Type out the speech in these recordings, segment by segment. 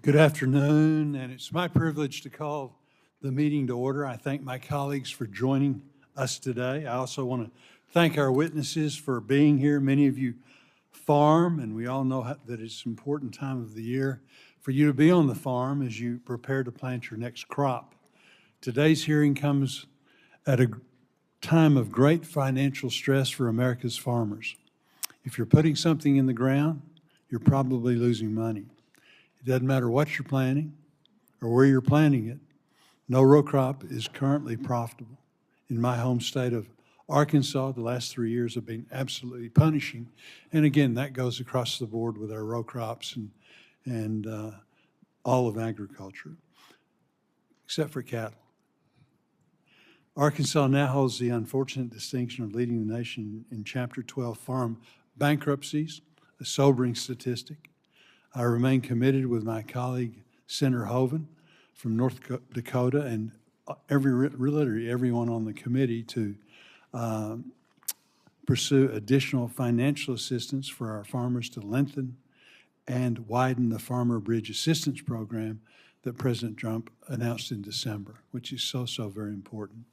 Good afternoon, and it's my privilege to call the meeting to order. I thank my colleagues for joining us today. I also want to thank our witnesses for being here. Many of you farm, and we all know that it's an important time of the year for you to be on the farm as you prepare to plant your next crop. Today's hearing comes at a time of great financial stress for America's farmers. If you're putting something in the ground, you're probably losing money. It doesn't matter what you're planting or where you're planting it. No row crop is currently profitable. In my home state of Arkansas, the last 3 years have been absolutely punishing. And again, that goes across the board with our row crops and all of agriculture, except for cattle. Arkansas now holds the unfortunate distinction of leading the nation in Chapter 12 farm bankruptcies, a sobering statistic. I remain committed with my colleague, Senator Hoeven from North Dakota, and literally everyone on the committee to pursue additional financial assistance for our farmers to lengthen and widen the Farmer Bridge Assistance Program that President Trump announced in December, which is so very important.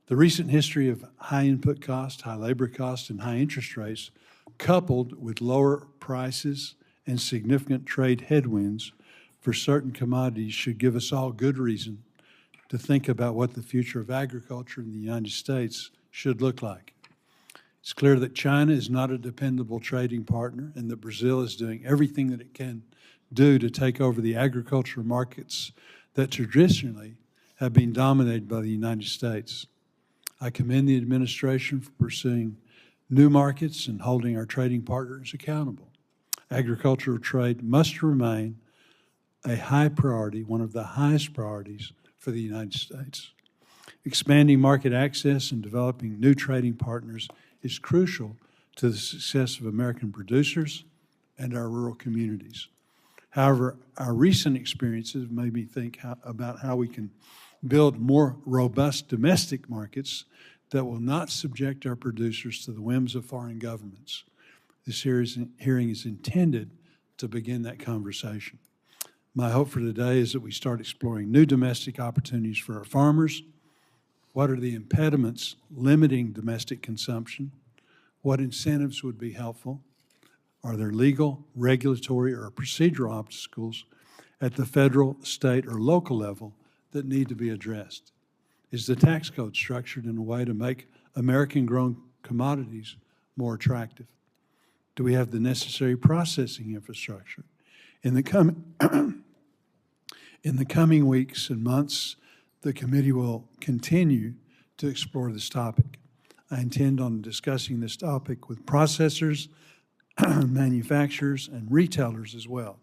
The recent history of high input costs, high labor costs, and high interest rates, coupled with lower prices and significant trade headwinds for certain commodities, should give us all good reason to think about what the future of agriculture in the United States should look like. It's clear that China is not a dependable trading partner and that Brazil is doing everything that it can do to take over the agricultural markets that traditionally have been dominated by the United States. I commend the administration for pursuing new markets and holding our trading partners accountable. Agricultural trade must remain a high priority, one of the highest priorities for the United States. Expanding market access and developing new trading partners is crucial to the success of American producers and our rural communities. However, our recent experiences made me think about how we can build more robust domestic markets that will not subject our producers to the whims of foreign governments. This hearing is intended to begin that conversation. My hope for today is that we start exploring new domestic opportunities for our farmers. What are the impediments limiting domestic consumption? What incentives would be helpful? Are there legal, regulatory, or procedural obstacles at the federal, state, or local level that need to be addressed? Is the tax code structured in a way to make American-grown commodities more attractive? Do we have the necessary processing infrastructure? In the coming weeks and months, the committee will continue to explore this topic. I intend on discussing this topic with processors, manufacturers, and retailers as well.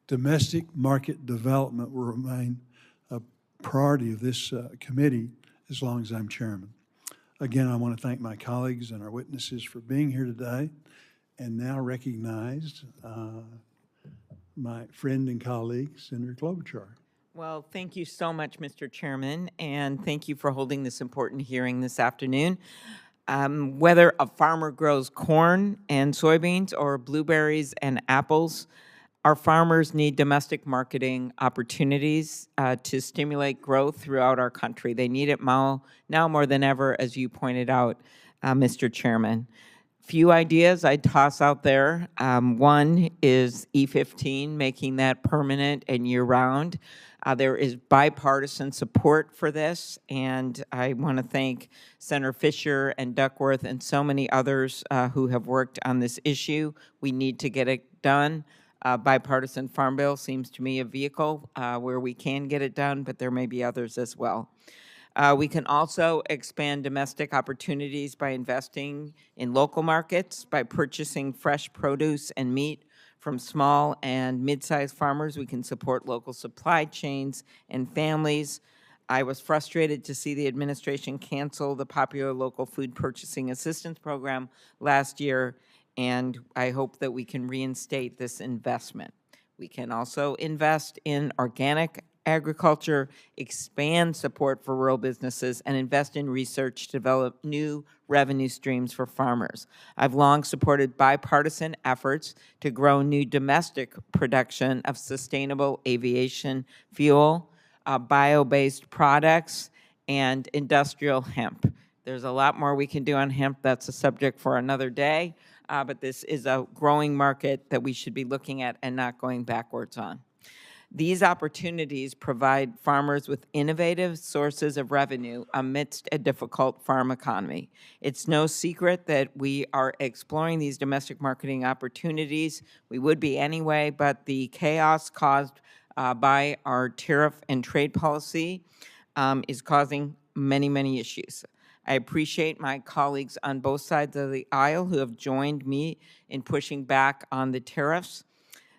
Domestic market development will remain a priority of this committee as long as I'm chairman. Again, I want to thank my colleagues and our witnesses for being here today, and now recognize my friend and colleague, Senator Klobuchar. Well, thank you so much, Mr. Chairman, and thank you for holding this important hearing this afternoon. Whether a farmer grows corn and soybeans or blueberries and apples, our farmers need domestic marketing opportunities to stimulate growth throughout our country. They need it now more than ever, as you pointed out, Mr. Chairman. Few ideas I'd toss out there. One is E15, making that permanent and year-round. There is bipartisan support for this, and I want to thank Senator Fisher and Duckworth and so many others who have worked on this issue. We need to get it done. Bipartisan Farm Bill seems to me a vehicle where we can get it done, but there may be others as well. We can also expand domestic opportunities by investing in local markets, by purchasing fresh produce and meat from small and mid-sized farmers. We can support local supply chains and families. I was frustrated to see the administration cancel the popular local food purchasing assistance program last year, and I hope that we can reinstate this investment. We can also invest in organic agriculture, expand support for rural businesses, and invest in research to develop new revenue streams for farmers. I've long supported bipartisan efforts to grow new domestic production of sustainable aviation fuel, bio-based products, and industrial hemp. There's a lot more we can do on hemp. That's a subject for another day, but this is a growing market that we should be looking at and not going backwards on. These opportunities provide farmers with innovative sources of revenue amidst a difficult farm economy. It's no secret that we are exploring these domestic marketing opportunities. We would be anyway, but the chaos caused by our tariff and trade policy is causing many, many issues. I appreciate my colleagues on both sides of the aisle who have joined me in pushing back on the tariffs.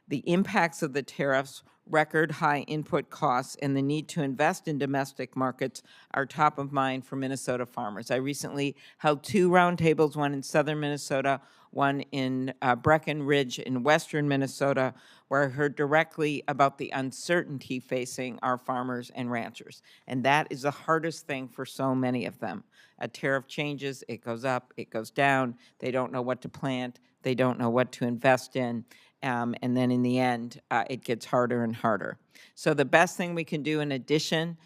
The impacts of the tariffs, record high input costs, and the need to invest in domestic markets are top of mind for Minnesota farmers. I recently held 2 roundtables, one in southern Minnesota, one in Breckenridge in western Minnesota, where I heard directly about the uncertainty facing our farmers and ranchers. And that is the hardest thing for so many of them. A tariff changes, it goes up, it goes down, they don't know what to plant, they don't know what to invest in. And then in the end, it gets harder and harder. So the best thing we can do in addition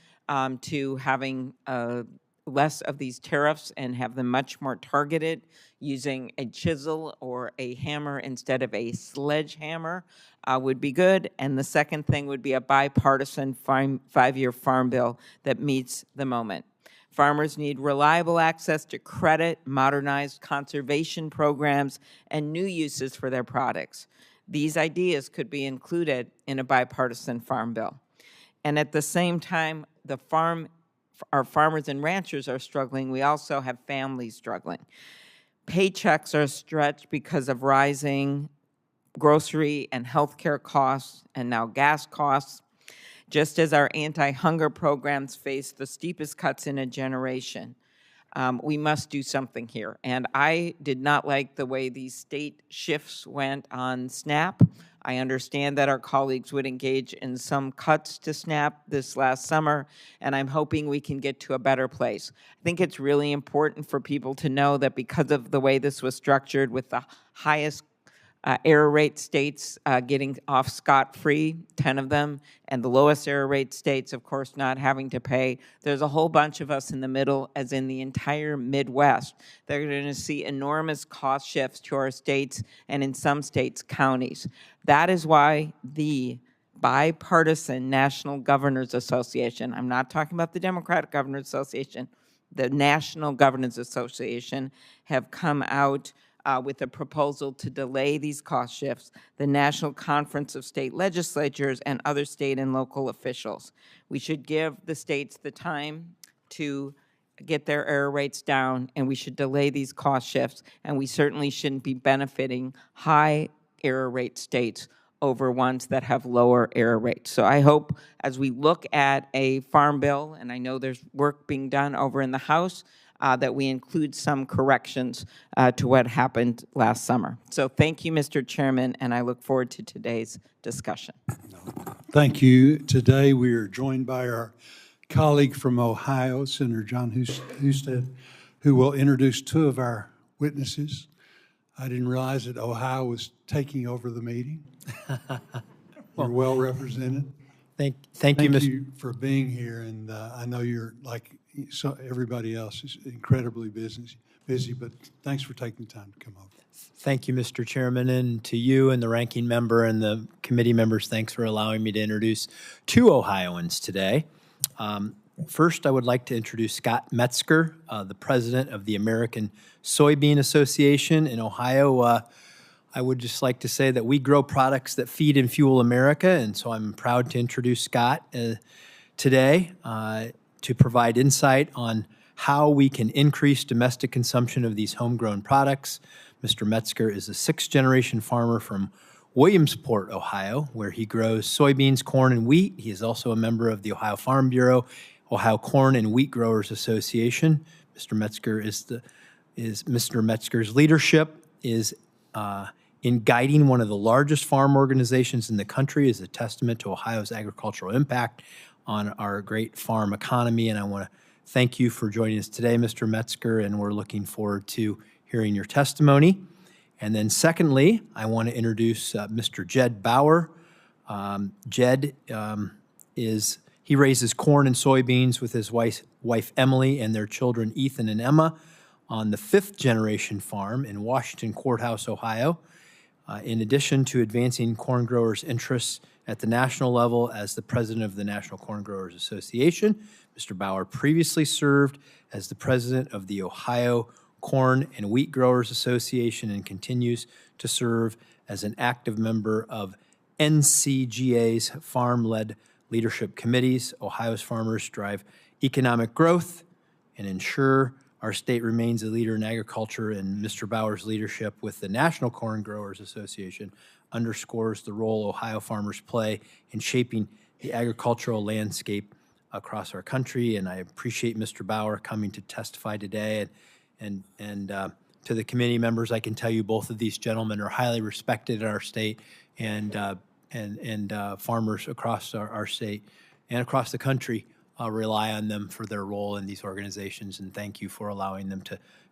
to having less of these tariffs and have them much more targeted using a chisel or a hammer instead of a sledgehammer would be good. And the second thing would be a bipartisan 5-year farm bill that meets the moment. Farmers need reliable access to credit, modernized conservation programs, and new uses for their products. These ideas could be included in a bipartisan farm bill. And at the same time, our farmers and ranchers are struggling. We also have families struggling. Paychecks are stretched because of rising grocery and healthcare costs and now gas costs, just as our anti-hunger programs face the steepest cuts in a generation. We must do something here. And I did not like the way these state shifts went on SNAP. I understand that our colleagues would engage in some cuts to SNAP this last summer, and I'm hoping we can get to a better place. I think it's really important for people to know that because of the way this was structured with the highest error rate states getting off scot-free, 10 of them, and the lowest error rate states, of course, not having to pay. There's a whole bunch of us in the middle, as in the entire Midwest, that are going to see enormous cost shifts to our states and in some states, counties. That is why the bipartisan National Governors Association, I'm not talking about the Democratic Governors Association, the National Governors Association have come out with a proposal to delay these cost shifts, the National Conference of State Legislatures and other state and local officials. We should give the states the time to get their error rates down, and we should delay these cost shifts, and we certainly shouldn't be benefiting high error rate states over ones that have lower error rates. So I hope as we look at a farm bill, and I know there's work being done over in the House, that we include some corrections to what happened last summer. So thank you, Mr. Chairman, and I look forward to today's discussion. Thank you. Today we are joined by our colleague from Ohio, Senator John Husted, who will introduce 2 of our witnesses. I didn't realize that Ohio was taking over the meeting. We're well represented. Thank you, Thank Mr. you for being here, and I know you're like everybody else is incredibly busy, but thanks for taking the time to come over. Thank you, Mr. Chairman, and to you and the ranking member and the committee members, thanks for allowing me to introduce 2 Ohioans today. First, I would like to introduce Scott Metzger, the president of the American Soybean Association in Ohio. I would just like to say that we grow products that feed and fuel America, and so I'm proud to introduce Scott today to provide insight on how we can increase domestic consumption of these homegrown products. Mr. Metzger is a 6th-generation farmer from Williamsport, Ohio, where he grows soybeans, corn, and wheat. He is also a member of the Ohio Farm Bureau, Ohio Corn and Wheat Growers Association. Mr. Metzger's leadership is in guiding one of the largest farm organizations in the country is a testament to Ohio's agricultural impact on our great farm economy. And I want to thank you for joining us today, Mr. Metzger, and we're looking forward to hearing your testimony. And then secondly, I want to introduce Mr. Jed Bower. Jed he raises corn and soybeans with his wife Emily and their children Ethan and Emma on the 5th generation farm in Washington Courthouse, Ohio. In addition to advancing corn growers' interests at the national level as the president of the National Corn Growers Association, Mr. Bower previously served as the president of the Ohio Corn and Wheat Growers Association and continues to serve as an active member of NCGA's farm-led leadership committees. Ohio's farmers drive economic growth and ensure our state remains a leader in agriculture, and Mr. Bower's leadership with the National Corn Growers Association underscores the role Ohio farmers play in shaping the agricultural landscape across our country. And I appreciate Mr. Bower coming to testify today. And to the committee members, I can tell you both of these gentlemen are highly respected in our state, and farmers across our state and across the country rely on them for their role in these organizations. And thank you for allowing them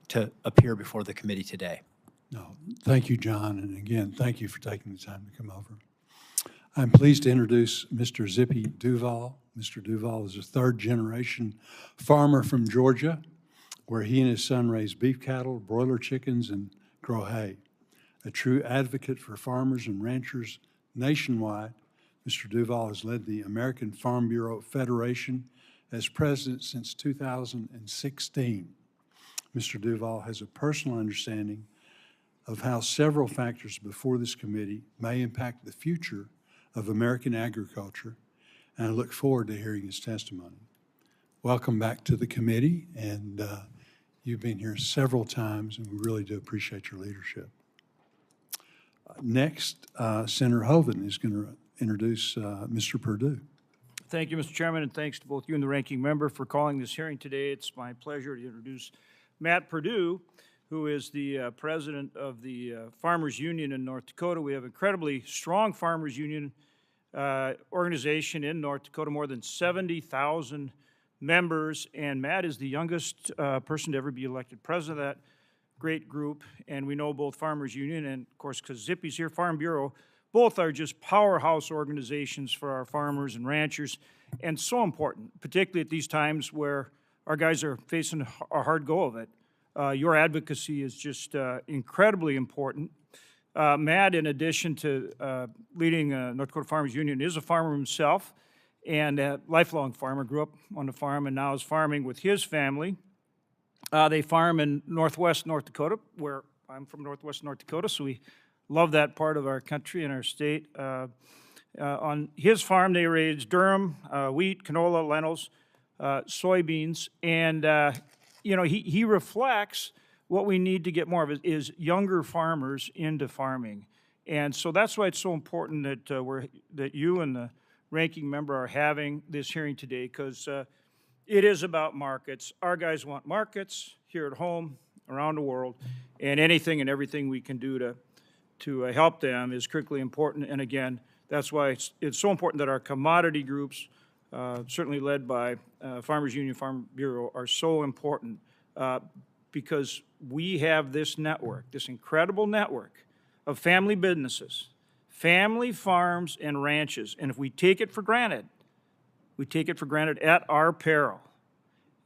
to appear before the committee today. No, thank you, John, and again, thank you for taking the time to come over. I'm pleased to introduce Mr. Zippy Duvall. Mr. Duvall is a third-generation farmer from Georgia, where he and his son raise beef cattle, broiler chickens, and grow hay. A true advocate for farmers and ranchers nationwide, Mr. Duvall has led the American Farm Bureau Federation as president since 2016. Mr. Duvall has a personal understanding of how several factors before this committee may impact the future of American agriculture, and I look forward to hearing his testimony. Welcome back to the committee, and you've been here several times, and we really do appreciate your leadership. Next, Senator Hoven is going to introduce Mr. Perdue. Thank you, Mr. Chairman, and thanks to both you and the ranking member for calling this hearing today. It's my pleasure to introduce Matt Perdue, who is the president of the Farmers Union in North Dakota. We have an incredibly strong Farmers Union organization in North Dakota, more than 70,000 members, and Matt is the youngest person to ever be elected president of that great group. And we know both Farmers Union and, of course, because Zippy's here, Farm Bureau, both are just powerhouse organizations for our farmers and ranchers, and so important, particularly at these times where our guys are facing a hard go of it. Your advocacy is just incredibly important. Matt, in addition to leading North Dakota Farmers Union, is a farmer himself and a lifelong farmer, grew up on the farm and now is farming with his family. They farm in northwest North Dakota, where I'm from northwest North Dakota, so we love that part of our country and our state. On his farm, they raise durum, wheat, canola, lentils, soybeans, and he reflects what we need to get more of is younger farmers into farming. And so that's why it's so important that you and the ranking member are having this hearing today, because it is about markets. Our guys want markets here at home, around the world, and anything and everything we can do to help them is critically important. And again, that's why it's so important that our commodity groups, certainly led by Farmers Union, Farm Bureau, are so important because we have this network, this incredible network of family businesses, family farms and ranches. And if we take it for granted, we take it for granted at our peril.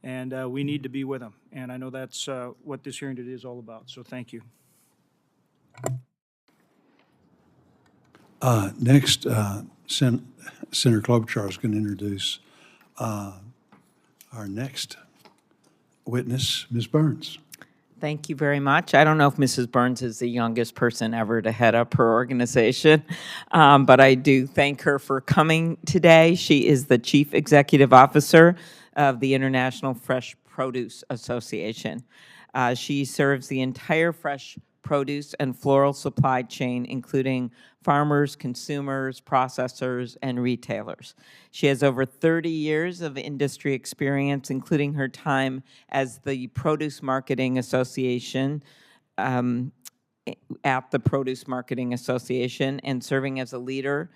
And we need to be with them. And I know that's what this hearing today is all about. So thank you. Next, Senator Klobuchar is going to introduce our next witness, Ms. Burns. Thank you very much. I don't know if Mrs. Burns is the youngest person ever to head up her organization, but I do thank her for coming today. She is the Chief Executive Officer of the International Fresh Produce Association. She serves the entire fresh produce and floral supply chain, including farmers, consumers, processors, and retailers. She has over 30 years of industry experience, including her time as the Produce Marketing Association, at the Produce Marketing Association, and serving as a leader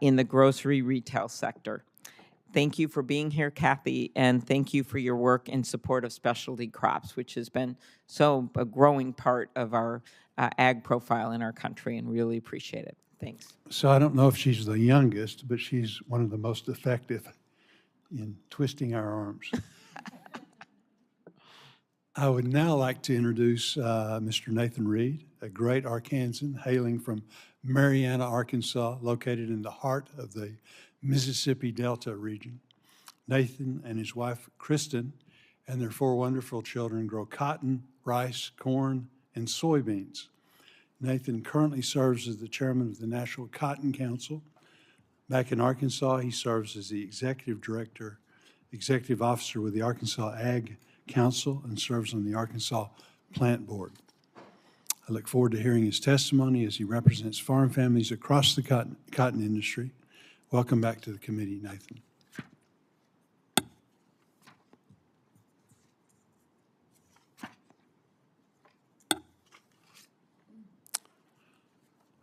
in the grocery retail sector. Thank you for being here, Kathy, and thank you for your work in support of specialty crops, which has been a growing part of our ag profile in our country, and really appreciate it. Thanks. So I don't know if she's the youngest, but she's one of the most effective in twisting our arms. I would now like to introduce Mr. Nathan Reed, a great Arkansan hailing from Marianna, Arkansas, located in the heart of the Mississippi Delta region. Nathan and his wife, Kristen, and their 4 wonderful children grow cotton, rice, corn, and soybeans. Nathan currently serves as the chairman of the National Cotton Council. Back in Arkansas, he serves as the executive officer with the Arkansas Ag Council and serves on the Arkansas Plant Board. I look forward to hearing his testimony as he represents farm families across the cotton industry. Welcome back to the committee, Nathan.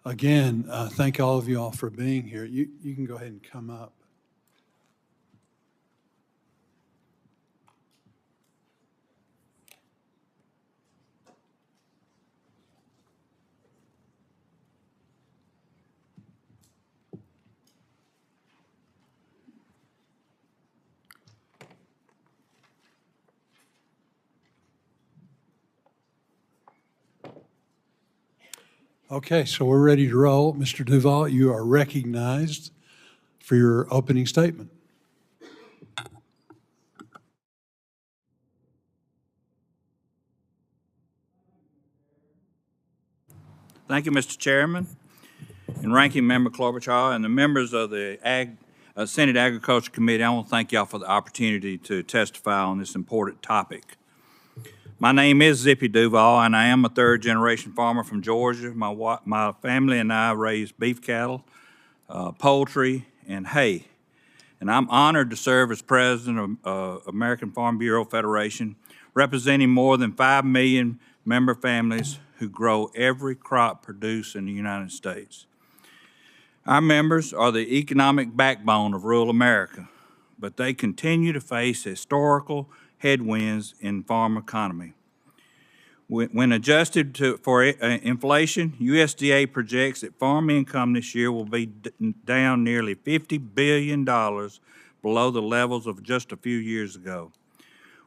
Again, thank all of you all for being here. You can go ahead and come up. Okay, so we're ready to roll. Mr. Duvall, you are recognized for your opening statement. Thank you, Mr. Chairman, and Ranking Member Klobuchar, and the members of the Senate Agriculture Committee. I want to thank y'all for the opportunity to testify on this important topic. My name is Zippy Duvall, and I am a third-generation farmer from Georgia. My family and I raise beef cattle, poultry, and hay. And I'm honored to serve as president of American Farm Bureau Federation, representing more than 5 million member families who grow every crop produced in the United States. Our members are the economic backbone of rural America, but they continue to face historical headwinds in farm economy. When adjusted for inflation, USDA projects that farm income this year will be down nearly $50 billion below the levels of just a few years ago.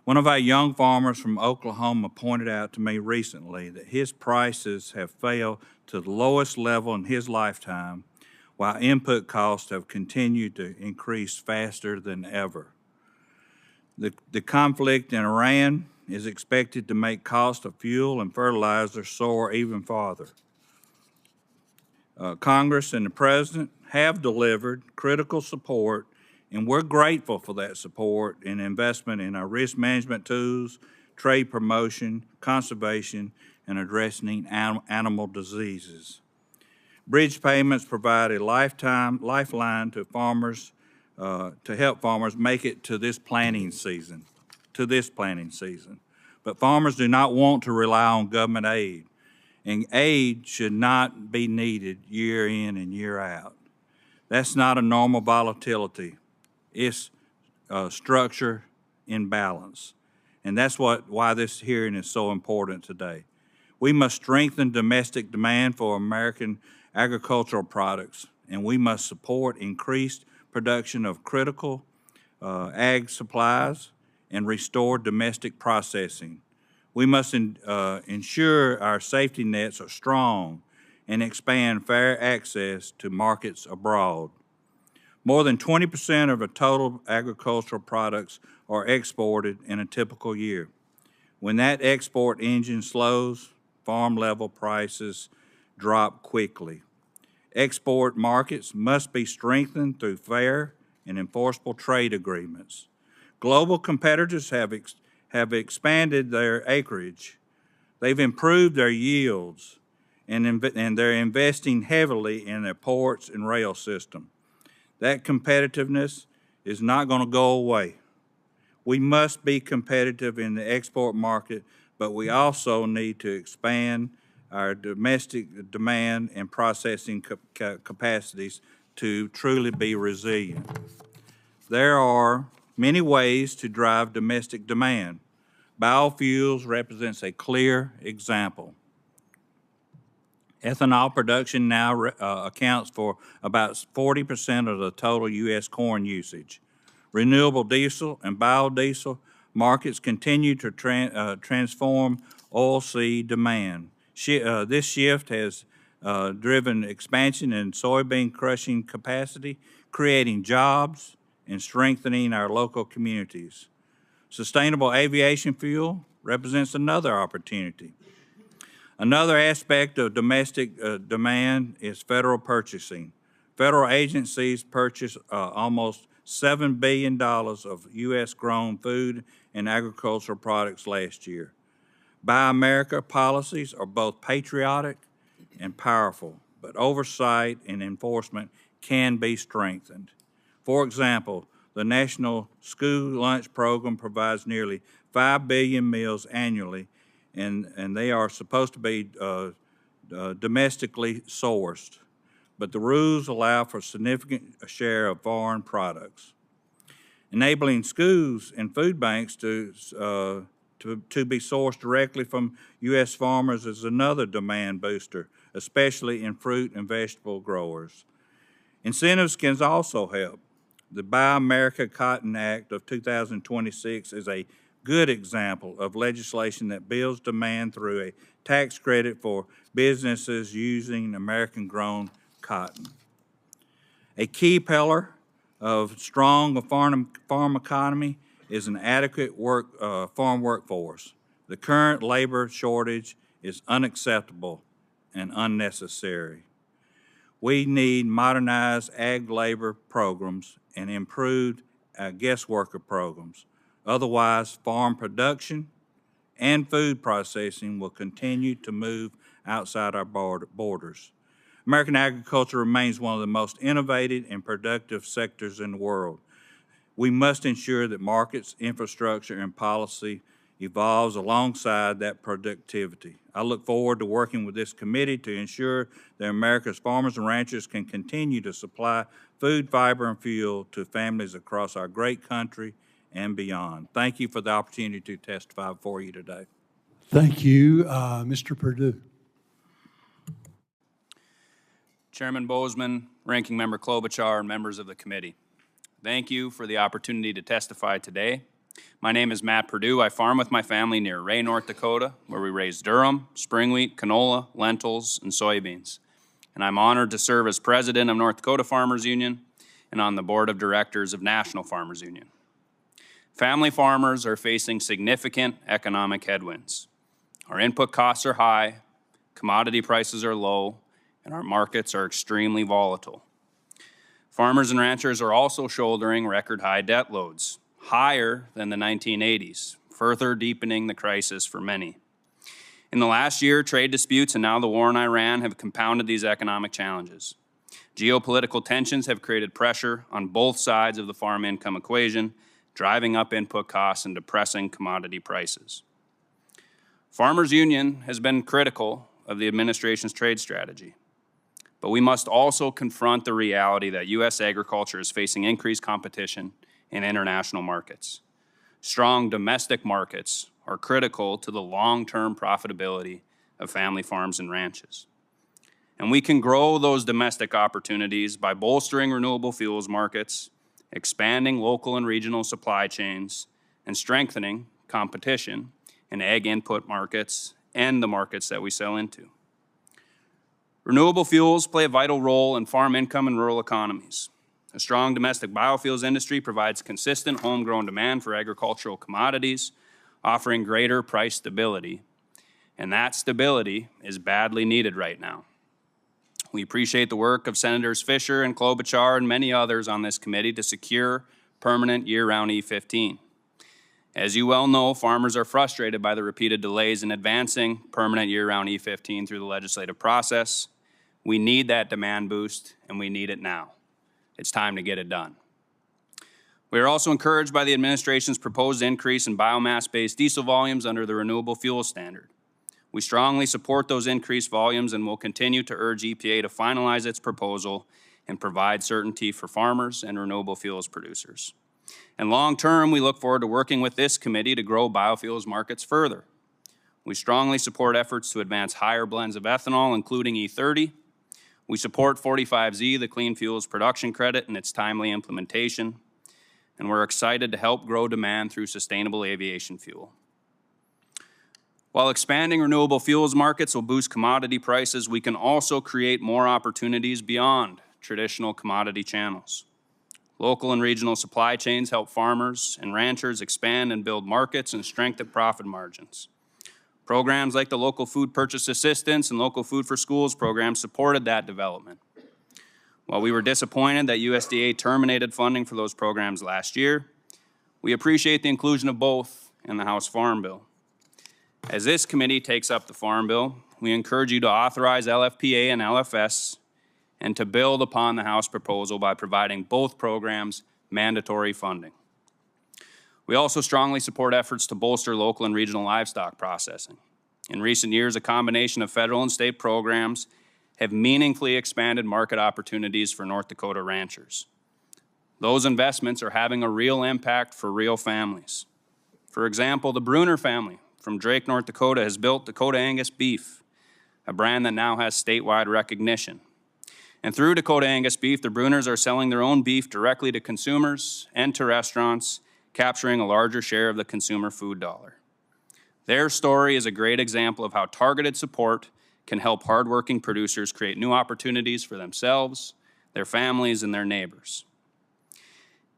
One of our young farmers from Oklahoma pointed out to me recently that his prices have fell to the lowest level in his lifetime, while input costs have continued to increase faster than ever. The conflict in Iran is expected to make cost of fuel and fertilizer soar even farther. Congress and the President have delivered critical support, and we're grateful for that support and investment in our risk management tools, trade promotion, conservation, and addressing animal diseases. Bridge payments provide a lifeline to farmers to help farmers make it to this planting season. But farmers do not want to rely on government aid, and aid should not be needed year in and year out. That's not a normal volatility. It's structure in balance, and that's why this hearing is so important today. We must strengthen domestic demand for American agricultural products, and we must support increased production of critical ag supplies and restore domestic processing. We must ensure our safety nets are strong and expand fair access to markets abroad. More than 20% of the total agricultural products are exported in a typical year. When that export engine slows, farm-level prices drop quickly. Export markets must be strengthened through fair and enforceable trade agreements. Global competitors have expanded their acreage. They've improved their yields, and they're investing heavily in their ports and rail system. That competitiveness is not going to go away. We must be competitive in the export market, but we also need to expand our domestic demand and processing capacities to truly be resilient. there are many ways to drive domestic demand. Biofuels represents a clear example. Ethanol production now accounts for about 40% of the total U.S. corn usage. Renewable diesel and biodiesel markets continue to transform oilseed demand. This shift has driven expansion in soybean crushing capacity, creating jobs and strengthening our local communities. Sustainable aviation fuel represents another opportunity. Another aspect of domestic demand is federal purchasing. Federal agencies purchase almost $7 billion of U.S.-grown food and agricultural products last year. Buy America policies are both patriotic and powerful, but oversight and enforcement can be strengthened. For example, the National School Lunch Program provides nearly 5 billion meals annually, and they are supposed to be domestically sourced, but the rules allow for a significant share of foreign products. Enabling schools and food banks to be sourced directly from U.S. farmers is another demand booster, especially in fruit and vegetable growers. Incentives can also help. The Buy America Cotton Act of 2026 is a good example of legislation that builds demand through a tax credit for businesses using American-grown cotton. A key pillar of strong farm economy is an adequate farm workforce. The current labor shortage is unacceptable and unnecessary. We need modernized ag labor programs and improved guest worker programs. Otherwise, farm production and food processing will continue to move outside our borders. American agriculture remains one of the most innovative and productive sectors in the world. We must ensure that markets, infrastructure, and policy evolves alongside that productivity. I look forward to working with this committee to ensure that America's farmers and ranchers can continue to supply food, fiber, and fuel to families across our great country and beyond. Thank you for the opportunity to testify before you today. Thank you. Mr. Perdue. Chairman Boozman, Ranking Member Klobuchar, and members of the committee. Thank you for the opportunity to testify today. My name is Matt Perdue. I farm with my family near Ray, North Dakota, where we raise durum, spring wheat, canola, lentils, and soybeans. And I'm honored to serve as president of North Dakota Farmers Union and on the board of directors of National Farmers Union. Family farmers are facing significant economic headwinds. Our input costs are high, commodity prices are low, and our markets are extremely volatile. Farmers and ranchers are also shouldering record high debt loads, higher than the 1980s, further deepening the crisis for many. In the last year, trade disputes and now the war in Iran have compounded these economic challenges. Geopolitical tensions have created pressure on both sides of the farm income equation, driving up input costs and depressing commodity prices. Farmers Union has been critical of the administration's trade strategy, but we must also confront the reality that U.S. agriculture is facing increased competition in international markets. Strong domestic markets are critical to the long-term profitability of family farms and ranches. And we can grow those domestic opportunities by bolstering renewable fuels markets, expanding local and regional supply chains, and strengthening competition in ag input markets and the markets that we sell into. Renewable fuels play a vital role in farm income and rural economies. A strong domestic biofuels industry provides consistent homegrown demand for agricultural commodities, offering greater price stability. And that stability is badly needed right now. We appreciate the work of Senators Fisher and Klobuchar and many others on this committee to secure permanent year-round E15. As you well know, farmers are frustrated by the repeated delays in advancing permanent year-round E15 through the legislative process. We need that demand boost, and we need it now. It's time to get it done. We are also encouraged by the administration's proposed increase in biomass-based diesel volumes under the Renewable Fuel Standard. We strongly support those increased volumes and will continue to urge EPA to finalize its proposal and provide certainty for farmers and renewable fuels producers. And long-term, we look forward to working with this committee to grow biofuels markets further. We strongly support efforts to advance higher blends of ethanol, including E30. We support 45Z, the Clean Fuels Production Credit, and its timely implementation. And we're excited to help grow demand through sustainable aviation fuel. While expanding renewable fuels markets will boost commodity prices, we can also create more opportunities beyond traditional commodity channels. Local and regional supply chains help farmers and ranchers expand and build markets and strengthen profit margins. Programs like the Local Food Purchase Assistance and Local Food for Schools programs supported that development. While we were disappointed that USDA terminated funding for those programs last year, we appreciate the inclusion of both in the House Farm Bill. As this committee takes up the Farm Bill, we encourage you to authorize LFPA and LFS and to build upon the House proposal by providing both programs mandatory funding. We also strongly support efforts to bolster local and regional livestock processing. In recent years, a combination of federal and state programs have meaningfully expanded market opportunities for North Dakota ranchers. Those investments are having a real impact for real families. For example, the Bruner family from Drake, North Dakota has built Dakota Angus beef, a brand that now has statewide recognition. And through Dakota Angus beef, the Bruners are selling their own beef directly to consumers and to restaurants, capturing a larger share of the consumer food dollar. Their story is a great example of how targeted support can help hardworking producers create new opportunities for themselves, their families, and their neighbors.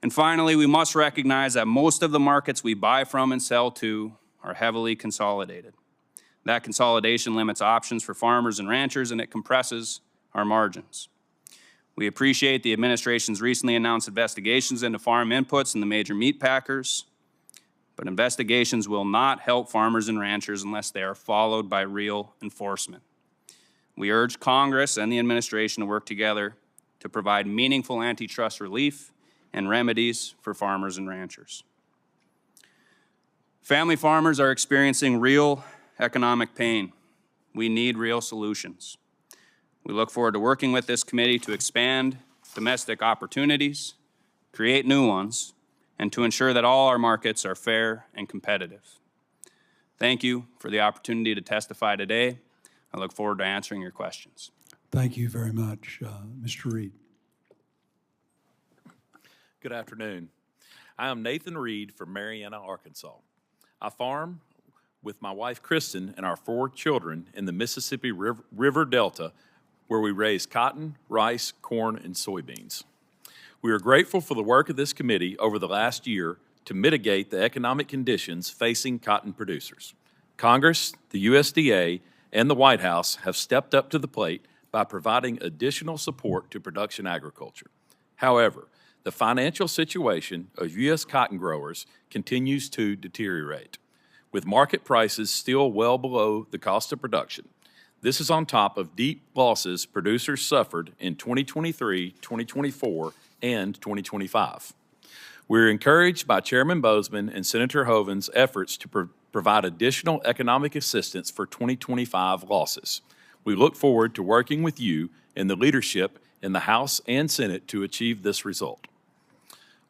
And finally, we must recognize that most of the markets we buy from and sell to are heavily consolidated. That consolidation limits options for farmers and ranchers, and it compresses our margins. We appreciate the administration's recently announced investigations into farm inputs and the major meat packers, but investigations will not help farmers and ranchers unless they are followed by real enforcement. We urge Congress and the administration to work together to provide meaningful antitrust relief and remedies for farmers and ranchers. Family farmers are experiencing real economic pain. We need real solutions. We look forward to working with this committee to expand domestic opportunities, create new ones, and to ensure that all our markets are fair and competitive. Thank you for the opportunity to testify today. I look forward to answering your questions. Thank you very much, Mr. Reed. Good afternoon. I am Nathan Reed from Marianna, Arkansas. I farm with my wife, Kristen, and our 4 children in the Mississippi River Delta, where we raise cotton, rice, corn, and soybeans. We are grateful for the work of this committee over the last year to mitigate the economic conditions facing cotton producers. Congress, the USDA, and the White House have stepped up to the plate by providing additional support to production agriculture. However, the financial situation of U.S. cotton growers continues to deteriorate, with market prices still well below the cost of production. This is on top of deep losses producers suffered in 2023, 2024, and 2025. We're encouraged by Chairman Boozman and Senator Hovind's efforts to provide additional economic assistance for 2025 losses. We look forward to working with you and the leadership in the House and Senate to achieve this result.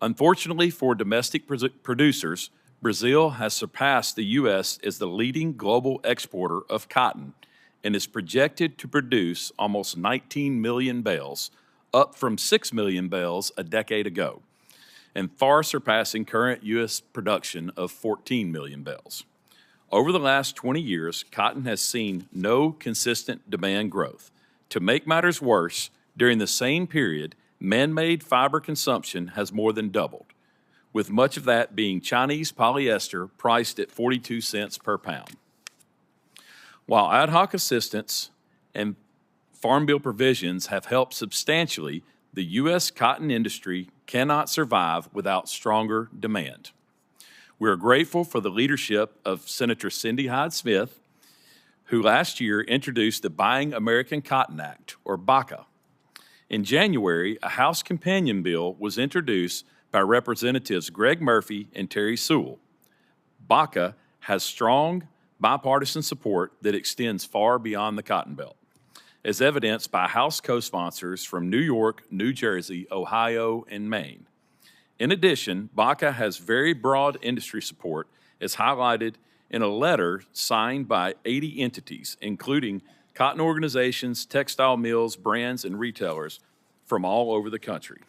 Unfortunately for domestic producers, Brazil has surpassed the U.S. as the leading global exporter of cotton and is projected to produce almost 19 million bales, up from 6 million bales a decade ago, and far surpassing current U.S. production of 14 million bales. Over the last 20 years, cotton has seen no consistent demand growth. To make matters worse, during the same period, man-made fiber consumption has more than doubled, with much of that being Chinese polyester priced at 42 cents per pound. While ad hoc assistance and Farm Bill provisions have helped substantially, the U.S. cotton industry cannot survive without stronger demand. We are grateful for the leadership of Senator Cindy Hyde-Smith, who last year introduced the Buying American Cotton Act, or BACA. In January, a House companion bill was introduced by Representatives Greg Murphy and Terry Sewell. BACA has strong bipartisan support that extends far beyond the Cotton Belt. as evidenced by House co-sponsors from New York, New Jersey, Ohio, and Maine. In addition, BACA has very broad industry support, as highlighted in a letter signed by 80 entities, including cotton organizations, textile mills, brands, and retailers from all over the country.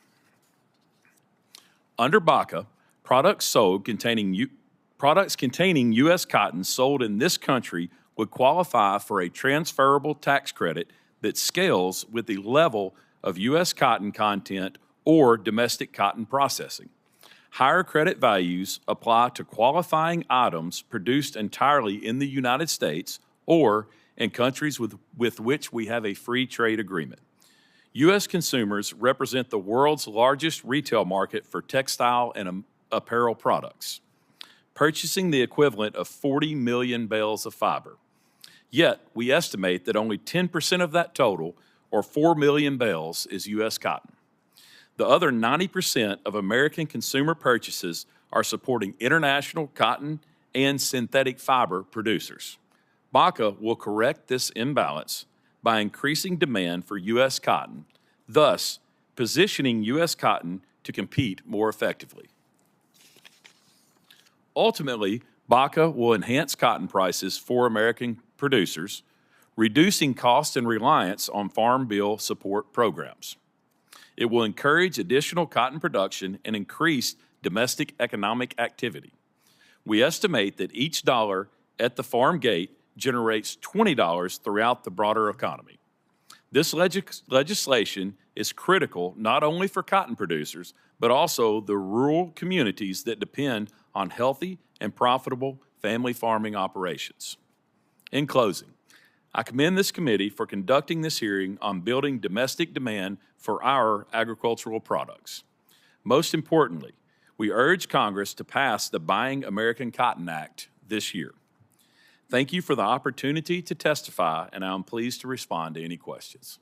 Under BACA, products containing U.S. cotton sold in this country would qualify for a transferable tax credit that scales with the level of U.S. cotton content or domestic cotton processing. Higher credit values apply to qualifying items produced entirely in the United States or in countries with which we have a free trade agreement. U.S. consumers represent the world's largest retail market for textile and apparel products, purchasing the equivalent of 40 million bales of fiber. Yet, we estimate that only 10% of that total, or 4 million bales, is U.S. cotton. The other 90% of American consumer purchases are supporting international cotton and synthetic fiber producers. BACA will correct this imbalance by increasing demand for U.S. cotton, thus positioning U.S. cotton to compete more effectively. Ultimately, BACA will enhance cotton prices for American producers, reducing cost and reliance on Farm Bill support programs. It will encourage additional cotton production and increase domestic economic activity. We estimate that each dollar at the farm gate generates $20 throughout the broader economy. This legislation is critical not only for cotton producers, but also the rural communities that depend on healthy and profitable family farming operations. In closing, I commend this committee for conducting this hearing on building domestic demand for our agricultural products. Most importantly, we urge Congress to pass the Buying American Cotton Act this year. Thank you for the opportunity to testify, and I'm pleased to respond to any questions.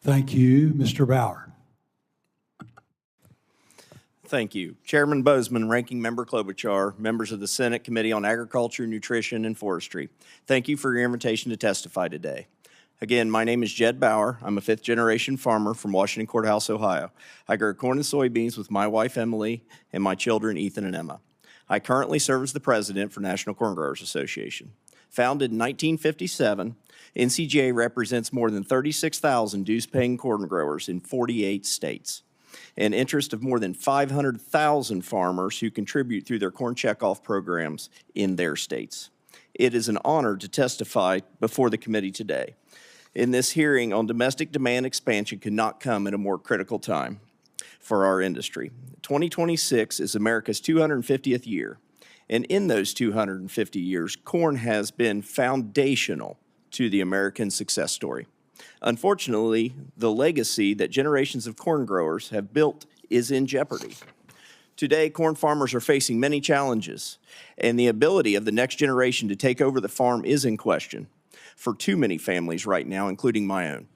Thank you, Mr. Bower. Thank you. Chairman Boozman, Ranking Member Klobuchar, members of the Senate Committee on Agriculture, Nutrition, and Forestry. Thank you for your invitation to testify today. Again, my name is Jed Bower. I'm a fifth-generation farmer from Washington Courthouse, Ohio. I grow corn and soybeans with my wife, Emily, and my children, Ethan and Emma. I currently serve as the president for National Corn Growers Association. Founded in 1957, NCGA represents more than 36,000 dues-paying corn growers in 48 states. An interest of more than 500,000 farmers who contribute through their corn checkoff programs in their states. It is an honor to testify before the committee today. In this hearing on domestic demand expansion could not come at a more critical time for our industry. 2026 is America's 250th year, and in those 250 years, corn has been foundational to the American success story. Unfortunately, the legacy that generations of corn growers have built is in jeopardy. Today, corn farmers are facing many challenges, and the ability of the next generation to take over the farm is in question for too many families right now, including my own.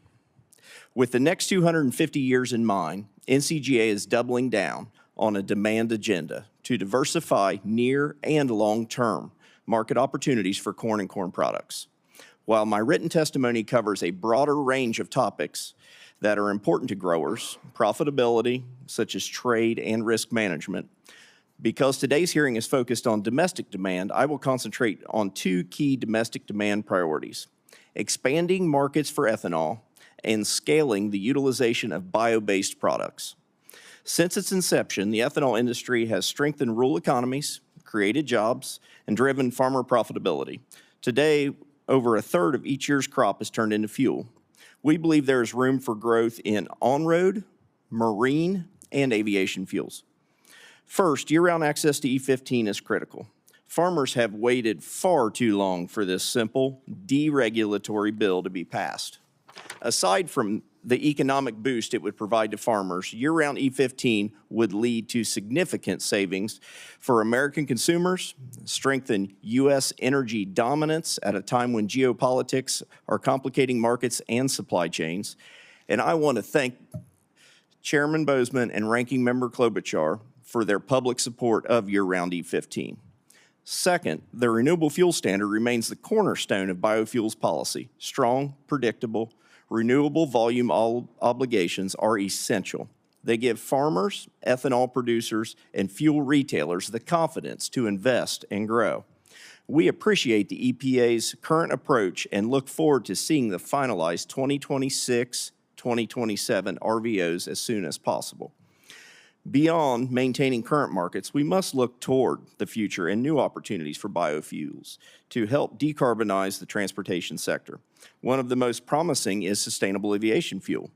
With the next 250 years in mind, NCGA is doubling down on a demand agenda to diversify near and long-term market opportunities for corn and corn products. While my written testimony covers a broader range of topics that are important to growers, profitability, such as trade and risk management, because today's hearing is focused on domestic demand, I will concentrate on two key domestic demand priorities: expanding markets for ethanol and scaling the utilization of bio-based products. Since its inception, the ethanol industry has strengthened rural economies, created jobs, and driven farmer profitability. Today, over a third of each year's crop is turned into fuel. We believe there is room for growth in on-road, marine, and aviation fuels. First, year-round access to E15 is critical. Farmers have waited far too long for this simple, deregulatory bill to be passed. Aside from the economic boost it would provide to farmers, year-round E15 would lead to significant savings for American consumers, strengthen U.S. energy dominance at a time when geopolitics are complicating markets and supply chains. And I want to thank Chairman Boozman and Ranking Member Klobuchar for their public support of year-round E15. Second, the renewable fuel standard remains the cornerstone of biofuels policy. Strong, predictable, renewable volume obligations are essential. They give farmers, ethanol producers, and fuel retailers the confidence to invest and grow. We appreciate the EPA's current approach and look forward to seeing the finalized 2026-2027 RVOs as soon as possible. Beyond maintaining current markets, we must look toward the future and new opportunities for biofuels to help decarbonize the transportation sector. One of the most promising is sustainable aviation fuel.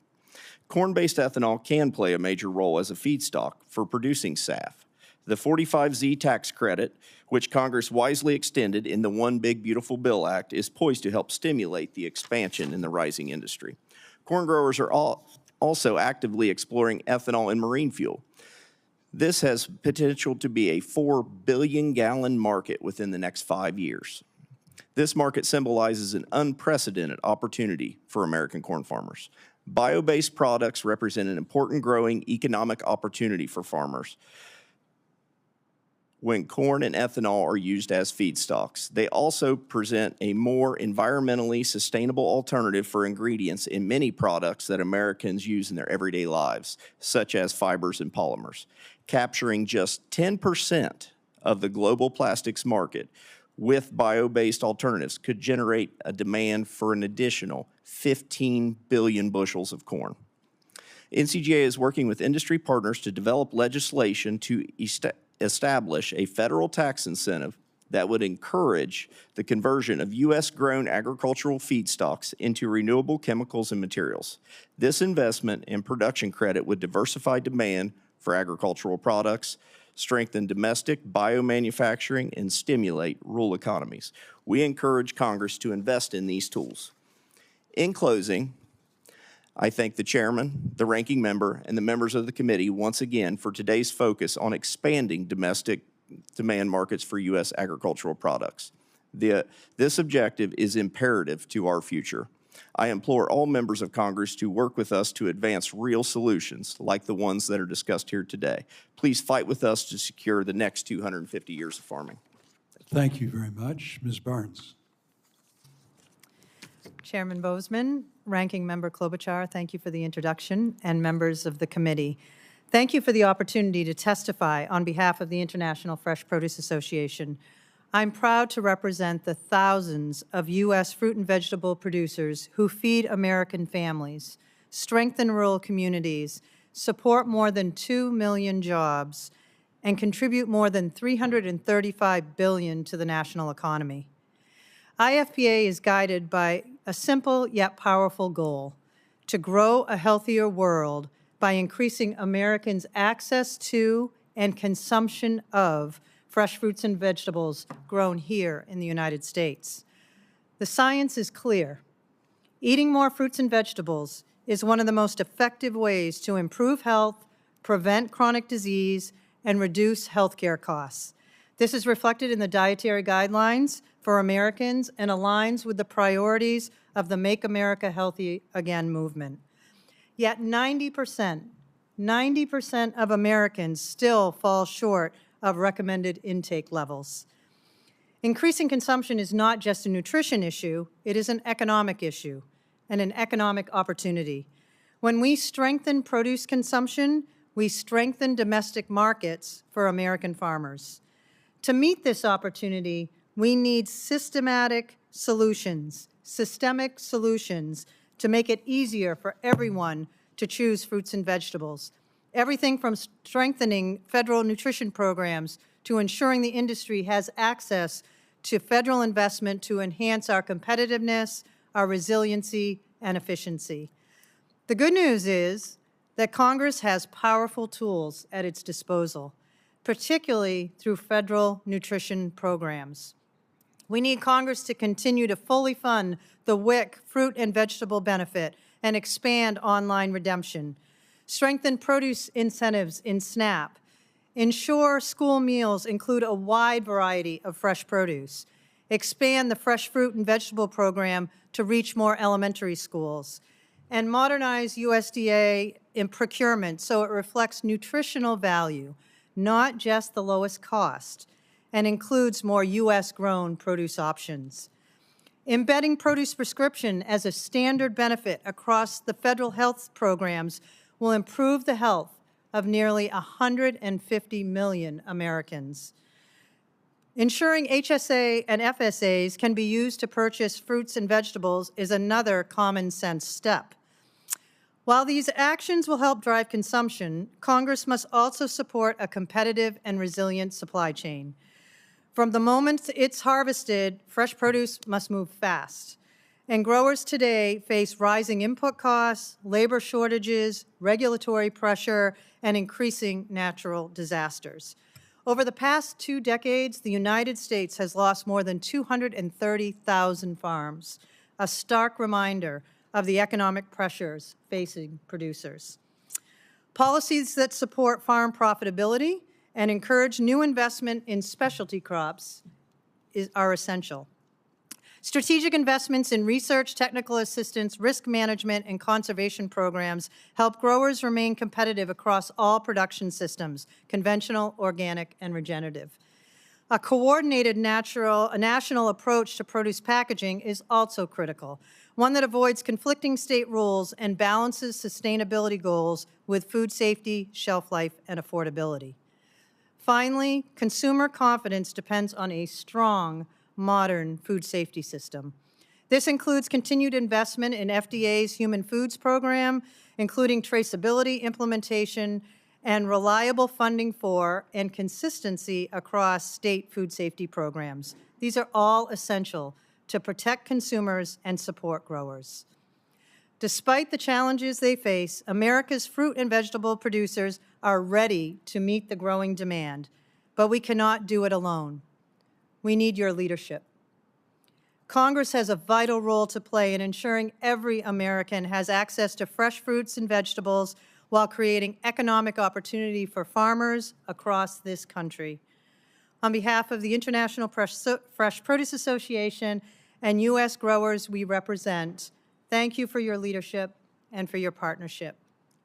Corn-based ethanol can play a major role as a feedstock for producing SAF. The 45Z tax credit, which Congress wisely extended in the One Big Beautiful Bill Act, is poised to help stimulate the expansion in the rising industry. Corn growers are also actively exploring ethanol in marine fuel. This has potential to be a 4 billion gallon market within the next 5 years. This market symbolizes an unprecedented opportunity for American corn farmers. Bio-based products represent an important growing economic opportunity for farmers. When corn and ethanol are used as feedstocks, they also present a more environmentally sustainable alternative for ingredients in many products that Americans use in their everyday lives, such as fibers and polymers. Capturing just 10% of the global plastics market with bio-based alternatives could generate a demand for an additional 15 billion bushels of corn. NCGA is working with industry partners to develop legislation to establish a federal tax incentive that would encourage the conversion of U.S.-grown agricultural feedstocks into renewable chemicals and materials. This investment in production credit would diversify demand for agricultural products, strengthen domestic biomanufacturing, and stimulate rural economies. We encourage Congress to invest in these tools. In closing, I thank the chairman, the ranking member, and the members of the committee once again for today's focus on expanding domestic demand markets for U.S. agricultural products. This objective is imperative to our future. I implore all members of Congress to work with us to advance real solutions like the ones that are discussed here today. Please fight with us to secure the next 250 years of farming. Thank you very much. Ms. Barnes. Chairman Boozman, Ranking Member Klobuchar, thank you for the introduction, and members of the committee. Thank you for the opportunity to testify on behalf of the International Fresh Produce Association. I'm proud to represent the thousands of U.S. fruit and vegetable producers who feed American families, strengthen rural communities, support more than 2 million jobs, and contribute more than $335 billion to the national economy. IFPA is guided by a simple yet powerful goal: to grow a healthier world by increasing Americans' access to and consumption of fresh fruits and vegetables grown here in the United States. The science is clear. Eating more fruits and vegetables is one of the most effective ways to improve health, prevent chronic disease, and reduce healthcare costs. This is reflected in the dietary guidelines for Americans and aligns with the priorities of the Make America Healthy Again movement. Yet 90% of Americans still fall short of recommended intake levels. Increasing consumption is not just a nutrition issue, it is an economic issue and an economic opportunity. When we strengthen produce consumption, we strengthen domestic markets for American farmers. To meet this opportunity, we need systemic solutions to make it easier for everyone to choose fruits and vegetables. Everything from strengthening federal nutrition programs to ensuring the industry has access to federal investment to enhance our competitiveness, our resiliency, and efficiency. The good news is that Congress has powerful tools at its disposal, particularly through federal nutrition programs. We need Congress to continue to fully fund the WIC fruit and vegetable benefit and expand online redemption, strengthen produce incentives in SNAP, ensure school meals include a wide variety of fresh produce, expand the fresh fruit and vegetable program to reach more elementary schools, and modernize USDA in procurement so it reflects nutritional value, not just the lowest cost, and includes more U.S.-grown produce options. Embedding produce prescription as a standard benefit across the federal health programs will improve the health of nearly 150 million Americans. Ensuring HSA and FSAs can be used to purchase fruits and vegetables is another common sense step. While these actions will help drive consumption, Congress must also support a competitive and resilient supply chain. From the moment it's harvested, fresh produce must move fast. And growers today face rising input costs, labor shortages, regulatory pressure, and increasing natural disasters. Over the past 2 decades, the United States has lost more than 230,000 farms, a stark reminder of the economic pressures facing producers. Policies that support farm profitability and encourage new investment in specialty crops are essential. Strategic investments in research, technical assistance, risk management, and conservation programs help growers remain competitive across all production systems, conventional, organic, and regenerative. A coordinated national approach to produce packaging is also critical, one that avoids conflicting state rules and balances sustainability goals with food safety, shelf life, and affordability. Finally, consumer confidence depends on a strong, modern food safety system. This includes continued investment in FDA's Human Foods Program, including traceability, implementation, and reliable funding for and consistency across state food safety programs. These are all essential to protect consumers and support growers. Despite the challenges they face, America's fruit and vegetable producers are ready to meet the growing demand, but we cannot do it alone. We need your leadership. Congress has a vital role to play in ensuring every American has access to fresh fruits and vegetables while creating economic opportunity for farmers across this country. On behalf of the International Fresh Produce Association and U.S. growers we represent, thank you for your leadership and for your partnership,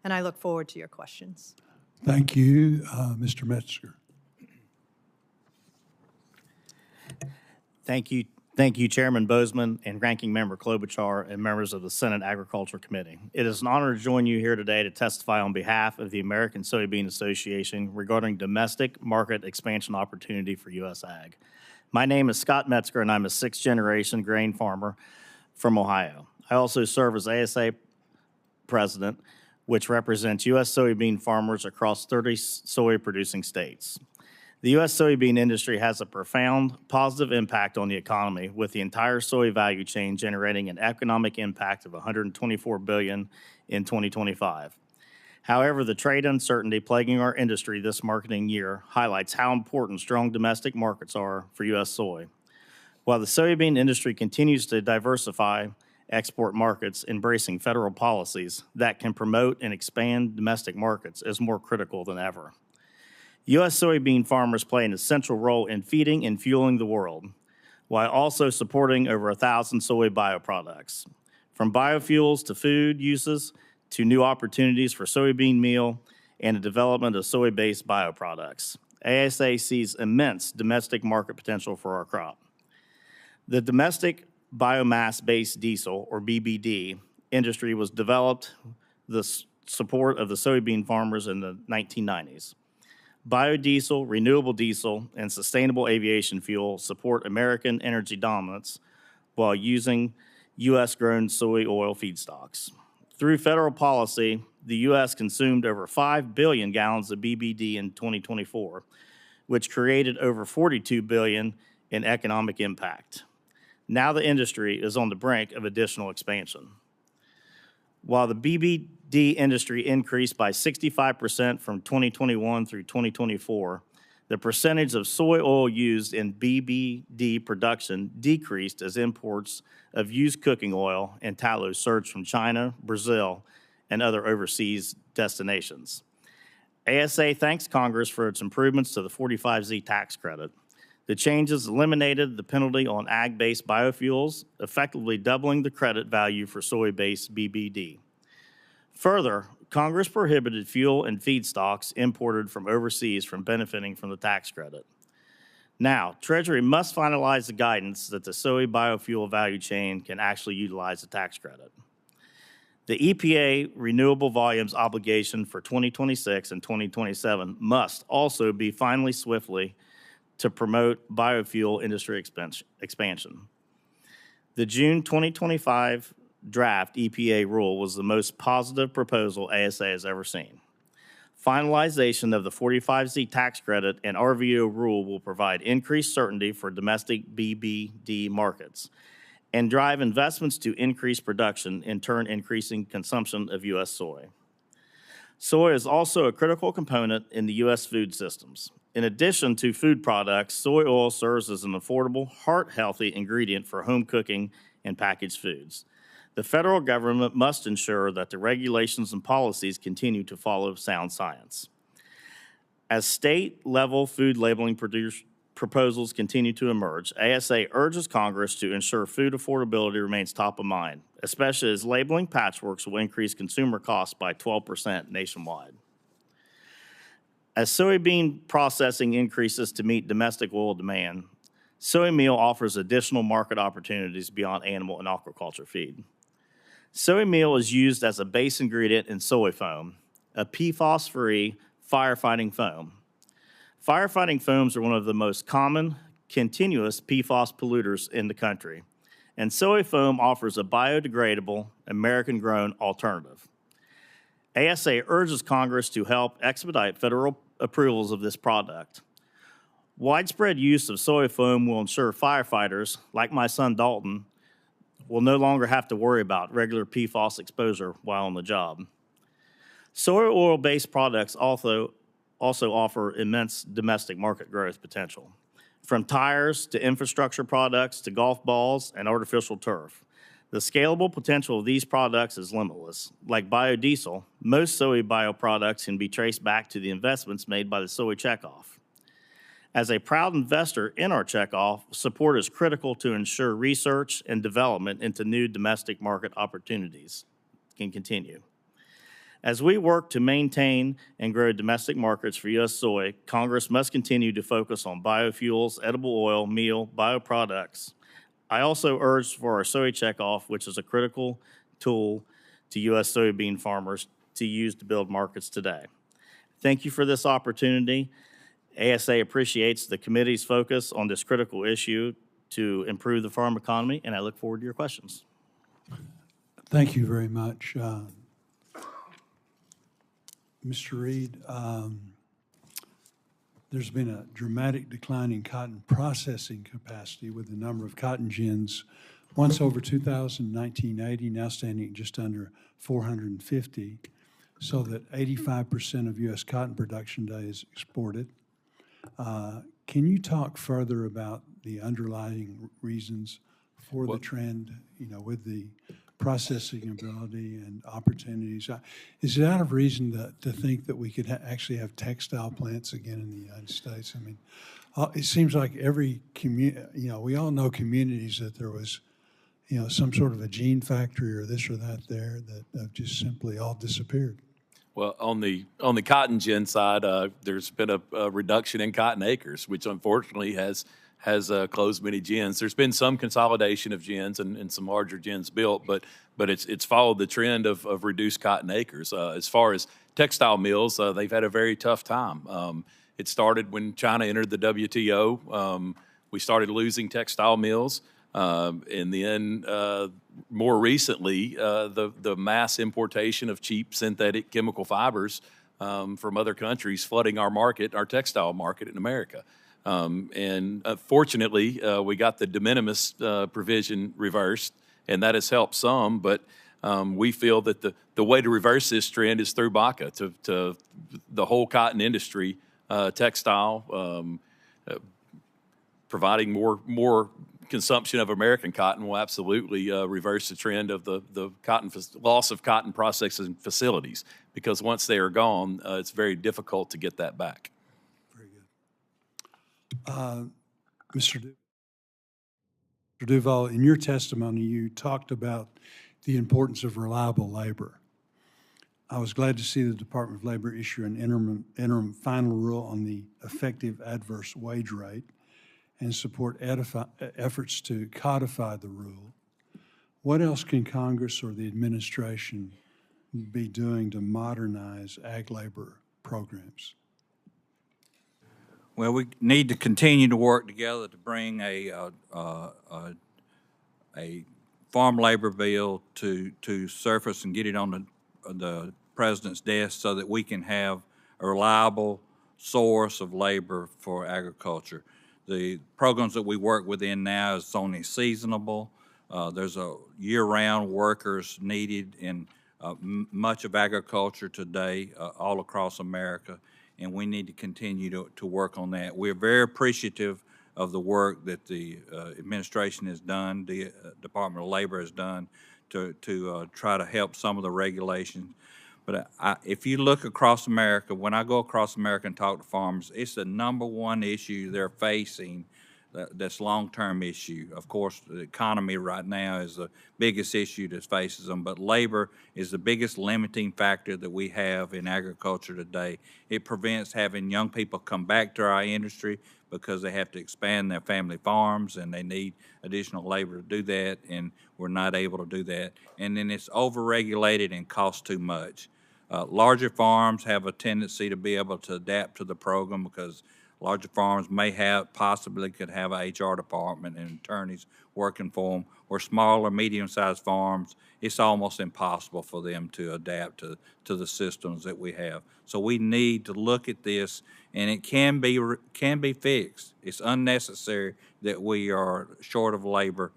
and I look forward to your questions. Thank you, Mr. Metzger. Thank you, Chairman Boozman and Ranking Member Klobuchar and members of the Senate Agriculture Committee. It is an honor to join you here today to testify on behalf of the American Soybean Association regarding domestic market expansion opportunity for U.S. Ag. My name is Scott Metzger, and I'm a 6th-generation grain farmer from Ohio. I also serve as ASA president, which represents U.S. soybean farmers across 30 soy-producing states. The U.S. soybean industry has a profound positive impact on the economy, with the entire soy value chain generating an economic impact of $124 billion in 2025. However, the trade uncertainty plaguing our industry this marketing year highlights how important strong domestic markets are for U.S. soy. While the soybean industry continues to diversify export markets, embracing federal policies that can promote and expand domestic markets is more critical than ever. U.S. soybean farmers play an essential role in feeding and fueling the world, while also supporting over 1,000 soy bioproducts. From biofuels to food uses to new opportunities for soybean meal and the development of soy-based bioproducts, ASA sees immense domestic market potential for our crop. The domestic biomass-based diesel, or BBD, industry was developed with the support of the soybean farmers in the 1990s. Biodiesel, renewable diesel, and sustainable aviation fuel support American energy dominance while using U.S.-grown soy oil feedstocks. Through federal policy, the U.S. consumed over 5 billion gallons of BBD in 2024, which created over $42 billion in economic impact. Now the industry is on the brink of additional expansion. While the BBD industry increased by 65% from 2021 through 2024, the percentage of soy oil used in BBD production decreased as imports of used cooking oil and tallow surged from China, Brazil, and other overseas destinations. ASA thanks Congress for its improvements to the 45Z tax credit. The changes eliminated the penalty on ag-based biofuels, effectively doubling the credit value for soy-based BBD. Further, Congress prohibited fuel and feedstocks imported from overseas from benefiting from the tax credit. Now, Treasury must finalize the guidance that the soy biofuel value chain can actually utilize the tax credit. The EPA renewable volumes obligation for 2026 and 2027 must also be finally swiftly to promote biofuel industry expansion. The June 2025 draft EPA rule was the most positive proposal ASA has ever seen. Finalization of the 45Z tax credit and RVO rule will provide increased certainty for domestic BBD markets and drive investments to increase production, in turn increasing consumption of U.S. soy. Soy is also a critical component in the U.S. food systems. In addition to food products, soy oil serves as an affordable, heart-healthy ingredient for home cooking and packaged foods. The federal government must ensure that the regulations and policies continue to follow sound science. As state-level food labeling proposals continue to emerge, ASA urges Congress to ensure food affordability remains top of mind, especially as labeling patchworks will increase consumer costs by 12% nationwide. As soybean processing increases to meet domestic oil demand, soy meal offers additional market opportunities beyond animal and aquaculture feed. Soy meal is used as a base ingredient in soy foam, a PFAS-free firefighting foam. Firefighting foams are one of the most common continuous PFAS polluters in the country, and soy foam offers a biodegradable, American-grown alternative. ASA urges Congress to help expedite federal approvals of this product. Widespread use of soy foam will ensure firefighters, like my son Dalton, will no longer have to worry about regular PFAS exposure while on the job. Soy oil-based products also offer immense domestic market growth potential, from tires to infrastructure products to golf balls and artificial turf. The scalable potential of these products is limitless. Like biodiesel, most soy bioproducts can be traced back to the investments made by the soy checkoff. As a proud investor in our checkoff, support is critical to ensure research and development into new domestic market opportunities can continue. As we work to maintain and grow domestic markets for U.S. soy, Congress must continue to focus on biofuels, edible oil, meal, bioproducts. I also urge for our soy checkoff, which is a critical tool to U.S. soybean farmers to use to build markets today. Thank you for this opportunity. ASA appreciates the committee's focus on this critical issue to improve the farm economy, and I look forward to your questions. Thank you very much. Mr. Reed, there's been a dramatic decline in cotton processing capacity, with the number of cotton gins once over 2,000 in 1980, now standing at just under 450, so that 85% of U.S. cotton production today is exported. Can you talk further about the underlying reasons for the trend, with the processing ability and opportunities? Is it out of reason to think that we could actually have textile plants again in the United States? I mean, it seems like every community, we all know communities that there was, some sort of a gene factory or this or that there that have just simply all disappeared. Well, on the cotton gin side, there's been a reduction in cotton acres, which unfortunately has closed many gins. There's been some consolidation of gins and some larger gins built, but it's followed the trend of reduced cotton acres. As far as textile mills, they've had a very tough time. It started when China entered the WTO. We started losing textile mills. And then more recently, the mass importation of cheap synthetic chemical fibers from other countries flooding our textile market in America. And fortunately, we got the de minimis provision reversed, and that has helped some, but we feel that the way to reverse this trend is through BACA to the whole cotton industry, textile, providing more consumption of American cotton will absolutely reverse the trend of the loss of cotton processing facilities, because once they are gone, it's very difficult to get that back. Very good. Mr. Duvall, in your testimony, you talked about the importance of reliable labor. I was glad to see the Department of Labor issue an interim final rule on the effective adverse wage rate. and support efforts to codify the rule. What else can Congress or the administration be doing to modernize ag labor programs? Well, we need to continue to work together to bring a farm labor bill to surface and get it on the president's desk so that we can have a reliable source of labor for agriculture. The programs that we work within now is only seasonable. There's a year-round workers needed in much of agriculture today, all across America, and we need to continue to work on that. We're very appreciative of the work that the administration has done, the Department of Labor has done to try to help some of the regulations. But if you look across America, when I go across America and talk to farmers, it's the number one issue they're facing, that's long-term issue. Of course, the economy right now is the biggest issue that faces them, but labor is the biggest limiting factor that we have in agriculture today. It prevents having young people come back to our industry because they have to expand their family farms and they need additional labor to do that, and we're not able to do that. And then it's overregulated and costs too much. Larger farms have a tendency to be able to adapt to the program because larger farms possibly could have a HR department and attorneys working for them, or smaller, medium-sized farms, it's almost impossible for them to adapt to the systems that we have. So we need to look at this, and it can be fixed. It's unnecessary that we are short of labor.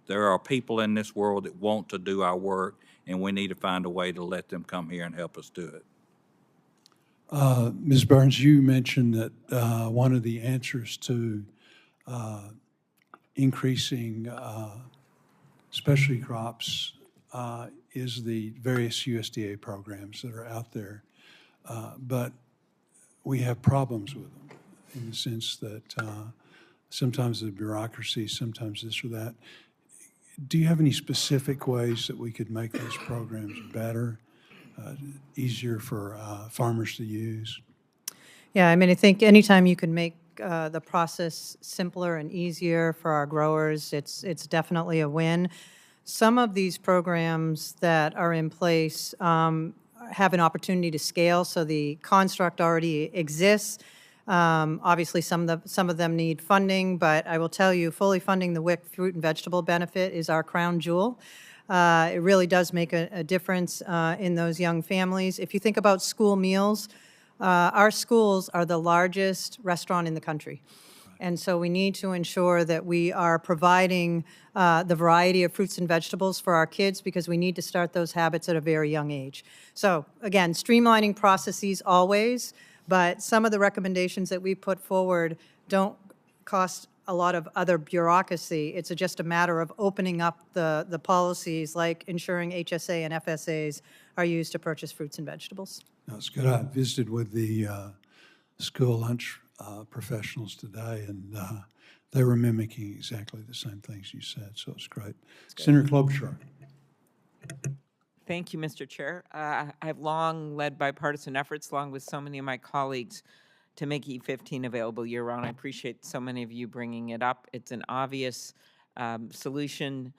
There are people in this world that want to do our work, and we need to find a way to let them come here and help us do it. Ms. Burns, you mentioned that one of the answers to increasing specialty crops is the various USDA programs that are out there. But we have problems with them in the sense that sometimes the bureaucracy, sometimes this or that. Do you have any specific ways that we could make those programs better? Easier for farmers to use? Yeah, I mean, I think anytime you can make the process simpler and easier for our growers, it's definitely a win. Some of these programs that are in place have an opportunity to scale, so the construct already exists. Obviously, some of them need funding, but I will tell you, fully funding the WIC fruit and vegetable benefit is our crown jewel. It really does make a difference in those young families. If you think about school meals, our schools are the largest restaurant in the country. And so we need to ensure that we are providing the variety of fruits and vegetables for our kids because we need to start those habits at a very young age. So again, streamlining processes always, but some of the recommendations that we put forward don't cost a lot of other bureaucracy. It's just a matter of opening up the policies, like ensuring HSA and FSAs are used to purchase fruits and vegetables. That's good. I visited with the school lunch professionals today, and they were mimicking exactly the same things you said, so it's great. Senator Klobuchar. Thank you, Mr. Chair. I've long led bipartisan efforts, along with so many of my colleagues, to make E15 available year-round. I appreciate so many of you bringing it up. It's an obvious solution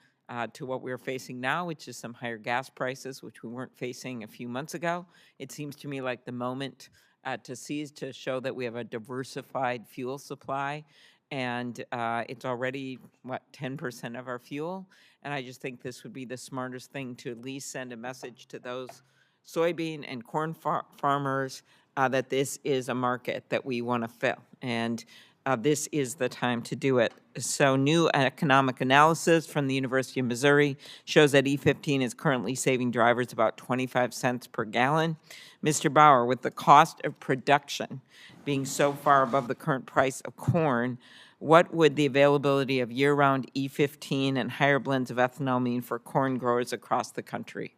to what we're facing now, which is some higher gas prices, which we weren't facing a few months ago. It seems to me like the moment to seize to show that we have a diversified fuel supply, and it's already, 10% of our fuel? And I just think this would be the smartest thing to at least send a message to those soybean and corn farmers that this is a market that we want to fill, and this is the time to do it. So new economic analysis from the University of Missouri shows that E15 is currently saving drivers about 25 cents per gallon. Mr. Bower, with the cost of production being so far above the current price of corn, what would the availability of year-round E15 and higher blends of ethanol mean for corn growers across the country?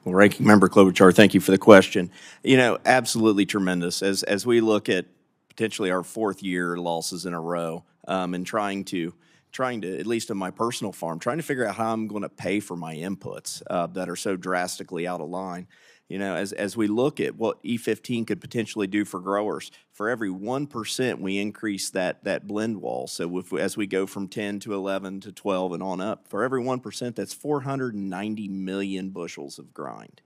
Well, Ranking Member Klobuchar, thank you for the question. You know, absolutely tremendous. As we look at potentially our fourth year losses in a row, and trying to, at least on my personal farm, trying to figure out how I'm going to pay for my inputs that are so drastically out of line. You know, as we look at what E15 could potentially do for growers, for every 1% we increase that blend wall. So as we go from 10 to 11 to 12 and on up, for every 1%, that's 490 million bushels of grind.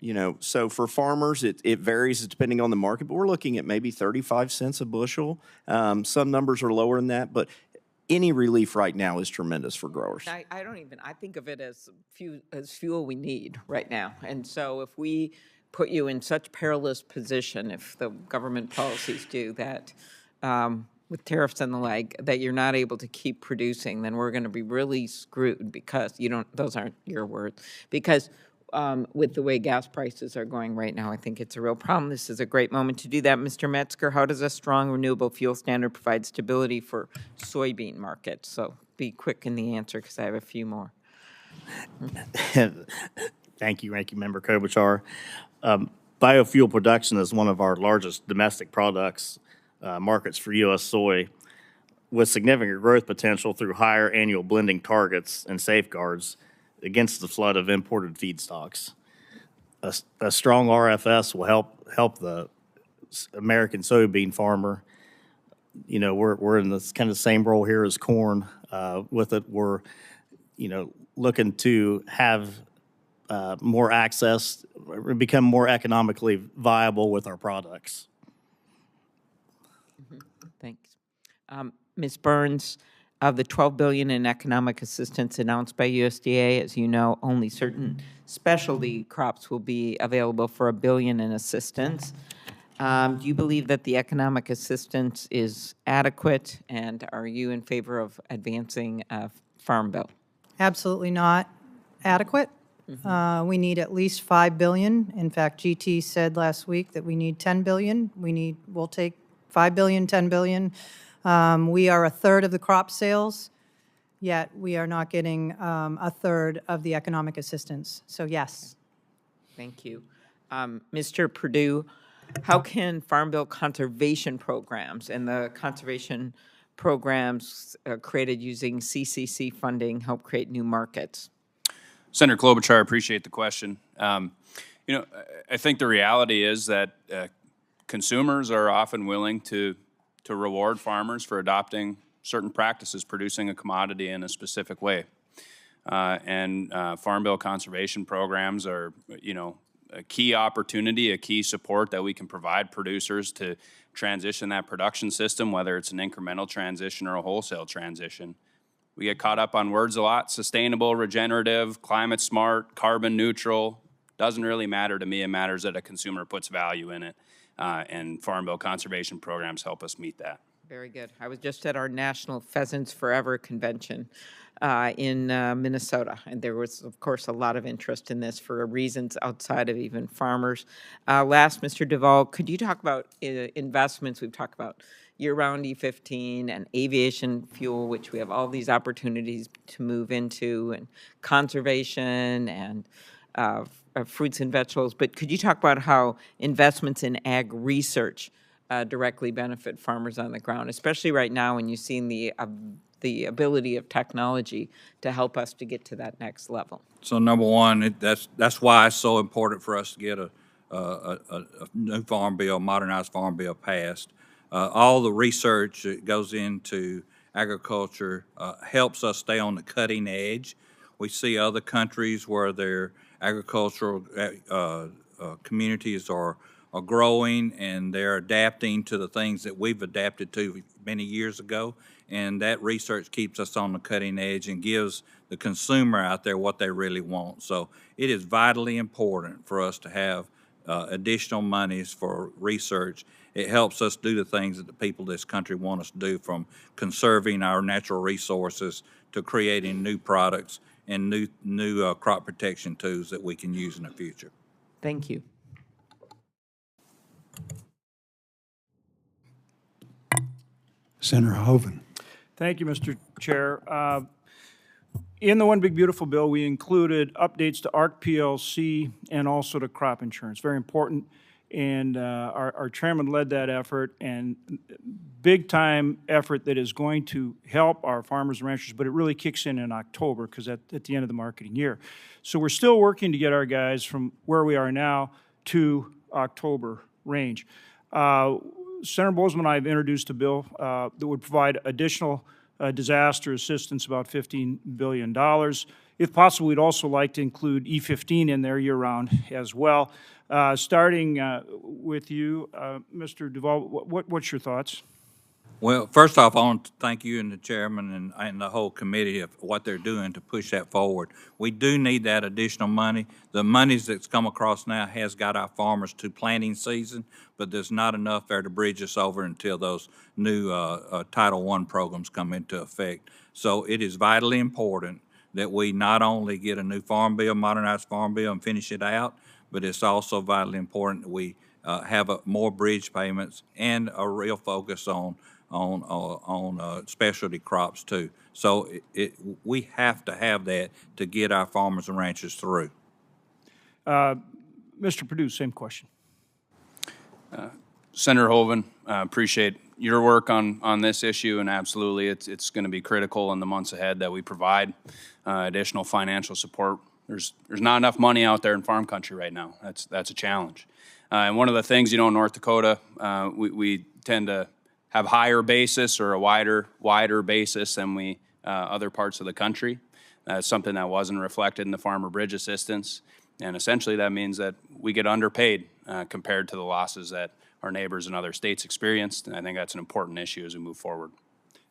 You know, so for farmers, it varies depending on the market, but we're looking at maybe 35 cents a bushel. Some numbers are lower than that, but any relief right now is tremendous for growers. I think of it as fuel we need right now. And so if we put you in such perilous position, if the government policies do that, with tariffs and the like, that you're not able to keep producing, then we're going to be really screwed because those aren't your words, because with the way gas prices are going right now, I think it's a real problem. This is a great moment to do that. Mr. Metzger, how does a strong renewable fuel standard provide stability for soybean markets? So be quick in the answer because I have a few more. Thank you, Ranking Member Klobuchar. Biofuel production is one of our largest domestic products markets for U.S. soy, with significant growth potential through higher annual blending targets and safeguards against the flood of imported feedstocks. A strong RFS will help the American soybean farmer. You know, we're in this kind of same role here as corn. With it, we're, you know, looking to have more access, become more economically viable with our products. Thanks. Ms. Burns, of the $12 billion in economic assistance announced by USDA, as you know, only certain specialty crops will be available for $1 billion in assistance. Do you believe that the economic assistance is adequate, and are you in favor of advancing a farm bill? Absolutely not adequate. We need at least $5 billion. In fact, GT said last week that we need $10 billion. We'll take $5 billion, $10 billion. We are a third of the crop sales, yet we are not getting a third of the economic assistance. So yes. Thank you. Mr. Perdue, how can Farm Bill conservation programs and the conservation programs created using CCC funding help create new markets? Senator Klobuchar, I appreciate the question. You know, I think the reality is that consumers are often willing to reward farmers for adopting certain practices, producing a commodity in a specific way. And Farm Bill conservation programs are, you know, a key opportunity, a key support that we can provide producers to transition that production system, whether it's an incremental transition or a wholesale transition. We get caught up on words a lot: sustainable, regenerative, climate smart, carbon neutral. Doesn't really matter to me. It matters that a consumer puts value in it. And Farm Bill conservation programs help us meet that. Very good. I was just at our National Pheasants Forever convention in Minnesota, and there was, of course, a lot of interest in this for reasons outside of even farmers. Last, Mr. Duvall, could you talk about investments? We've talked about year-round E15 and aviation fuel, which we have all these opportunities to move into, and conservation and fruits and vegetables. But could you talk about how investments in ag research directly benefit farmers on the ground, especially right now when you've seen the ability of technology to help us to get to that next level? So number one, that's why it's so important for us to get a new farm bill, modernized farm bill passed. All the research that goes into agriculture helps us stay on the cutting edge. We see other countries where their agricultural communities are growing and they're adapting to the things that we've adapted to many years ago. And that research keeps us on the cutting edge and gives the consumer out there what they really want. So it is vitally important for us to have additional monies for research. It helps us do the things that the people of this country want us to do, from conserving our natural resources to creating new products and new crop protection tools that we can use in the future. Thank you. Senator Hoeven. Thank you, Mr. Chair. In the One Big Beautiful Bill, we included updates to ARC PLC and also to crop insurance. Very important. and our chairman led that effort, and big-time effort that is going to help our farmers and ranchers, but it really kicks in October, because at the end of the marketing year. So we're still working to get our guys from where we are now to October range. Senator Boozman and I have introduced a bill that would provide additional disaster assistance, about $15 billion. If possible, we'd also like to include E15 in there year-round as well. Starting with you, Mr. Duvall, what's your thoughts? Well, first off, I want to thank you and the chairman and the whole committee of what they're doing to push that forward. We do need that additional money. The monies that's come across now has got our farmers to planting season, but there's not enough there to bridge us over until those new Title I programs come into effect. So it is vitally important that we not only get a new farm bill, modernized farm bill, and finish it out, but it's also vitally important that we have more bridge payments and a real focus on specialty crops too. So we have to have that to get our farmers and ranchers through. Mr. Perdue, same question. Senator Hoeven, appreciate your work on this issue, and absolutely it's going to be critical in the months ahead that we provide additional financial support. There's not enough money out there in farm country right now. That's a challenge. And one of the things, in North Dakota, we tend to have higher basis or a wider basis than we other parts of the country. That's something that wasn't reflected in the Farmer Bridge Assistance, and essentially that means that we get underpaid compared to the losses that our neighbors in other states experienced, and I think that's an important issue as we move forward.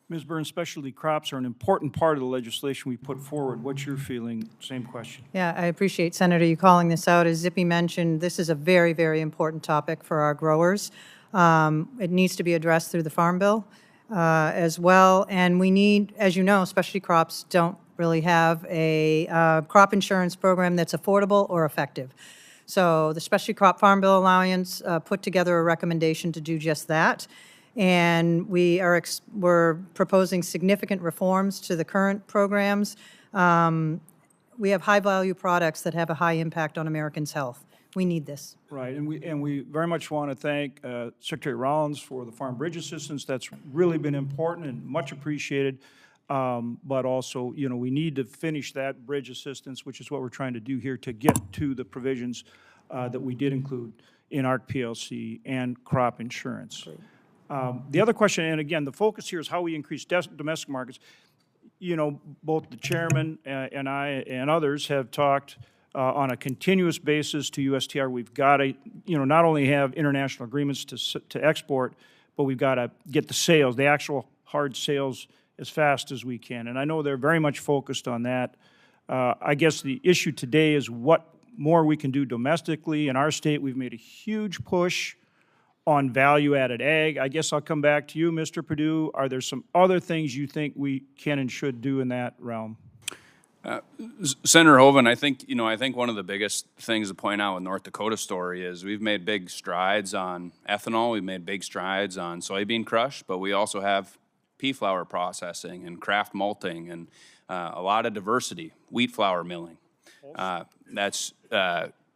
Ms. Burns, specialty crops are an important part of the legislation we put forward. What's your feeling? Same question. Yeah, I appreciate, Senator, you calling this out. As Zippy mentioned, this is a very, very important topic for our growers. It needs to be addressed through the Farm Bill as well. And we need, as you know, specialty crops don't really have a crop insurance program that's affordable or effective. So the Specialty Crop Farm Bill Alliance put together a recommendation to do just that. And we're proposing significant reforms to the current programs. We have high-value products that have a high impact on Americans' health. We need this. Right, and we very much want to thank Secretary Rollins for the Farm Bridge Assistance. That's really been important and much appreciated. But also, we need to finish that bridge assistance, which is what we're trying to do here to get to the provisions that we did include in ARC PLC and crop insurance. The other question, and again, the focus here is how we increase domestic markets. Both the chairman and I and others have talked on a continuous basis to USTR. We've got to, not only have international agreements to export, but we've got to get the sales, the actual hard sales, as fast as we can. And I know they're very much focused on that. I guess the issue today is what more we can do domestically. In our state, we've made a huge push on value-added ag. I guess I'll come back to you, Mr. Perdue. Are there some other things you think we can and should do in that realm? Senator Hoeven, I think one of the biggest things to point out with North Dakota's story is we've made big strides on ethanol, we've made big strides on soybean crush, but we also have pea flour processing and craft malting and a lot of diversity, wheat flour milling. That's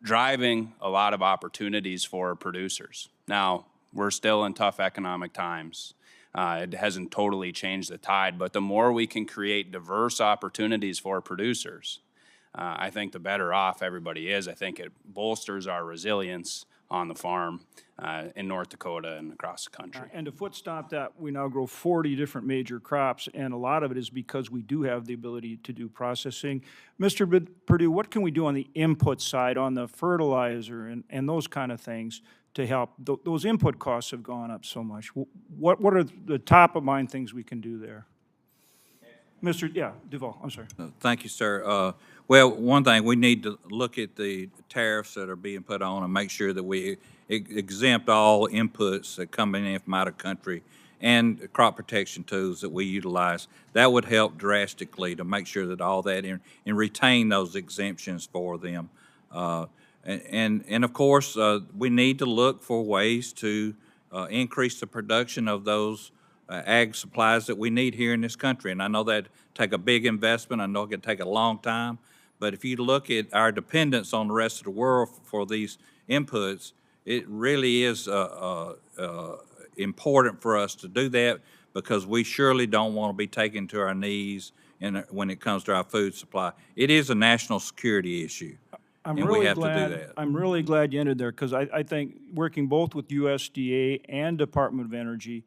driving a lot of opportunities for producers. Now, we're still in tough economic times. It hasn't totally changed the tide, but the more we can create diverse opportunities for producers, I think the better off everybody is. I think it bolsters our resilience on the farm in North Dakota and across the country. And to foot stomp that, we now grow 40 different major crops, and a lot of it is because we do have the ability to do processing. Mr. Perdue, what can we do on the input side, on the fertilizer and those kind of things to help? Those input costs have gone up so much. What are the top-of-mind things we can do there? Mr. Duvall, I'm sorry. Thank you, sir. Well, one thing, we need to look at the tariffs that are being put on and make sure that we exempt all inputs that come in from out of country and crop protection tools that we utilize. That would help drastically to make sure that all that and retain those exemptions for them. And of course, we need to look for ways to increase the production of those ag supplies that we need here in this country. And I know that take a big investment. I know it can take a long time. But if you look at our dependence on the rest of the world for these inputs, It really is important for us to do that because we surely don't want to be taken to our knees when it comes to our food supply. It is a national security issue, and we have to do that. I'm really glad you ended there, because I think working both with USDA and Department of Energy,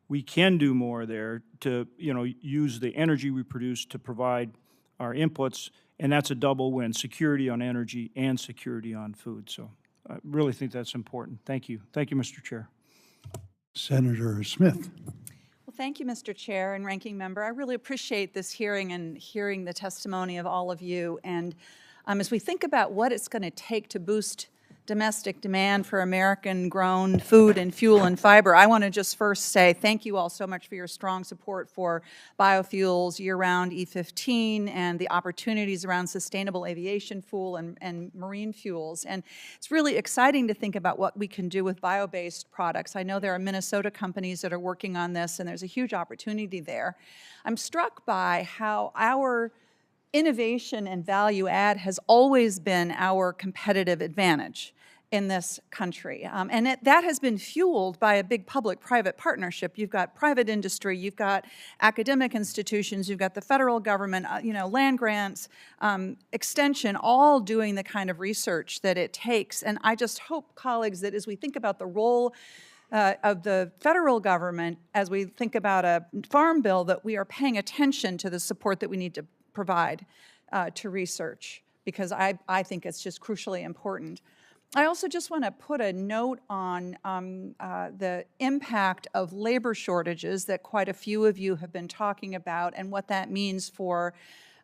we can do more there to, use the energy we produce to provide our inputs, and that's a double win, security on energy and security on food. So I really think that's important. Thank you. Thank you, Mr. Chair. Senator Smith. Well, thank you, Mr. Chair and Ranking Member. I really appreciate this hearing and hearing the testimony of all of you. And as we think about what it's going to take to boost domestic demand for American-grown food and fuel and fiber, I want to just first say thank you all so much for your strong support for biofuels, year-round E15, and the opportunities around sustainable aviation fuel and marine fuels. And it's really exciting to think about what we can do with bio-based products. I know there are Minnesota companies that are working on this, and there's a huge opportunity there. I'm struck by how our innovation and value add has always been our competitive advantage in this country. And that has been fueled by a big public-private partnership. You've got private industry, you've got academic institutions, you've got the federal government, land grants, extension, all doing the kind of research that it takes. And I just hope, colleagues, that as we think about the role of the federal government, as we think about a farm bill, that we are paying attention to the support that we need to provide to research, because I think it's just crucially important. I also just want to put a note on the impact of labor shortages that quite a few of you have been talking about and what that means for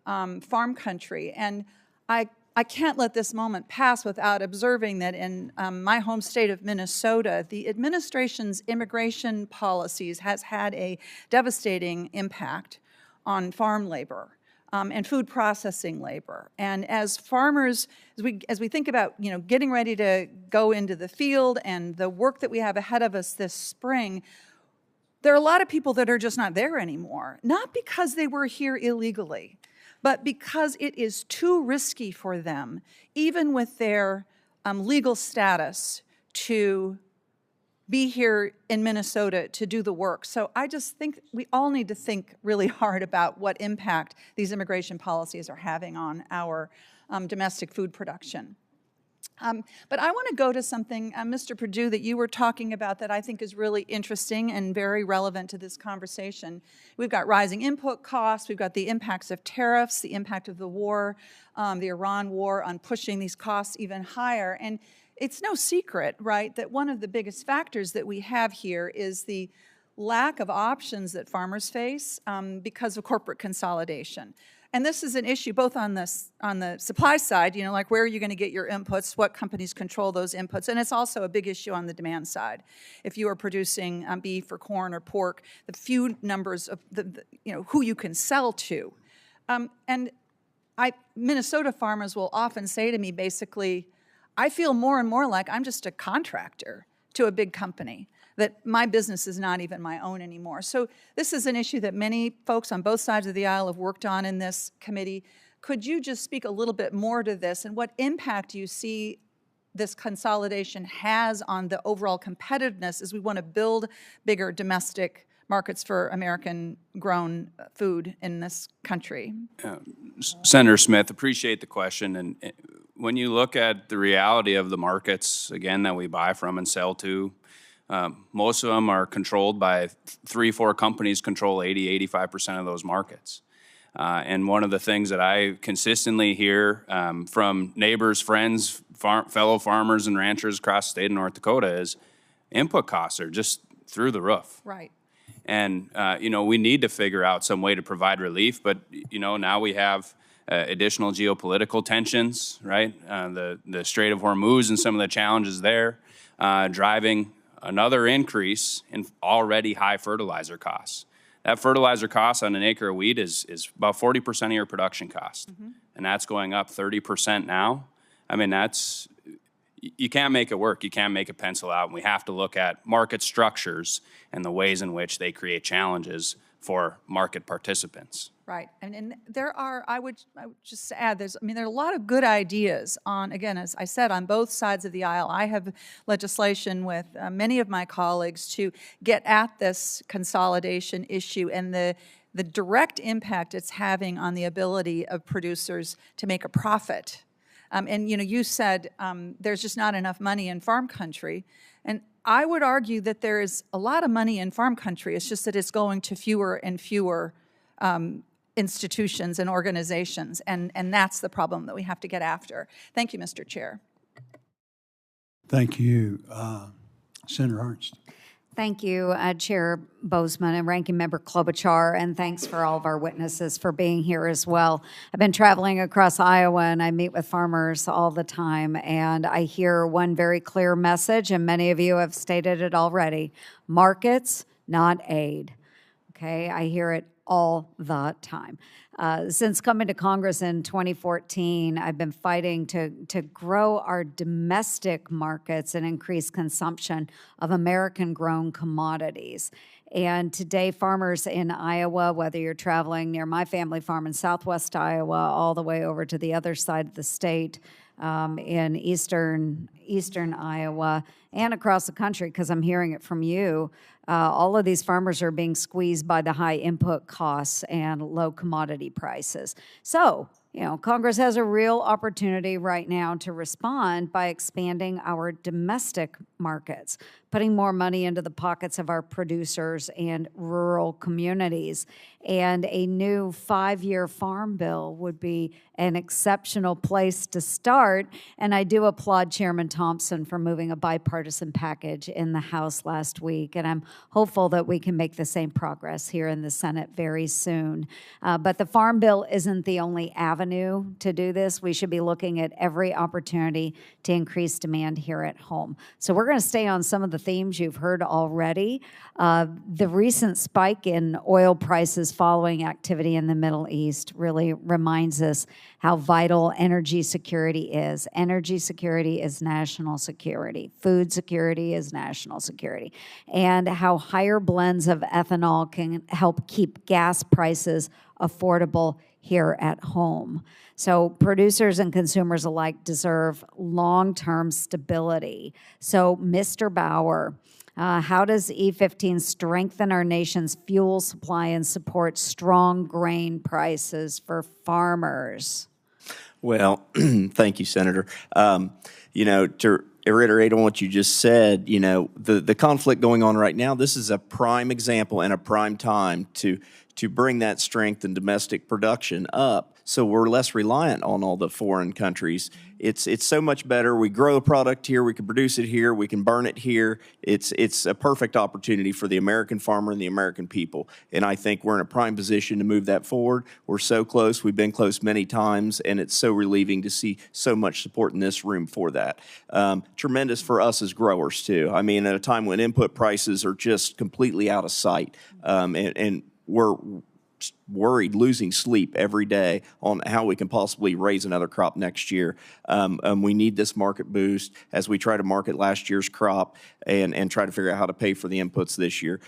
farm country. And I can't let this moment pass without observing that in my home state of Minnesota, the administration's immigration policies has had a devastating impact on farm labor. And food processing labor. And as farmers, as we think about getting ready to go into the field and the work that we have ahead of us this spring, there are a lot of people that are just not there anymore. Not because they were here illegally, but because it is too risky for them, even with their legal status, to be here in Minnesota to do the work. So I just think we all need to think really hard about what impact these immigration policies are having on our domestic food production. But I want to go to something, Mr. Perdue, that you were talking about that I think is really interesting and very relevant to this conversation. We've got rising input costs, we've got the impacts of tariffs, the impact of the war, the Iran war on pushing these costs even higher. And it's no secret, right, that one of the biggest factors that we have here is the lack of options that farmers face because of corporate consolidation. And this is an issue both on the supply side, like where are you going to get your inputs, what companies control those inputs, and it's also a big issue on the demand side. If you are producing beef or corn or pork, the few numbers of who you can sell to. Minnesota farmers will often say to me basically, I feel more and more like I'm just a contractor to a big company, that my business is not even my own anymore. So this is an issue that many folks on both sides of the aisle have worked on in this committee. Could you just speak a little bit more to this, and what impact you see this consolidation has on the overall competitiveness as we want to build bigger domestic markets for American-grown food in this country? Senator Smith, appreciate the question. And when you look at the reality of the markets, again, that we buy from and sell to, most of them are controlled by 3-4 companies, control 85% of those markets. And one of the things that I consistently hear from neighbors, friends, fellow farmers and ranchers across the state of North Dakota is input costs are just through the roof. Right. And, we need to figure out some way to provide relief, but, now we have additional geopolitical tensions, right? The Strait of Hormuz and some of the challenges there, driving another increase in already high fertilizer costs. That fertilizer cost on an acre of wheat is about 40% of your production cost, and that's going up 30% now. I mean, you can't make it work. You can't make it pencil out, and we have to look at market structures and the ways in which they create challenges for market participants. Right, and there are, I would just add, there are a lot of good ideas on, again, as I said, on both sides of the aisle. I have legislation with many of my colleagues to get at this consolidation issue and the direct impact it's having on the ability of producers to make a profit. And you said there's just not enough money in farm country, and I would argue that there is a lot of money in farm country. It's just that it's going to fewer and fewer institutions and organizations, and that's the problem that we have to get after. Thank you, Mr. Chair. Thank you. Senator Ernst. Thank you, Chair Boozman and Ranking Member Klobuchar, and thanks for all of our witnesses for being here as well. I've been traveling across Iowa, and I meet with farmers all the time, and I hear one very clear message, and many of you have stated it already: markets, not aid. Okay, I hear it all the time. Since coming to Congress in 2014, I've been fighting to grow our domestic markets and increase consumption of American-grown commodities. And today, farmers in Iowa, whether you're traveling near my family farm in southwest Iowa, all the way over to the other side of the state, in eastern Iowa, and across the country, because I'm hearing it from you, all of these farmers are being squeezed by the high input costs and low commodity prices. So, Congress has a real opportunity right now to respond by expanding our domestic markets, putting more money into the pockets of our producers and rural communities. And a new 5-year farm bill would be an exceptional place to start. And I do applaud Chairman Thompson for moving a bipartisan package in the House last week. And I'm hopeful that we can make the same progress here in the Senate very soon. But the Farm Bill isn't the only avenue to do this. We should be looking at every opportunity to increase demand here at home. So we're going to stay on some of the themes you've heard already. The recent spike in oil prices following activity in the Middle East really reminds us how vital energy security is. Energy security is national security. Food security is national security. And how higher blends of ethanol can help keep gas prices affordable here at home. So producers and consumers alike deserve long-term stability. So, Mr. Bower, how does E15 strengthen our nation's fuel supply and support strong grain prices for farmers? Well, thank you, Senator. To reiterate on what you just said, the conflict going on right now, this is a prime example and a prime time to bring that strength in domestic production up so we're less reliant on all the foreign countries. It's so much better. We grow a product here, we can produce it here, we can burn it here. It's a perfect opportunity for the American farmer and the American people. And I think we're in a prime position to move that forward. We're so close. We've been close many times, and it's so relieving to see so much support in this room for that. Tremendous for us as growers, too. I mean, at a time when input prices are just completely out of sight, and we're worried, losing sleep every day on how we can possibly raise another crop next year. We need this market boost as we try to market last year's crop and try to figure out how to pay for the inputs this year.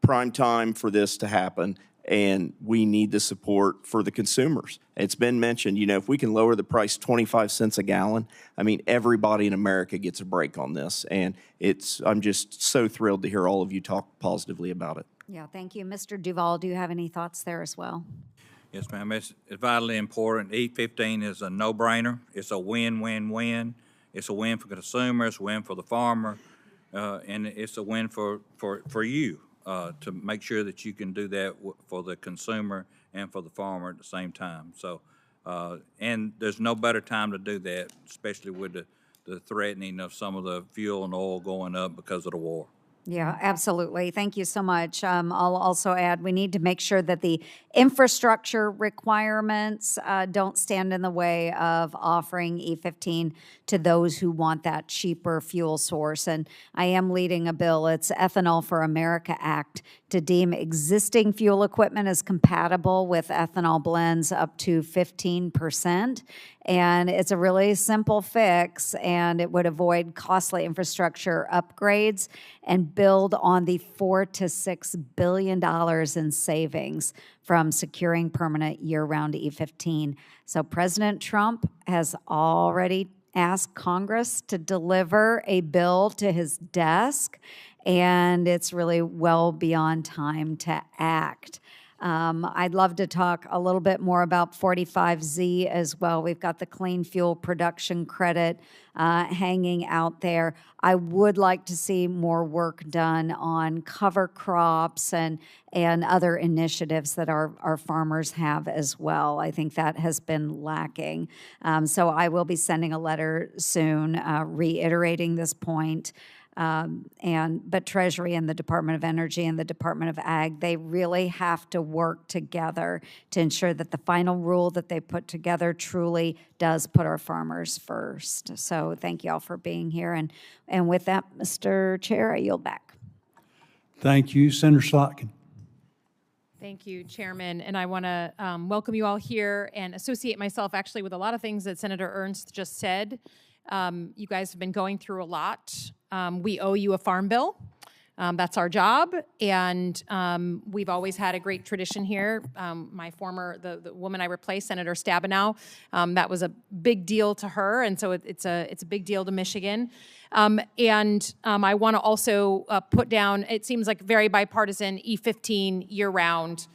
Prime time for this to happen, and we need the support for the consumers. It's been mentioned, if we can lower the price 25 cents a gallon, I mean, everybody in America gets a break on this. And I'm just so thrilled to hear all of you talk positively about it. Yeah, thank you. Mr. Duvall, do you have any thoughts there as well? Yes, ma'am. It's vitally important. E15 is a no-brainer. It's a win-win-win. It's a win for the consumer. It's a win for the farmer, and it's a win for you to make sure that you can do that for the consumer and for the farmer at the same time. So, and there's no better time to do that, especially with the threatening of some of the fuel and oil going up because of the war. Yeah, absolutely. Thank you so much. I'll also add we need to make sure that the infrastructure requirements don't stand in the way of offering E15 to those who want that cheaper fuel source. And I am leading a bill, it's Ethanol for America Act, to deem existing fuel equipment as compatible with ethanol blends up to 15%. And it's a really simple fix, and it would avoid costly infrastructure upgrades and build on the $4 to $6 billion in savings from securing permanent year-round E15. So President Trump has already asked Congress to deliver a bill to his desk, and it's really well beyond time to act. I'd love to talk a little bit more about 45Z as well. We've got the clean fuel production credit hanging out there. I would like to see more work done on cover crops and other initiatives that our farmers have as well. I think that has been lacking. So I will be sending a letter soon reiterating this point. But Treasury and the Department of Energy and the Department of Ag, they really have to work together to ensure that the final rule that they put together truly does put our farmers first. So thank you all for being here. And with that, Mr. Chair, I yield back. Thank you. Senator Slotkin. Thank you, Chairman. And I want to welcome you all here and associate myself actually with a lot of things that Senator Ernst just said. You guys have been going through a lot. We owe you a farm bill. That's our job, and we've always had a great tradition here. The woman I replaced, Senator Stabenow, that was a big deal to her, and so it's a big deal to Michigan. I want to also put down, it seems like very bipartisan, E15 year-round.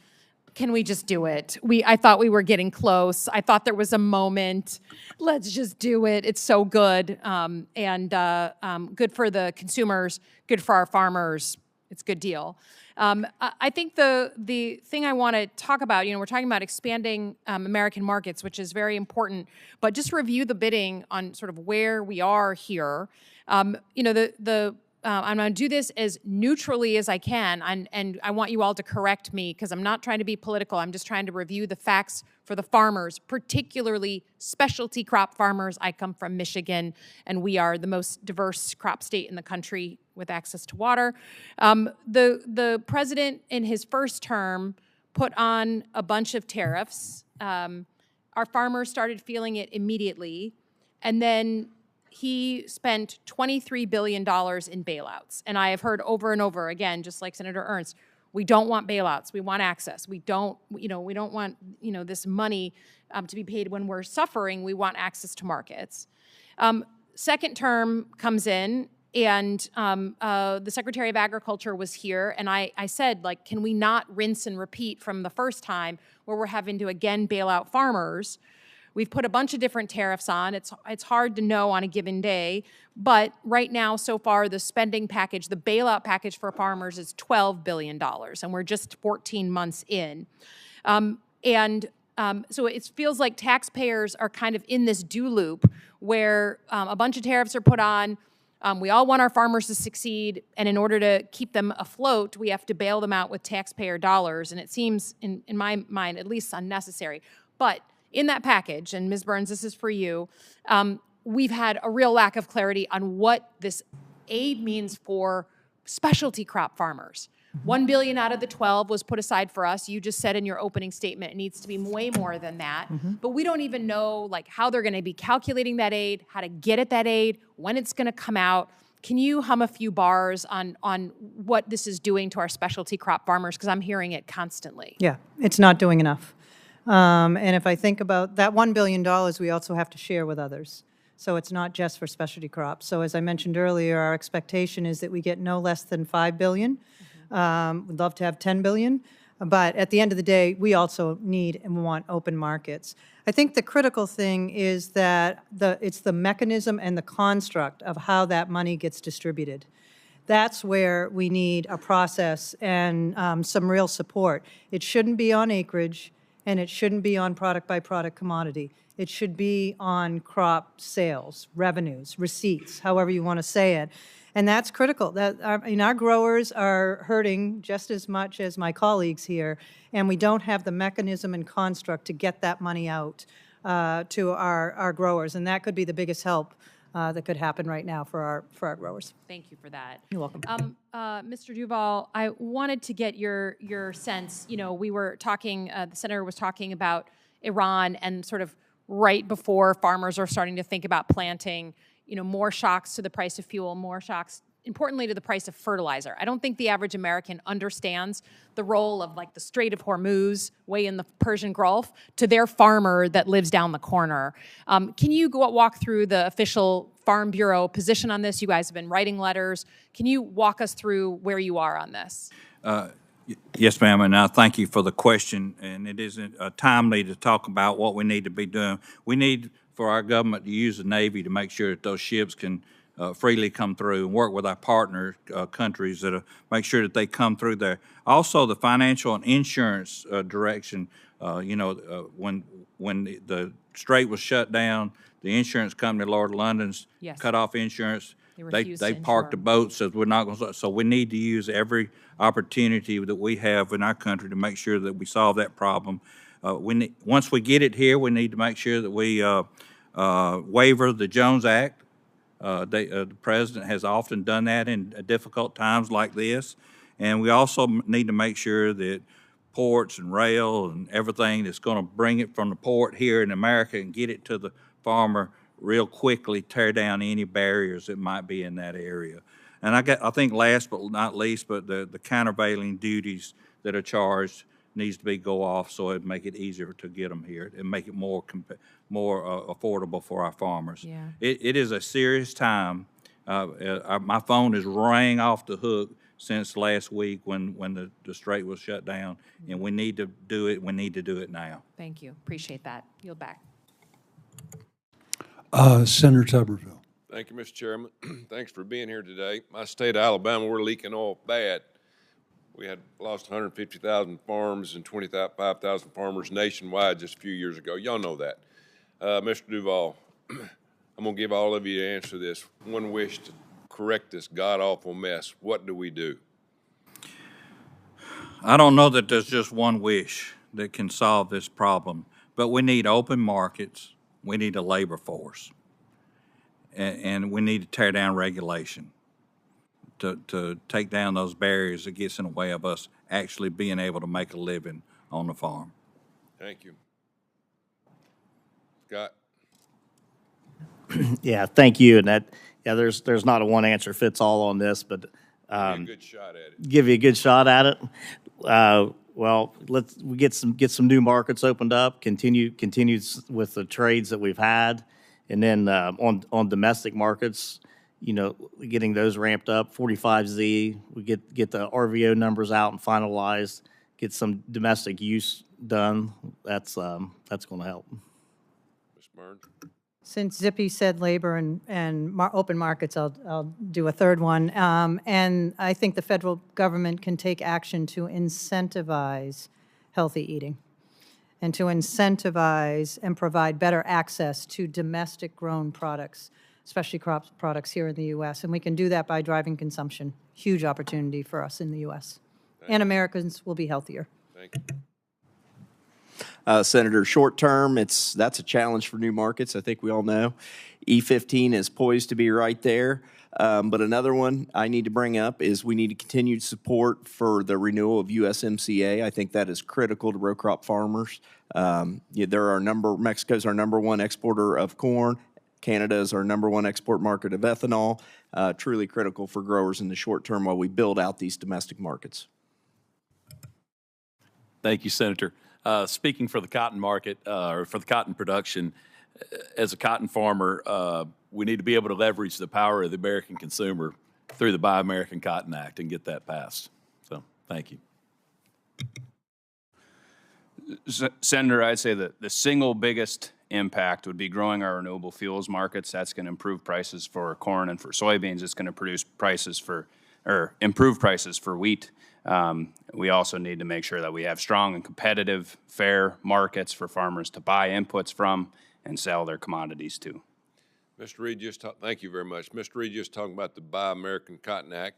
Can we just do it? I thought we were getting close. I thought there was a moment. Let's just do it. It's so good. Good for the consumers, good for our farmers. It's a good deal. I think the thing I want to talk about, we're talking about expanding American markets, which is very important, but just review the bidding on sort of where we are here. I'm going to do this as neutrally as I can, and I want you all to correct me because I'm not trying to be political. I'm just trying to review the facts for the farmers, particularly specialty crop farmers. I come from Michigan, and we are the most diverse crop state in the country with access to water. The president, in his first term, put on a bunch of tariffs. Our farmers started feeling it immediately, and then he spent $23 billion in bailouts. And I have heard over and over again, just like Senator Ernst, we don't want bailouts. We want access. We don't want, this money to be paid when we're suffering. We want access to markets. Second term comes in, and the Secretary of Agriculture was here, and I said, can we not rinse and repeat from the first time where we're having to again bail out farmers? We've put a bunch of different tariffs on. It's hard to know on a given day, but right now, so far, the spending package, the bailout package for farmers is $12 billion, and we're just 14 months in. So it feels like taxpayers are kind of in this do loop where a bunch of tariffs are put on. We all want our farmers to succeed, and in order to keep them afloat, we have to bail them out with taxpayer dollars, and it seems, in my mind, at least unnecessary. But in that package, and Ms. Burns, this is for you, we've had a real lack of clarity on what this aid means for specialty crop farmers. $1 billion out of the 12 was put aside for us. You just said in your opening statement it needs to be way more than that. But we don't even know how they're going to be calculating that aid, how to get at that aid, when it's going to come out. Can you hum a few bars on what this is doing to our specialty crop farmers? Because I'm hearing it constantly. Yeah, it's not doing enough. And if I think about that $1 billion, we also have to share with others. So it's not just for specialty crops. So as I mentioned earlier, our expectation is that we get no less than $5 billion. We'd love to have $10 billion. But at the end of the day, we also need and want open markets. I think the critical thing is that it's the mechanism and the construct of how that money gets distributed. That's where we need a process and some real support. It shouldn't be on acreage, and it shouldn't be on product-by-product commodity. It should be on crop sales, revenues, receipts, however you want to say it. And that's critical. Our growers are hurting just as much as my colleagues here, and we don't have the mechanism and construct to get that money out to our growers. And that could be the biggest help that could happen right now for our growers. Thank you for that. You're welcome. Mr. Duvall, I wanted to get your sense. We were talking, the senator was talking about Iran and sort of right before farmers are starting to think about planting, more shocks to the price of fuel, more shocks, importantly, to the price of fertilizer. I don't think the average American understands the role of like the Strait of Hormuz, way in the Persian Gulf, to their farmer that lives down the corner. Can you walk through the official Farm Bureau position on this? You guys have been writing letters. Can you walk us through where you are on this? Yes, ma'am, and I thank you for the question, and it isn't timely to talk about what we need to be doing. We need for our government to use the Navy to make sure that those ships can freely come through and work with our partner countries that make sure that they come through there. Also, the financial and insurance direction, when the Strait was shut down, the insurance company, Lord London's, Yes. cut off insurance. refused They to parked the insure. boats, so we're not going to, so we need to use every opportunity that we have in our country to make sure that we solve that problem. Once we get it here, we need to make sure that we waiver the Jones Act. The president has often done that in difficult times like this. And we also need to make sure that ports and rail and everything that's going to bring it from the port here in America and get it to the farmer real quickly, tear down any barriers that might be in that area. And I think last but not least, but the countervailing duties that are charged needs to go off so it'd make it easier to get them here and make it more affordable for our farmers. Yeah. It is a serious time. My phone is ringing off the hook since last week when the Strait was shut down, and we need to do it. We need to do it now. Thank you. Appreciate that. Yield back. Senator Tuberville. Thank you, Mr. Chairman. Thanks for being here today. My state of Alabama, we're leaking oil bad. We had lost 150,000 farms and 25,000 farmers nationwide just a few years ago. Y'all know that. Mr. Duvall, I'm going to give all of you the answer to this. One wish to correct this god-awful mess. What do we do? I don't know that there's just one wish that can solve this problem, but we need open markets. We need a labor force, and we need to tear down regulation to take down those barriers that gets in the way of us actually being able to make a living on the farm. Thank you. Scott? Yeah, thank you. And there's not a one answer fits all on this, but Give me a good shot at it. give you a good shot at it. Well, we get some new markets opened up. Continue with the trades that we've had, and then on domestic markets, getting those ramped up. 45Z, we get the RVO numbers out and finalized. Get some domestic use done. That's going to help. Ms. Burns? Since Zippy said labor and open markets, I'll do a third one. And I think the federal government can take action to incentivize healthy eating and to incentivize and provide better access to domestic-grown products, especially crop products here in the U.S. And we can do that by driving consumption. Huge opportunity for us in the U.S. And Americans will be healthier. Thank you. Senator, short term, that's a challenge for new markets. I think we all know. E15 is poised to be right there. But another one I need to bring up is we need continued support for the renewal of USMCA. I think that is critical to row crop farmers. Mexico's our number one exporter of corn. Canada is our number one export market of ethanol. Truly critical for growers in the short term while we build out these domestic markets. Thank you, Senator. Speaking for the cotton market, or for the cotton production, as a cotton farmer, we need to be able to leverage the power of the American consumer through the Buy American Cotton Act and get that passed. So, thank you. Senator, I'd say that the single biggest impact would be growing our renewable fuels markets. That's going to improve prices for corn and for soybeans. It's going to improve prices for wheat. We also need to make sure that we have strong and competitive, fair markets for farmers to buy inputs from and sell their commodities to. Mr. Reed, thank you very much. Mr. Reed just talking about the Buy American Cotton Act,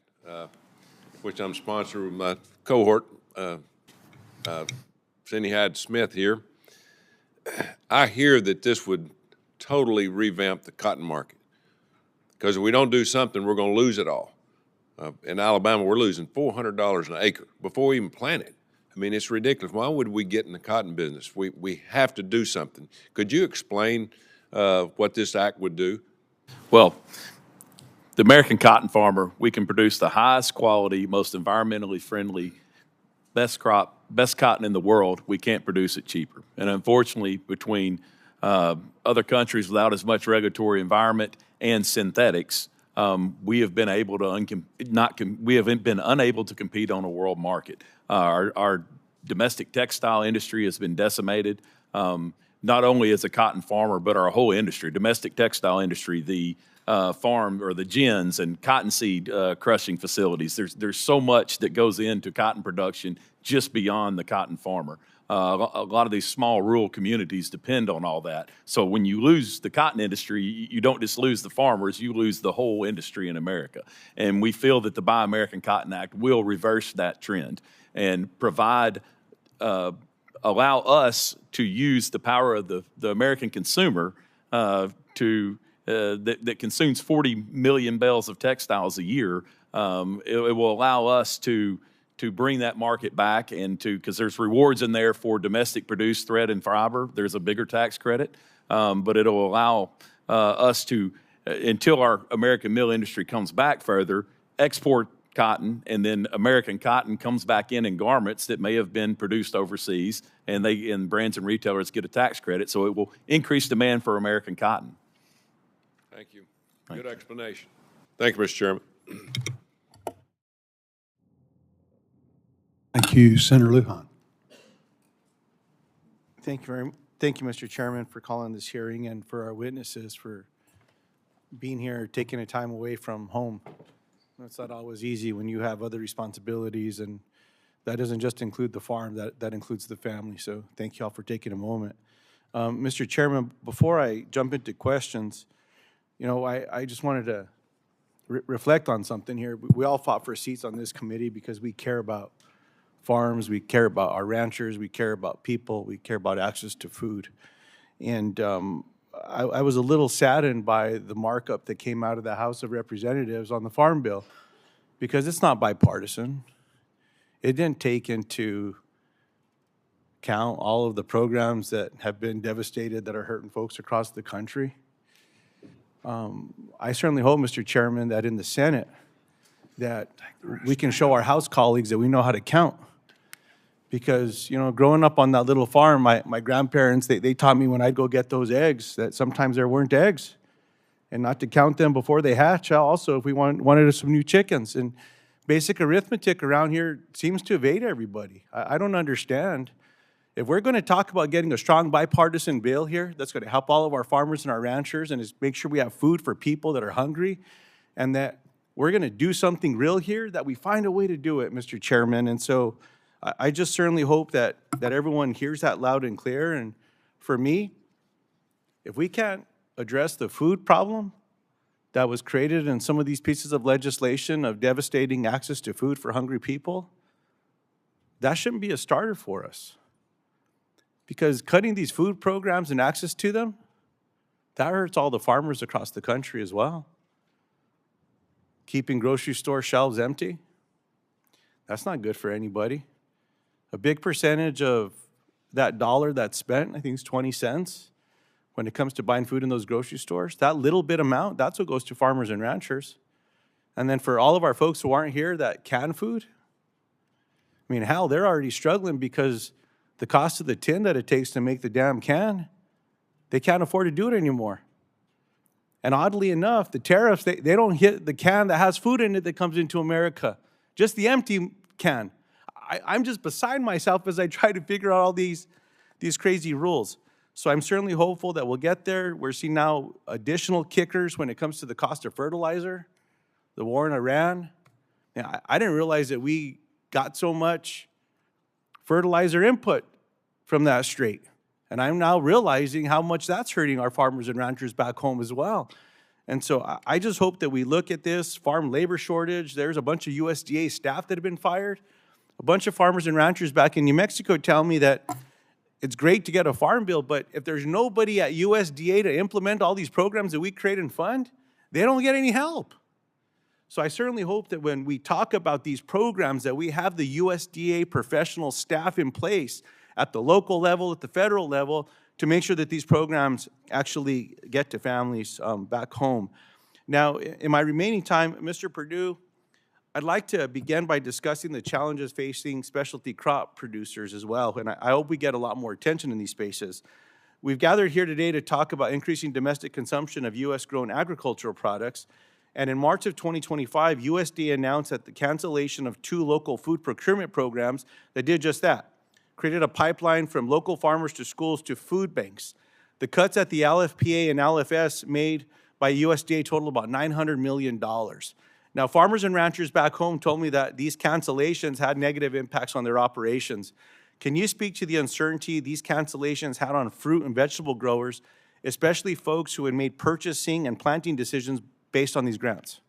which I'm sponsoring with my cohort, Cindy Hyde-Smith here. I hear that this would totally revamp the cotton market, because if we don't do something, we're going to lose it all. In Alabama, we're losing $400 an acre before we even plant it. I mean, it's ridiculous. Why would we get in the cotton business? We have to do something. Could you explain what this act would do? Well, the American cotton farmer, we can produce the highest quality, most environmentally friendly, best cotton in the world. We can't produce it cheaper. And unfortunately, between other countries without as much regulatory environment and synthetics, we have been able to unable to compete on a world market. Our domestic textile industry has been decimated, not only as a cotton farmer, but our whole industry, domestic textile industry, the farm or the gins and cottonseed crushing facilities. There's so much that goes into cotton production just beyond the cotton farmer. A lot of these small rural communities depend on all that. So when you lose the cotton industry, you don't just lose the farmers, you lose the whole industry in America. And we feel that the Buy American Cotton Act will reverse that trend and provide, allow us to use the power of the American consumer that consumes 40 million bales of textiles a year. It will allow us to bring that market back and because there's rewards in there for domestic produced thread and fiber. There's a bigger tax credit, but it'll allow us to, until our American mill industry comes back further, export cotton, and then American cotton comes back in garments that may have been produced overseas, and brands and retailers get a tax credit, so it will increase demand for American cotton. Thank you. Good explanation. Thank you, Mr. Chairman. Thank you, Senator Lujan. Thank you, Mr. Chairman, for calling this hearing and for our witnesses for being here, taking a time away from home. It's not always easy when you have other responsibilities, and that doesn't just include the farm, that includes the family. So thank you all for taking a moment. Mr. Chairman, before I jump into questions, I just wanted to reflect on something here. We all fought for seats on this committee because we care about farms, we care about our ranchers, we care about people, we care about access to food. And I was a little saddened by the markup that came out of the House of Representatives on the Farm Bill because it's not bipartisan. It didn't take into account all of the programs that have been devastated that are hurting folks across the country. I certainly hope, Mr. Chairman, that in the Senate that we can show our House colleagues that we know how to count. Because, growing up on that little farm, my grandparents, they taught me when I'd go get those eggs that sometimes there weren't eggs and not to count them before they hatch. Also, if we wanted some new chickens. And basic arithmetic around here seems to evade everybody. I don't understand. If we're going to talk about getting a strong bipartisan bill here that's going to help all of our farmers and our ranchers and just make sure we have food for people that are hungry and that we're going to do something real here, that we find a way to do it, Mr. Chairman. And so I just certainly hope that everyone hears that loud and clear. And for me, if we can't address the food problem that was created in some of these pieces of legislation of devastating access to food for hungry people, that shouldn't be a starter for us. Because cutting these food programs and access to them, that hurts all the farmers across the country as well. Keeping grocery store shelves empty, that's not good for anybody. A big percentage of that dollar that's spent, I think it's 20 cents, when it comes to buying food in those grocery stores, that little bit amount, that's what goes to farmers and ranchers. And then for all of our folks who aren't here that can food, I mean, hell, they're already struggling because the cost of the tin that it takes to make the damn can, they can't afford to do it anymore. And oddly enough, the tariffs, they don't hit the can that has food in it that comes into America, just the empty can. I'm just beside myself as I try to figure out all these crazy rules. So I'm certainly hopeful that we'll get there. We're seeing now additional kickers when it comes to the cost of fertilizer, the war in Iran. Now, I didn't realize that we got so much fertilizer input from that strait. And I'm now realizing how much that's hurting our farmers and ranchers back home as well. And so I just hope that we look at this farm labor shortage. There's a bunch of USDA staff that have been fired. A bunch of farmers and ranchers back in New Mexico tell me that it's great to get a farm bill, but if there's nobody at USDA to implement all these programs that we create and fund, they don't get any help. So I certainly hope that when we talk about these programs that we have the USDA professional staff in place at the local level, at the federal level, to make sure that these programs actually get to families back home. Now, in my remaining time, Mr. Perdue, I'd like to begin by discussing the challenges facing specialty crop producers as well, and I hope we get a lot more attention in these spaces. We've gathered here today to talk about increasing domestic consumption of U.S.-grown agricultural products, and in March of 2025, USDA announced that the cancellation of 2 local food procurement programs that did just that, created a pipeline from local farmers to schools to food banks. The cuts at the LFPA and LFS made by USDA total about $900 million. Now, farmers and ranchers back home told me that these cancellations had negative impacts on their operations. Can you speak to the uncertainty these cancellations had on fruit and vegetable growers, especially folks who had made purchasing and planting decisions based on these grants?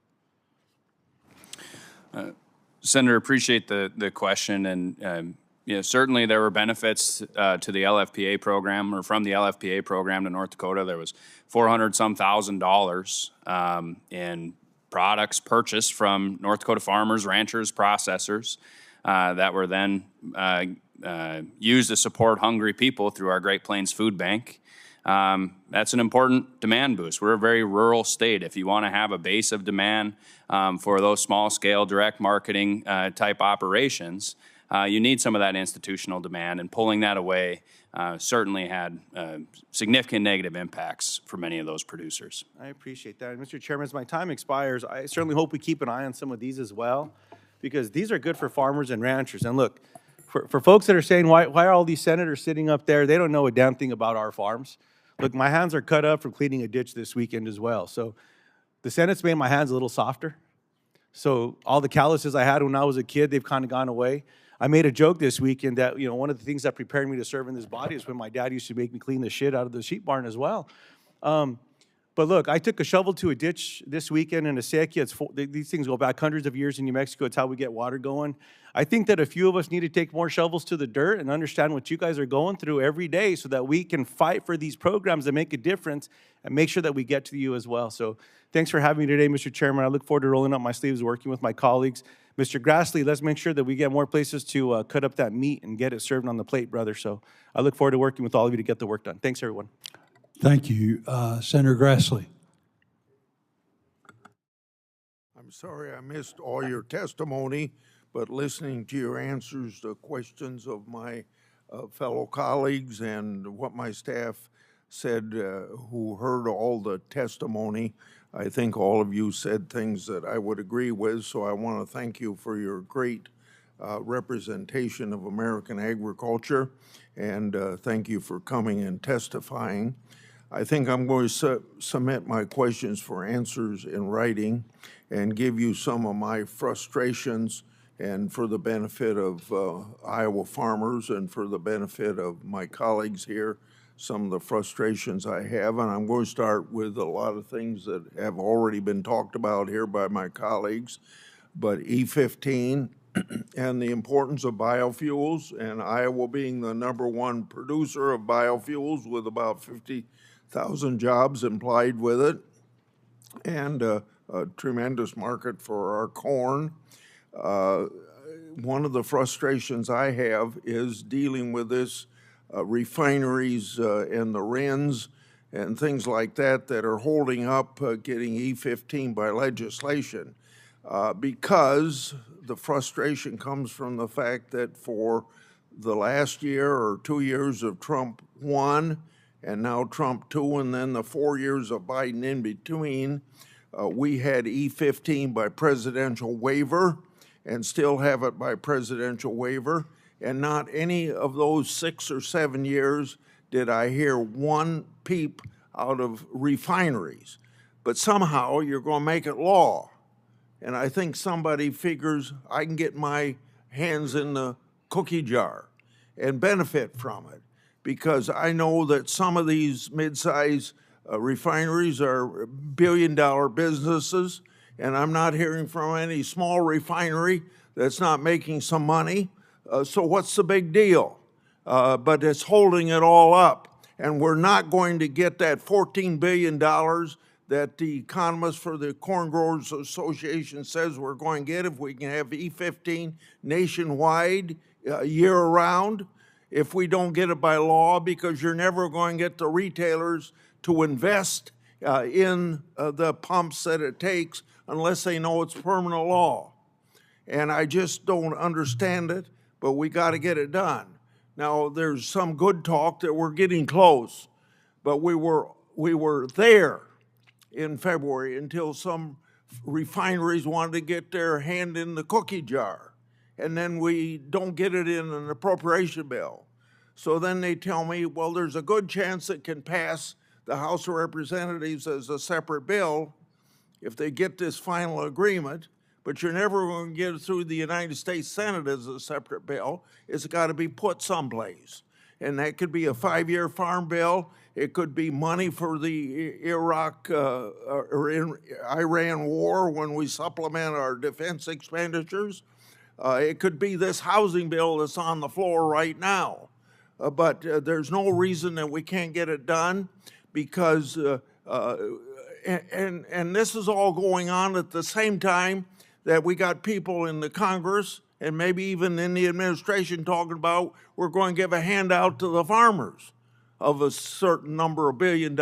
Senator, appreciate the question, and certainly there were benefits to the LFPA program, or from the LFPA program to North Dakota. There was $400-some thousand in products purchased from North Dakota farmers, ranchers, processors that were then used to support hungry people through our Great Plains Food Bank. That's an important demand boost. We're a very rural state. If you want to have a base of demand for those small-scale direct marketing type operations, you need some of that institutional demand, and pulling that away certainly had significant negative impacts for many of those producers. I appreciate that. And Mr. Chairman, as my time expires, I certainly hope we keep an eye on some of these as well, because these are good for farmers and ranchers. And look, for folks that are saying, why are all these senators sitting up there? They don't know a damn thing about our farms. Look, my hands are cut up from cleaning a ditch this weekend as well. So the Senate's made my hands a little softer. So all the calluses I had when I was a kid, they've kind of gone away. I made a joke this weekend that, one of the things that prepared me to serve in this body is when my dad used to make me clean the shit out of the sheep barn as well. But look, I took a shovel to a ditch this weekend in a sequía. These things go back hundreds of years in New Mexico. It's how we get water going. I think that a few of us need to take more shovels to the dirt and understand what you guys are going through every day so that we can fight for these programs that make a difference and make sure that we get to you as well. So thanks for having me today, Mr. Chairman. I look forward to rolling up my sleeves, working with my colleagues. Mr. Grassley, let's make sure that we get more places to cut up that meat and get it served on the plate, brother. So I look forward to working with all of you to get the work done. Thanks, everyone. Thank you. Senator Grassley. I'm sorry I missed all your testimony, but listening to your answers to questions of my fellow colleagues and what my staff said who heard all the testimony, I think all of you said things that I would agree with, so I want to thank you for your great representation of American agriculture, and thank you for coming and testifying. I think I'm going to submit my questions for answers in writing and give you some of my frustrations, and for the benefit of Iowa farmers and for the benefit of my colleagues here, some of the frustrations I have. And I'm going to start with a lot of things that have already been talked about here by my colleagues, but E15 and the importance of biofuels, and Iowa being the #1 producer of biofuels with about 50,000 jobs implied with it, and a tremendous market for our corn. One of the frustrations I have is dealing with this refineries and the RINs and things like that that are holding up getting E15 by legislation, because the frustration comes from the fact that for the last year or 2 years of Trump 1 and now Trump 2 and then the 4 years of Biden in between, we had E15 by presidential waiver and still have it by presidential waiver. And not any of those 6 or 7 years did I hear one peep out of refineries. But somehow you're going to make it law. And I think somebody figures I can get my hands in the cookie jar and benefit from it, because I know that some of these mid-size refineries are billion-dollar businesses, and I'm not hearing from any small refinery that's not making some money. So what's the big deal? But it's holding it all up, and we're not going to get that $14 billion that the economist for the Corn Growers Association says we're going to get if we can have E15 nationwide year-round, if we don't get it by law, because you're never going to get the retailers to invest in the pumps that it takes unless they know it's permanent law. And I just don't understand it, but we got to get it done. Now, there's some good talk that we're getting close, but we were there in February until some refineries wanted to get their hand in the cookie jar, and then we don't get it in an appropriation bill. So then they tell me, well, there's a good chance it can pass the House of Representatives as a separate bill if they get this final agreement, but you're never going to get it through the United States Senate as a separate bill. It's got to be put someplace. And that could be a 5-year farm bill. It could be money for the Iraq or Iran war when we supplement our defense expenditures. It could be this housing bill that's on the floor right now. But there's no reason that we can't get it done, because, and this is all going on at the same time that we got people in the Congress and maybe even in the administration talking about we're going to give a handout to the farmers of a certain number of $1 billion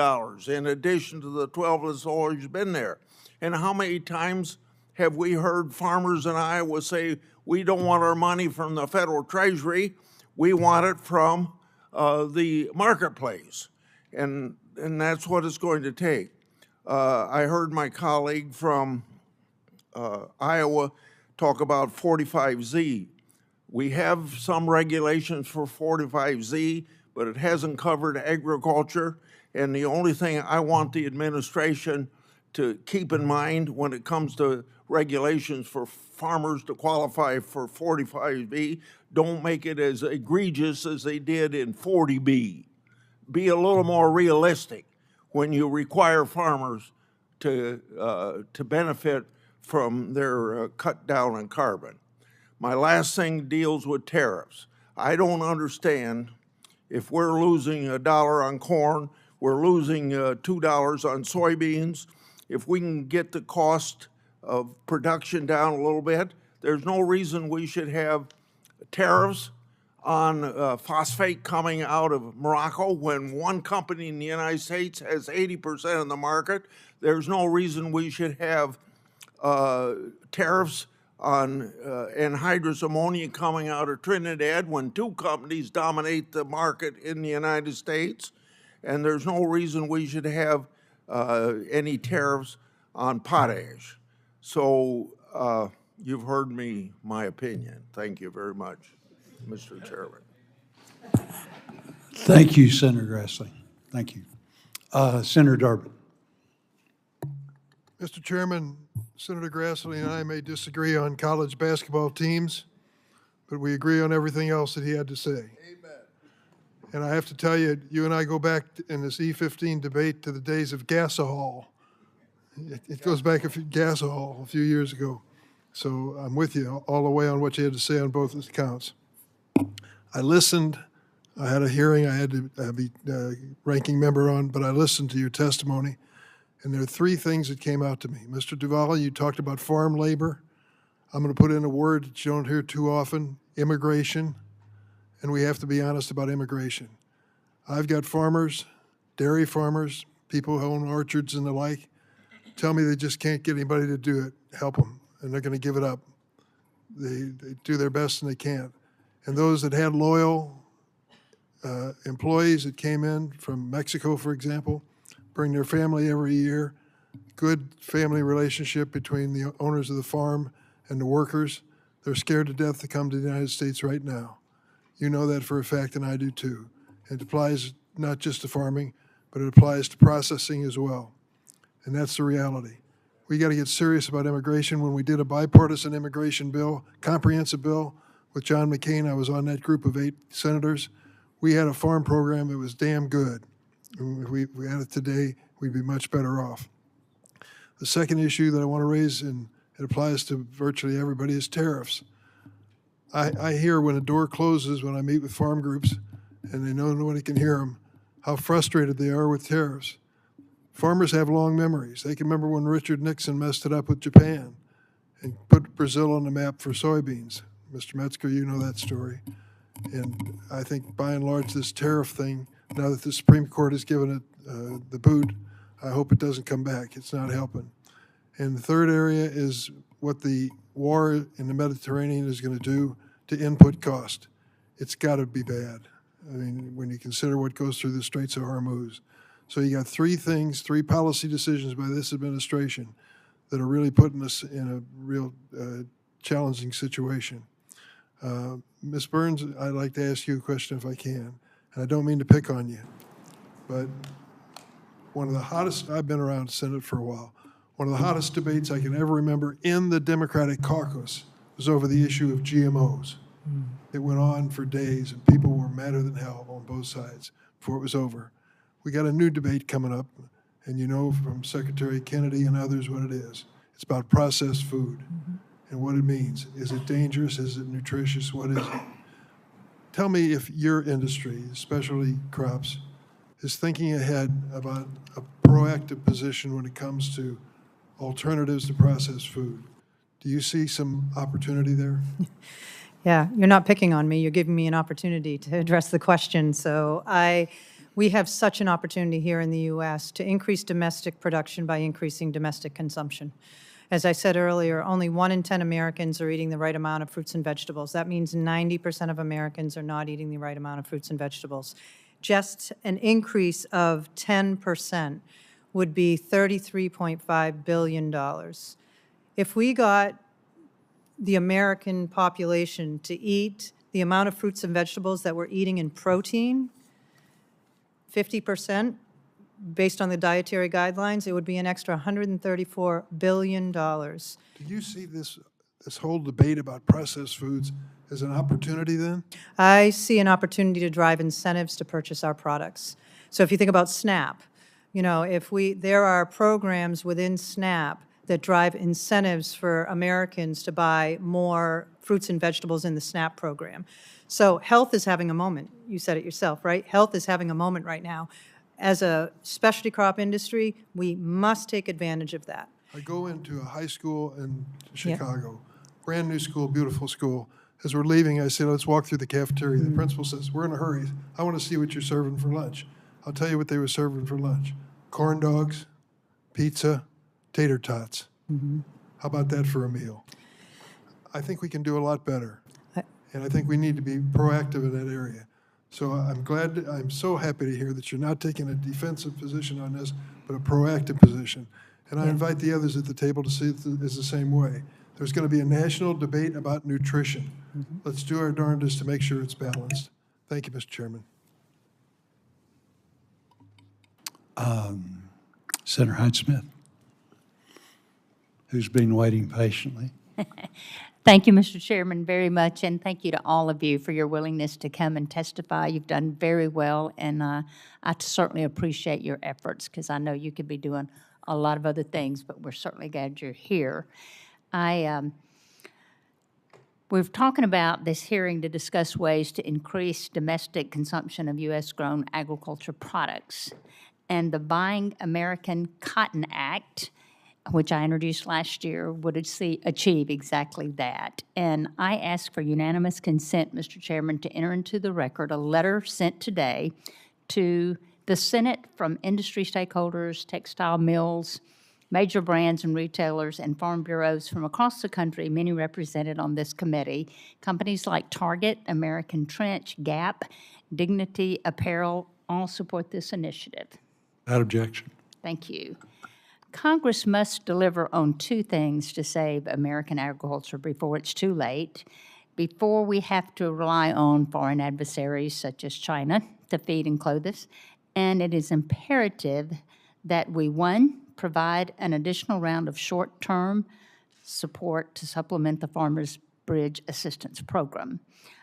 in addition to the 12 that's always been there. And how many times have we heard farmers in Iowa say, we don't want our money from the federal treasury, we want it from the marketplace. And that's what it's going to take. I heard my colleague from Iowa talk about 45Z. We have some regulations for 45Z, but it hasn't covered agriculture. And the only thing I want the administration to keep in mind when it comes to regulations for farmers to qualify for 45B, don't make it as egregious as they did in 40B. Be a little more realistic when you require farmers to benefit from their cut down on carbon. My last thing deals with tariffs. I don't understand if we're losing $1 on corn, we're losing $2 on soybeans. If we can get the cost of production down a little bit, there's no reason we should have tariffs on phosphate coming out of Morocco when one company in the United States has 80% of the market. There's no reason we should have tariffs on anhydrous ammonia coming out of Trinidad when 2 companies dominate the market in the United States. And there's no reason we should have any tariffs on potash. So you've heard my opinion. Thank you very much, Mr. Chairman. Thank you, Senator Grassley. Thank you. Senator Durbin. Mr. Chairman, Senator Grassley and I may disagree on college basketball teams, but we agree on everything else that he had to say. Amen. And I have to tell you, you and I go back in this E15 debate to the days of Gasohol. It goes back Gasohol a few years ago. So I'm with you all the way on what you had to say on both accounts. I listened. I had a hearing I had to be ranking member on, but I listened to your testimony. And there are 3 things that came out to me. Mr. Duvall, you talked about farm labor. I'm going to put in a word that you don't hear too often, immigration. And we have to be honest about immigration. I've got farmers, dairy farmers, people who own orchards and the like, tell me they just can't get anybody to do it, help them, and they're going to give it up. They do their best and they can't. And those that had loyal employees that came in from Mexico, for example, bring their family every year, good family relationship between the owners of the farm and the workers. They're scared to death to come to the United States right now. You know that for a fact, and I do too. It applies not just to farming, but it applies to processing as well. And that's the reality. We got to get serious about immigration. When we did a bipartisan immigration bill, comprehensive bill, with John McCain, I was on that group of 8 senators. We had a farm program that was damn good. If we had it today, we'd be much better off. The second issue that I want to raise, and it applies to virtually everybody, is tariffs. I hear when a door closes, when I meet with farm groups, and they know nobody can hear them, how frustrated they are with tariffs. Farmers have long memories. They can remember when Richard Nixon messed it up with Japan and put Brazil on the map for soybeans. Mr. Metzger, you know that story. And I think by and large, this tariff thing, now that the Supreme Court has given it the boot, I hope it doesn't come back. It's not helping. And the third area is what the war in the Mediterranean is going to do to input cost. It's got to be bad. I mean, when you consider what goes through the Straits of Hormuz. So you got three things, three policy decisions by this administration that are really putting us in a real challenging situation. Ms. Burns, I'd like to ask you a question if I can. And I don't mean to pick on you, but one of the hottest, I've been around the Senate for a while, one of the hottest debates I can ever remember in the Democratic caucus was over the issue of GMOs. It went on for days, and people were madder than hell on both sides before it was over. We got a new debate coming up, and you know from Secretary Kennedy and others what it is. It's about processed food and what it means. Is it dangerous? Is it nutritious? What is it? Tell me if your industry, especially crops, is thinking ahead about a proactive position when it comes to alternatives to processed food. Do you see some opportunity there? Yeah, you're not picking on me. You're giving me an opportunity to address the question. So we have such an opportunity here in the U.S. to increase domestic production by increasing domestic consumption. As I said earlier, only 1 in 10 Americans are eating the right amount of fruits and vegetables. That means 90% of Americans are not eating the right amount of fruits and vegetables. Just an increase of 10% would be $33.5 billion. If we got the American population to eat the amount of fruits and vegetables that we're eating in protein, 50%, based on the dietary guidelines, it would be an extra $134 billion. Do you see this whole debate about processed foods as an opportunity then? I see an opportunity to drive incentives to purchase our products. So if you think about SNAP, you know, there are programs within SNAP that drive incentives for Americans to buy more fruits and vegetables in the SNAP program. So health is having a moment. You said it yourself, right? Health is having a moment right now. As a specialty crop industry, we must take advantage of that. I go into a high school in Chicago, brand new school, beautiful school. As we're leaving, I say, let's walk through the cafeteria. The principal says, we're in a hurry. I want to see what you're serving for lunch. I'll tell you what they were serving for lunch. Corn dogs, pizza, tater tots. How about that for a meal? I think we can do a lot better. And I think we need to be proactive in that area. So I'm so happy to hear that you're not taking a defensive position on this, but a proactive position. And I invite the others at the table to see it as the same way. There's going to be a national debate about nutrition. Let's do our darndest to make sure it's balanced. Thank you, Mr. Chairman. Senator Hyde-Smith, who's been waiting patiently. Thank you, Mr. Chairman, very much, and thank you to all of you for your willingness to come and testify. You've done very well, and I certainly appreciate your efforts because I know you could be doing a lot of other things, but we're certainly glad you're here. We're talking about this hearing to discuss ways to increase domestic consumption of U.S.-grown agriculture products. And the Buying American Cotton Act, which I introduced last year, would achieve exactly that. And I ask for unanimous consent, Mr. Chairman, to enter into the record a letter sent today to the Senate from industry stakeholders, textile mills, major brands and retailers, and farm bureaus from across the country, many represented on this committee. Companies like Target, American Trench, Gap, Dignity Apparel all support this initiative. Without objection. Thank you. Congress must deliver on two things to save American agriculture before it's too late, before we have to rely on foreign adversaries such as China to feed and clothe us. And it is imperative that we, one, provide an additional round of short-term support to supplement the Farmers Bridge Assistance Program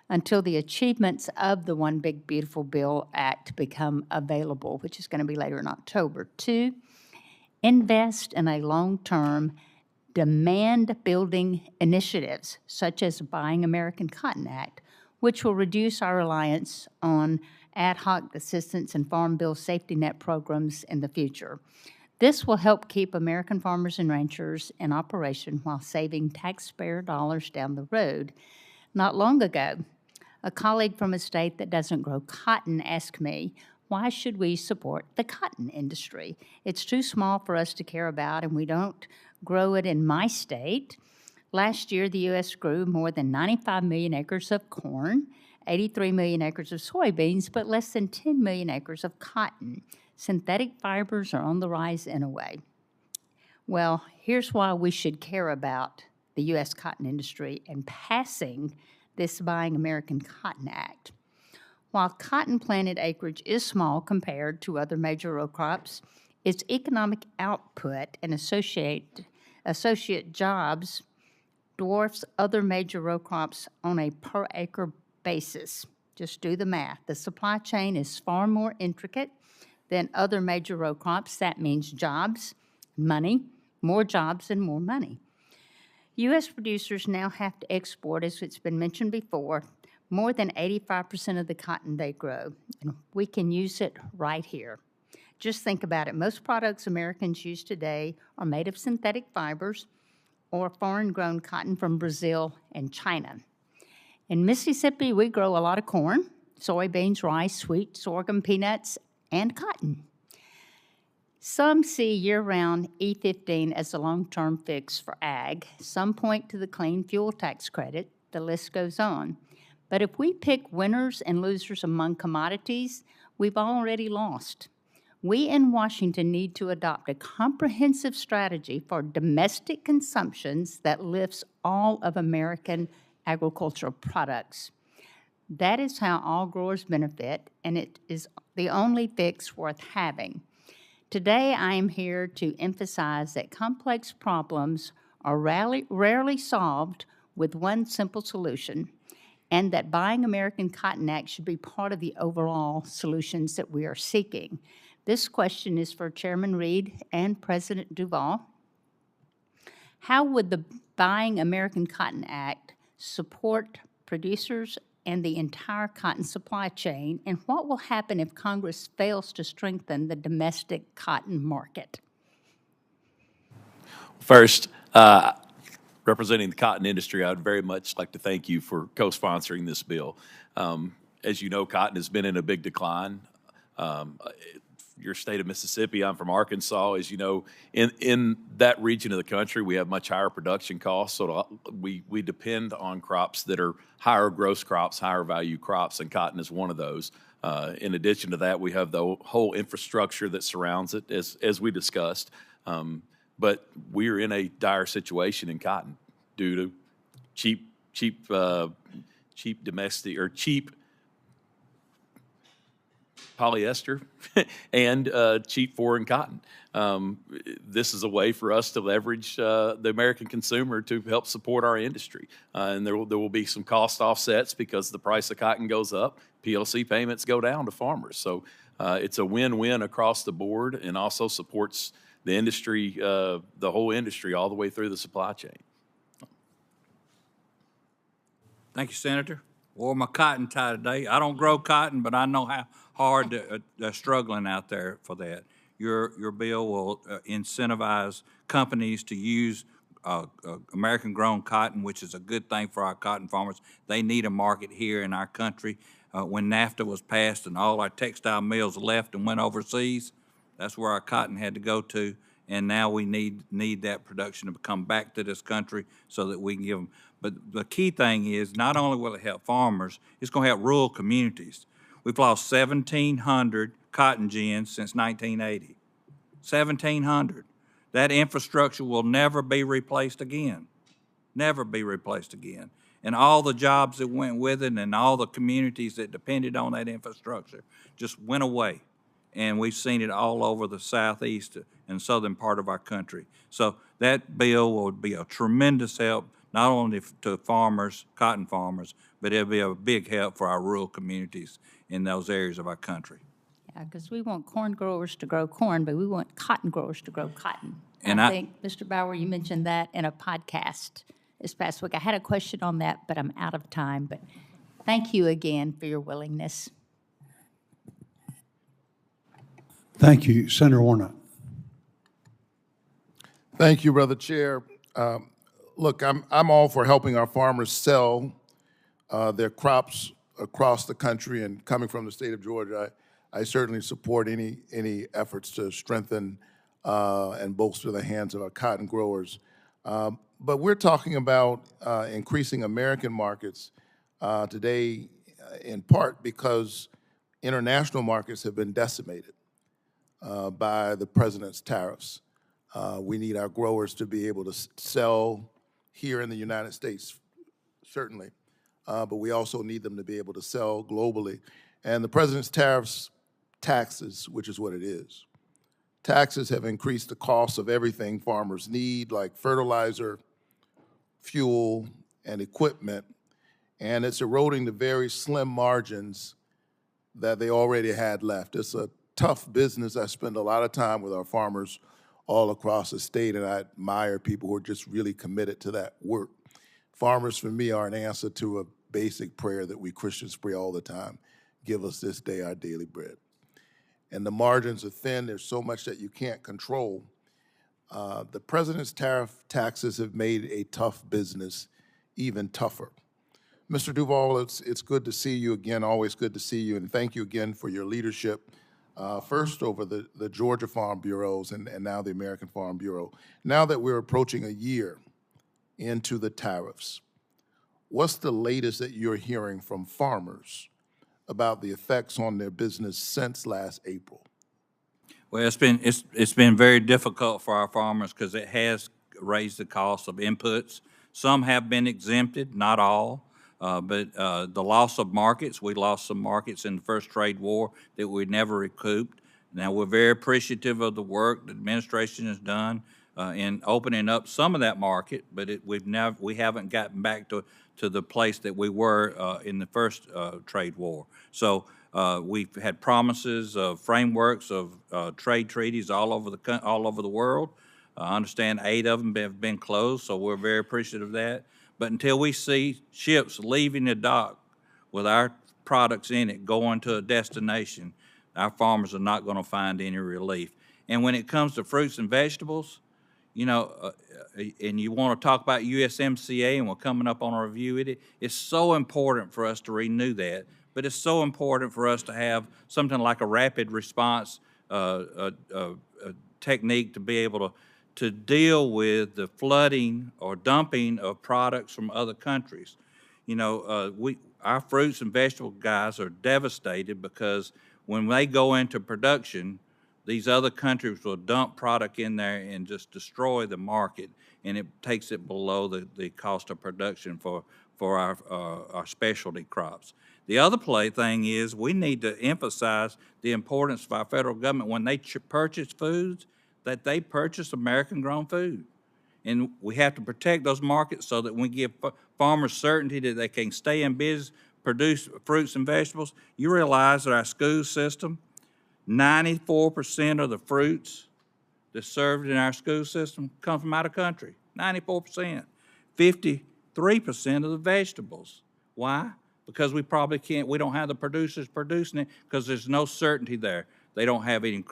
until the achievements of the One Big Beautiful Bill Act become available, which is going to be later in October. Two, invest in a long-term demand-building initiatives, such as the Buying American Cotton Act, which will reduce our reliance on ad hoc assistance and farm bill safety net programs in the future. This will help keep American farmers and ranchers in operation while saving taxpayer dollars down the road. Not long ago, a colleague from a state that doesn't grow cotton asked me, why should we support the cotton industry? It's too small for us to care about, and we don't grow it in my state. Last year, the U.S. grew more than 95 million acres of corn, 83 million acres of soybeans, but less than 10 million acres of cotton. Synthetic fibers are on the rise anyway. Well, here's why we should care about the U.S. cotton industry and passing this Buying American Cotton Act. While cotton planted acreage is small compared to other major row crops, its economic output and associate jobs dwarfs other major row crops on a per acre basis. Just do the math. The supply chain is far more intricate than other major row crops. That means jobs, money, more jobs and more money. U.S. producers now have to export, as it's been mentioned before, more than 85% of the cotton they grow, and we can use it right here. Just think about it. Most products Americans use today are made of synthetic fibers or foreign-grown cotton from Brazil and China. In Mississippi, we grow a lot of corn, soybeans, rice, wheat, sorghum, peanuts, and cotton. Some see year-round E15 as a long-term fix for ag. Some point to the clean fuel tax credit. The list goes on. But if we pick winners and losers among commodities, we've already lost. We in Washington need to adopt a comprehensive strategy for domestic consumptions that lifts all of American agricultural products. That is how all growers benefit, and it is the only fix worth having. Today, I am here to emphasize that complex problems are rarely solved with one simple solution, and that Buying American Cotton Act should be part of the overall solutions that we are seeking. This question is for Chairman Reed and President Duvall. How would the Buying American Cotton Act support producers and the entire cotton supply chain, and what will happen if Congress fails to strengthen the domestic cotton market? First, representing the cotton industry, I would very much like to thank you for co-sponsoring this bill. As you know, cotton has been in a big decline. Your state of Mississippi, I'm from Arkansas. As you know, in that region of the country, we have much higher production costs, so we depend on crops that are higher gross crops, higher value crops, and cotton is one of those. In addition to that, we have the whole infrastructure that surrounds it, as we discussed. But we're in a dire situation in cotton due to cheap domestic or cheap polyester and cheap foreign cotton. This is a way for us to leverage the American consumer to help support our industry. And there will be some cost offsets because the price of cotton goes up, PLC payments go down to farmers. So it's a win-win across the board and also supports the industry, the whole industry, all the way through the supply chain. Thank you, Senator. Wore my cotton tie today. I don't grow cotton, but I know how hard they're struggling out there for that. Your bill will incentivize companies to use American-grown cotton, which is a good thing for our cotton farmers. They need a market here in our country. When NAFTA was passed and all our textile mills left and went overseas, that's where our cotton had to go to, and now we need that production to come back to this country so that we can give them. But the key thing is not only will it help farmers, it's going to help rural communities. We've lost 1,700 cotton gins since 1980. 1,700. That infrastructure will never be replaced again. Never be replaced again. And all the jobs that went with it and all the communities that depended on that infrastructure just went away. And we've seen it all over the southeast and southern part of our country. So that bill will be a tremendous help, not only to farmers, cotton farmers, but it'll be a big help for our rural communities in those areas of our country. Yeah, because we want corn growers to grow corn, but we want cotton growers to grow cotton. And I think, Mr. Bower, you mentioned that in a podcast this past week. I had a question on that, but I'm out of time. But thank you again for your willingness. Thank you, Senator Warnock. Thank you, Brother Chair. Look, I'm all for helping our farmers sell their crops across the country, and coming from the state of Georgia, I certainly support any efforts to strengthen and bolster the hands of our cotton growers. But we're talking about increasing American markets today, in part because international markets have been decimated by the president's tariffs. We need our growers to be able to sell here in the United States, certainly, but we also need them to be able to sell globally. And the president's taxes, which is what it is, taxes have increased the cost of everything farmers need, like fertilizer, fuel, and equipment, and it's eroding the very slim margins that they already had left. It's a tough business. I spend a lot of time with our farmers all across the state, and I admire people who are just really committed to that work. Farmers, for me, are an answer to a basic prayer that we Christians pray all the time: give us this day our daily bread. And the margins are thin. There's so much that you can't control. The president's taxes have made a tough business even tougher. Mr. Duvall, it's good to see you again, always good to see you, and thank you again for your leadership, first over the Georgia Farm Bureaus and now the American Farm Bureau. Now that we're approaching a year into the tariffs, what's the latest that you're hearing from farmers about the effects on their business since last April? Well, it's been very difficult for our farmers because it has raised the cost of inputs. Some have been exempted, not all, but the loss of markets, we lost some markets in the first trade war that we never recouped. Now, we're very appreciative of the work the administration has done in opening up some of that market, but we haven't gotten back to the place that we were in the first trade war. So we've had promises of frameworks of trade treaties all over the world. I understand 8 of them have been closed, so we're very appreciative of that. But until we see ships leaving the dock with our products in it going to a destination, our farmers are not going to find any relief. And when it comes to fruits and vegetables, you know, and you want to talk about USMCA, and we're coming up on a review of it, it's so important for us to renew that, but it's so important for us to have something like a rapid response technique to be able to deal with the flooding or dumping of products from other countries. You know, our fruits and vegetable guys are devastated because when they go into production, these other countries will dump product in there and just destroy the market, and it takes it below the cost of production for our specialty crops. The other thing is we need to emphasize the importance of our federal government when they purchase foods, that they purchase American-grown food. And we have to protect those markets so that we give farmers certainty that they can stay in business, produce fruits and vegetables. You realize that our school system, 94% of the fruits that's served in our school system come from out of country, 94%. 53% of the vegetables. Why? Because we don't have the producers producing it because there's no certainty there. They don't have any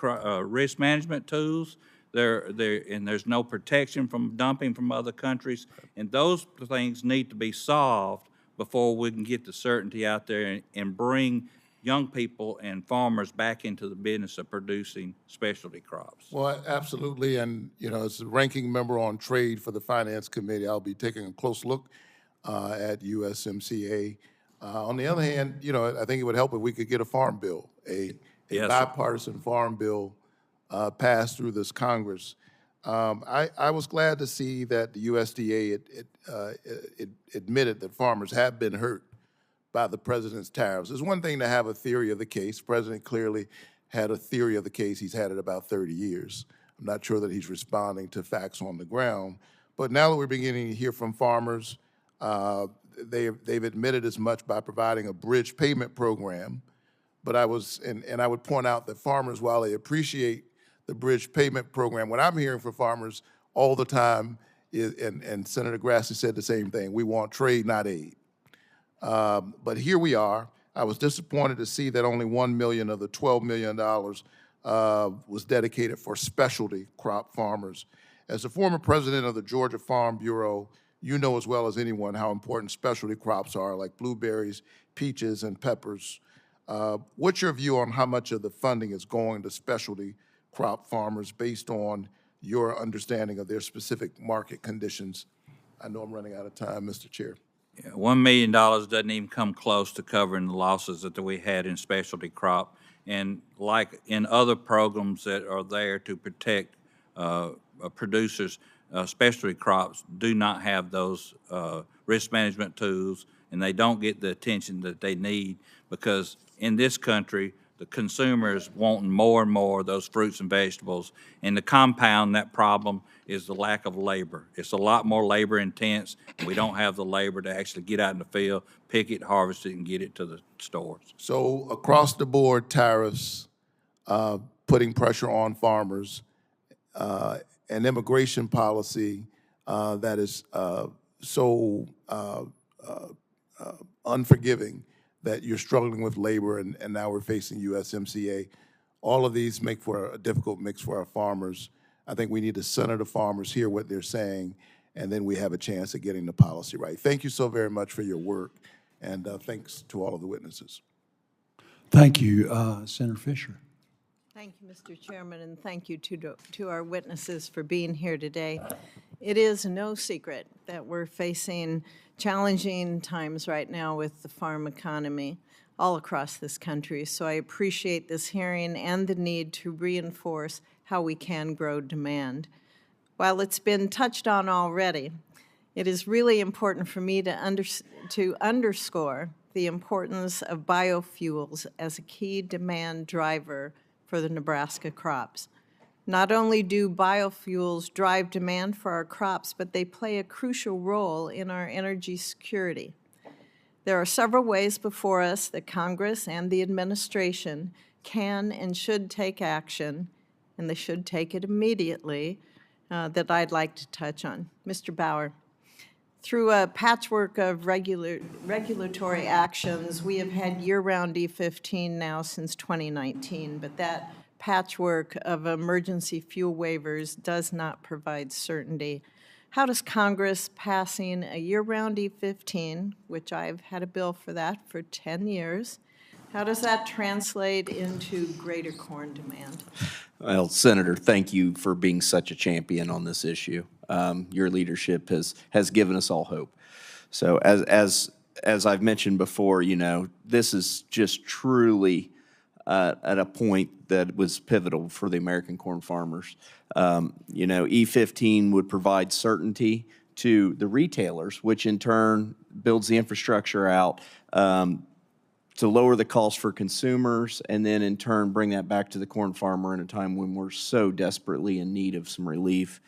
risk management tools. And there's no protection from dumping from other countries. And those things need to be solved before we can get the certainty out there and bring young people and farmers back into the business of producing specialty crops. Well, absolutely, and you know, as the ranking member on trade for the Finance Committee, I'll be taking a close look at USMCA. On the other hand, you know, I think it would help if we could get a farm bill, a bipartisan farm bill passed through this Congress. I was glad to see that the USDA admitted that farmers have been hurt by the president's tariffs. It's one thing to have a theory of the case. The president clearly had a theory of the case. He's had it about 30 years. I'm not sure that he's responding to facts on the ground. But now that we're beginning to hear from farmers, they've admitted as much by providing a bridge payment program. But I would point out that farmers, while they appreciate the bridge payment program, what I'm hearing from farmers all the time is, and Senator Grassley said the same thing, we want trade, not aid. But here we are. I was disappointed to see that only $1 million of the $12 million was dedicated for specialty crop farmers. As the former president of the Georgia Farm Bureau, you know as well as anyone how important specialty crops are, like blueberries, peaches, and peppers. What's your view on how much of the funding is going to specialty crop farmers based on your understanding of their specific market conditions? I know I'm running out of time, Mr. Chair. $1 million doesn't even come close to covering the losses that we had in specialty crop. And like in other programs that are there to protect producers, specialty crops do not have those risk management tools, and they don't get the attention that they need, because in this country, the consumer is wanting more and more of those fruits and vegetables. And to compound that problem is the lack of labor. It's a lot more labor intense. We don't have the labor to actually get out in the field, pick it, harvest it, and get it to the stores. So across the board tariffs, putting pressure on farmers, an immigration policy that is so unforgiving that you're struggling with labor, and now we're facing USMCA. All of these make for a difficult mix for our farmers. I think we need to center the farmers, hear what they're saying, and then we have a chance at getting the policy right. Thank you so very much for your work, and thanks to all of the witnesses. Thank you, Senator Fisher. Thank you, Mr. Chairman, and thank you to our witnesses for being here today. It is no secret that we're facing challenging times right now with the farm economy all across this country. So I appreciate this hearing and the need to reinforce how we can grow demand. While it's been touched on already, it is really important for me to underscore the importance of biofuels as a key demand driver for the Nebraska crops. Not only do biofuels drive demand for our crops, but they play a crucial role in our energy security. There are several ways before us that Congress and the administration can and should take action, and they should take it immediately, that I'd like to touch on. Mr. Bower, through a patchwork of regulatory actions, we have had year-round E15 now since 2019, but that patchwork of emergency fuel waivers does not provide certainty. How does Congress passing a year-round E15, which I've had a bill for that for 10 years, how does that translate into greater corn demand? Well, Senator, thank you for being such a champion on this issue. Your leadership has given us all hope. So as I've mentioned before, you know, this is just truly at a point that was pivotal for the American corn farmers. You know, E15 would provide certainty to the retailers, which in turn builds the infrastructure out to lower the cost for consumers, and then in turn bring that back to the corn farmer in a time when we're so desperately in need of some relief.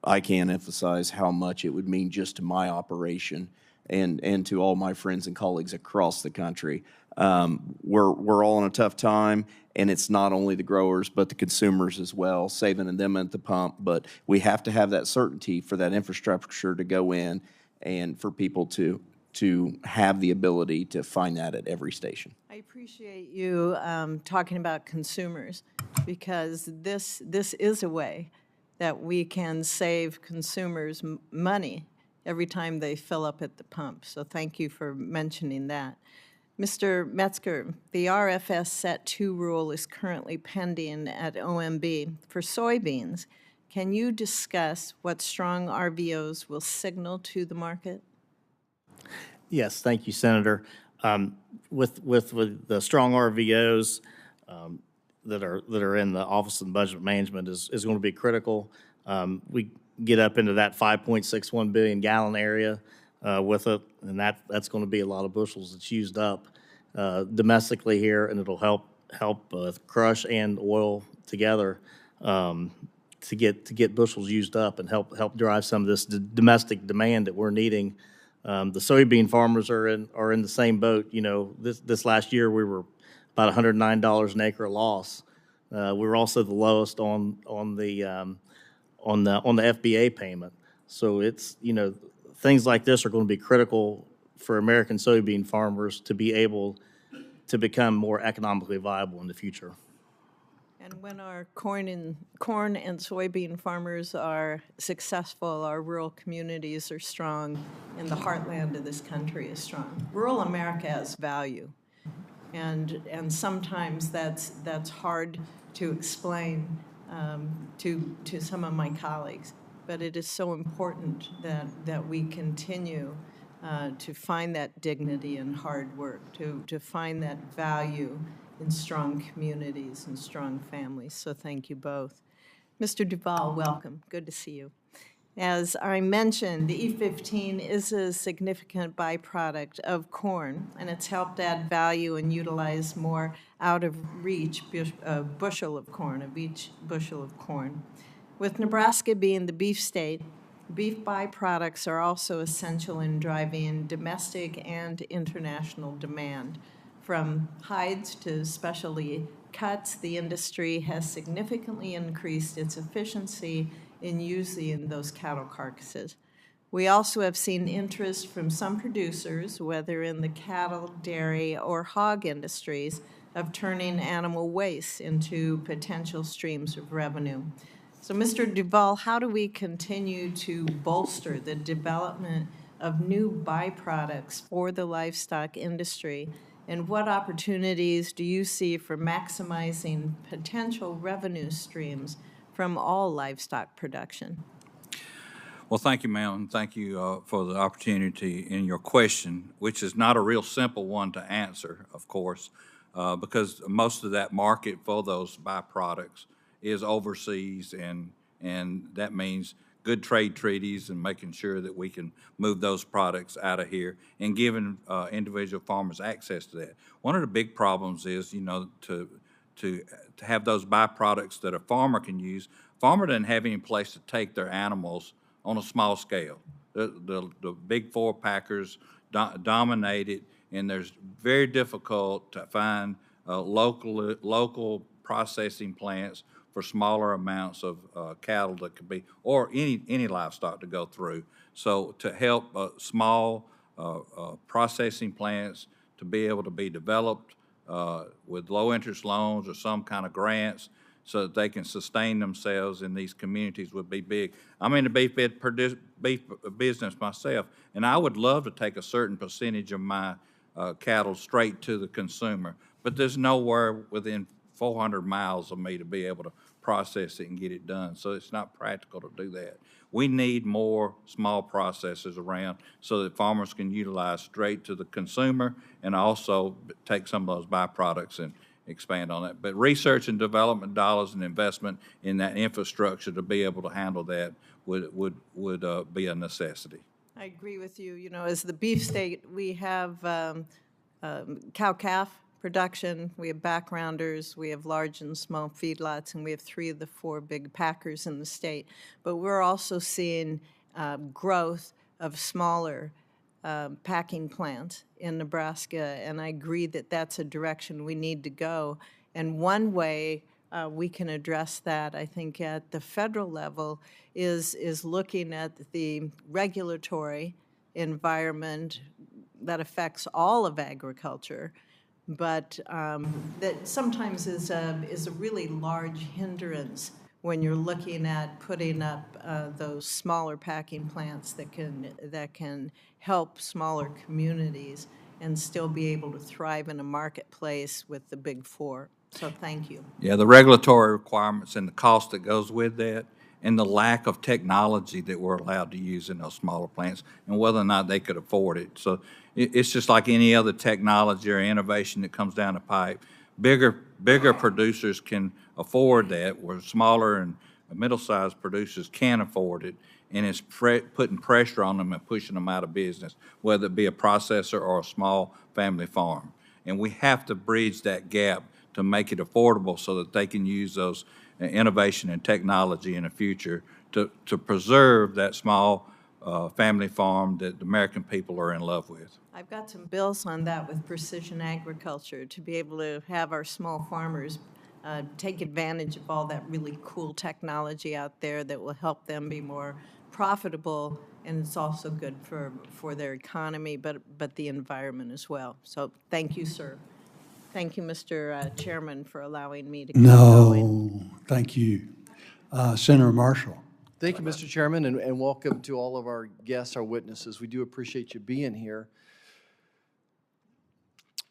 I can't emphasize how much it would mean just to my operation and to all my friends and colleagues across the country. We're all in a tough time, and it's not only the growers but the consumers as well, saving them at the pump. But we have to have that certainty for that infrastructure to go in and for people to have the ability to find that at every station. I appreciate you talking about consumers, because this is a way that we can save consumers money every time they fill up at the pump. So thank you for mentioning that. Mr. Metzger, the RFS Set 2 rule is currently pending at OMB for soybeans. Can you discuss what strong RVOs will signal to the market? Yes, thank you, Senator. With the strong RVOs that are in the Office of Budget Management is going to be critical. We get up into that 5.61 billion gallon area with it, and that's going to be a lot of bushels that's used up domestically here, and it'll help crush and oil together to get bushels used up and help drive some of this domestic demand that we're needing. The soybean farmers are in the same boat. You know, this last year we were about $109 an acre loss. We were also the lowest on the FBA payment. So it's, you know, things like this are going to be critical for American soybean farmers to be able to become more economically viable in the future. And when our corn and soybean farmers are successful, our rural communities are strong, and the heartland of this country is strong. Rural America has value, and sometimes that's hard to explain to some of my colleagues. But it is so important that we continue to find that dignity in hard work, to find that value in strong communities and strong families. So thank you both. Mr. Duvall, welcome. Good to see you. As I mentioned, the E15 is a significant byproduct of corn, and it's helped add value and utilize more out-of-reach bushel of corn, of each bushel of corn. With Nebraska being the beef state, beef byproducts are also essential in driving domestic and international demand. From hides to specialty cuts, the industry has significantly increased its efficiency in using those cattle carcasses. We also have seen interest from some producers, whether in the cattle, dairy, or hog industries, of turning animal waste into potential streams of revenue. So, Mr. Duvall, how do we continue to bolster the development of new byproducts for the livestock industry? And what opportunities do you see for maximizing potential revenue streams from all livestock production? Well, thank you, ma'am. Thank you for the opportunity in your question, which is not a real simple one to answer, of course, because most of that market for those byproducts is overseas, and that means good trade treaties and making sure that we can move those products out of here and giving individual farmers access to that. One of the big problems is, to have those byproducts that a farmer can use. Farmer doesn't have any place to take their animals on a small scale. The big four packers dominate it, and there's very difficult to find local processing plants for smaller amounts of cattle that could be, or any livestock to go through. So to help small processing plants to be able to be developed with low-interest loans or some kind of grants so that they can sustain themselves in these communities would be big. I'm in the beef business myself, and I would love to take a certain percentage of my cattle straight to the consumer, but there's nowhere within 400 miles of me to be able to process it and get it done. So it's not practical to do that. We need more small processors around so that farmers can utilize straight to the consumer and also take some of those byproducts and expand on that. But research and development dollars and investment in that infrastructure to be able to handle that would be a necessity. I agree with you. You know, as the beef state, we have cow-calf production, we have backgrounders, we have large and small feedlots, and we have 3 of the 4 big packers in the state. But we're also seeing growth of smaller packing plants in Nebraska, and I agree that that's a direction we need to go. And one way we can address that, I think, at the federal level is looking at the regulatory environment that affects all of agriculture, but that sometimes is a really large hindrance when you're looking at putting up those smaller packing plants that can help smaller communities and still be able to thrive in a marketplace with the big 4. So thank you. Yeah, the regulatory requirements and the cost that goes with that, and the lack of technology that we're allowed to use in those smaller plants, and whether or not they could afford it. So it's just like any other technology or innovation that comes down the pipe. Bigger producers can afford that, where smaller and middle-sized producers can't afford it, and it's putting pressure on them and pushing them out of business, whether it be a processor or a small family farm. And we have to bridge that gap to make it affordable so that they can use those innovation and technology in the future to preserve that small family farm that the American people are in love with. I've got some bills on that with precision agriculture to be able to have our small farmers take advantage of all that really cool technology out there that will help them be more profitable, and it's also good for their economy, but the environment as well. So thank you, sir. Thank you, Mr. Chairman, for allowing me to keep going. No, thank you. Senator Marshall. Thank you, Mr. Chairman, and welcome to all of our guests, our witnesses. We do appreciate you being here.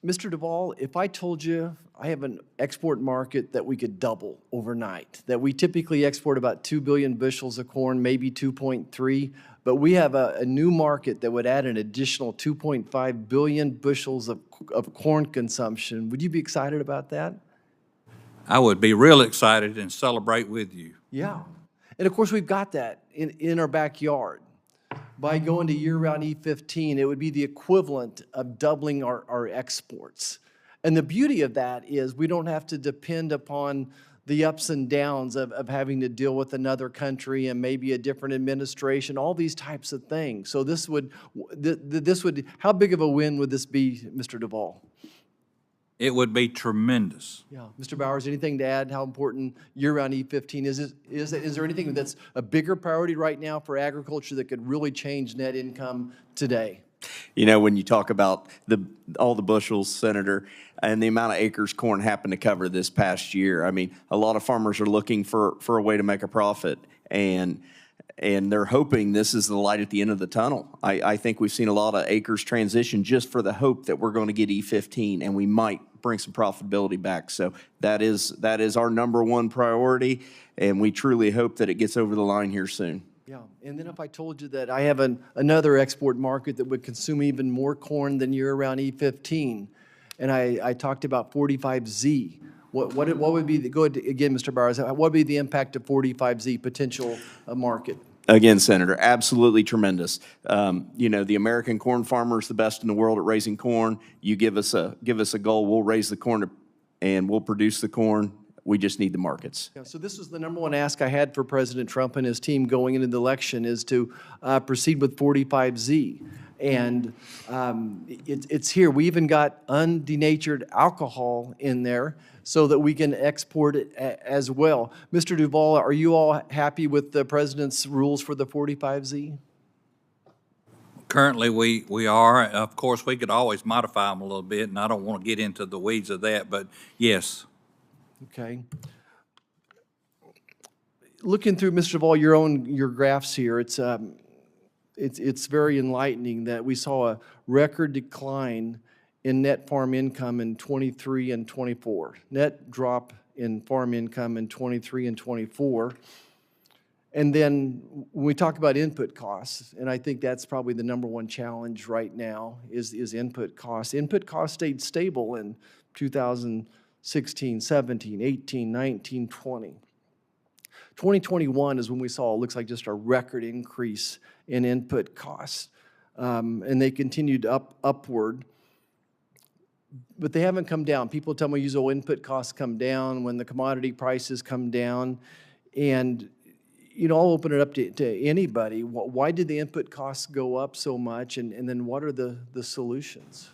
Mr. Duvall, if I told you I have an export market that we could double overnight, that we typically export about 2 billion bushels of corn, maybe 2.3, but we have a new market that would add an additional 2.5 billion bushels of corn consumption, would you be excited about that? I would be real excited and celebrate with you. Yeah. And of course, we've got that in our backyard. By going to year-round E15, it would be the equivalent of doubling our exports. And the beauty of that is we don't have to depend upon the ups and downs of having to deal with another country and maybe a different administration, all these types of things. So this would, how big of a win would this be, Mr. Duvall? It would be tremendous. Yeah. Mr. Bowers, anything to add how important year-round E15 is? Is there anything that's a bigger priority right now for agriculture that could really change net income today? You know, when you talk about all the bushels, Senator, and the amount of acres corn happened to cover this past year, I mean, a lot of farmers are looking for a way to make a profit, and they're hoping this is the light at the end of the tunnel. I think we've seen a lot of acres transition just for the hope that we're going to get E15, and we might bring some profitability back. So that is our number one priority, and we truly hope that it gets over the line here soon. Yeah, and then if I told you that I have another export market that would consume even more corn than year-round E15, and I talked about 45Z, what would be go ahead again, Mr. Bowers, what would be the impact of 45Z potential market? Again, Senator, absolutely tremendous. You know, the American corn farmer is the best in the world at raising corn. You give us a goal, we'll raise the corn and we'll produce the corn. We just need the markets. Yeah, so this was the number one ask I had for President Trump and his team going into the election is to proceed with 45Z. And it's here. We even got undenatured alcohol in there so that we can export it as well. Mr. Duvall, are you all happy with the President's rules for the 45Z? Currently, we are. Of course, we could always modify them a little bit, and I don't want to get into the weeds of that, but yes. Okay. Looking through, Mr. Duvall, your graphs here, it's very enlightening that we saw a record decline in net farm income in 23 and 24. Net drop in farm income in 23 and 24. And then when we talk about input costs, and I think that's probably the number one challenge right now is input costs. Input costs stayed stable in 2016, 17, 18, 19, 20. 2021 is when we saw, it looks like just a record increase in input costs. And they continued upward. But they haven't come down. People tell me usual input costs come down when the commodity prices come down. And, you know, I'll open it up to anybody. Why did the input costs go up so much? And then what are the solutions?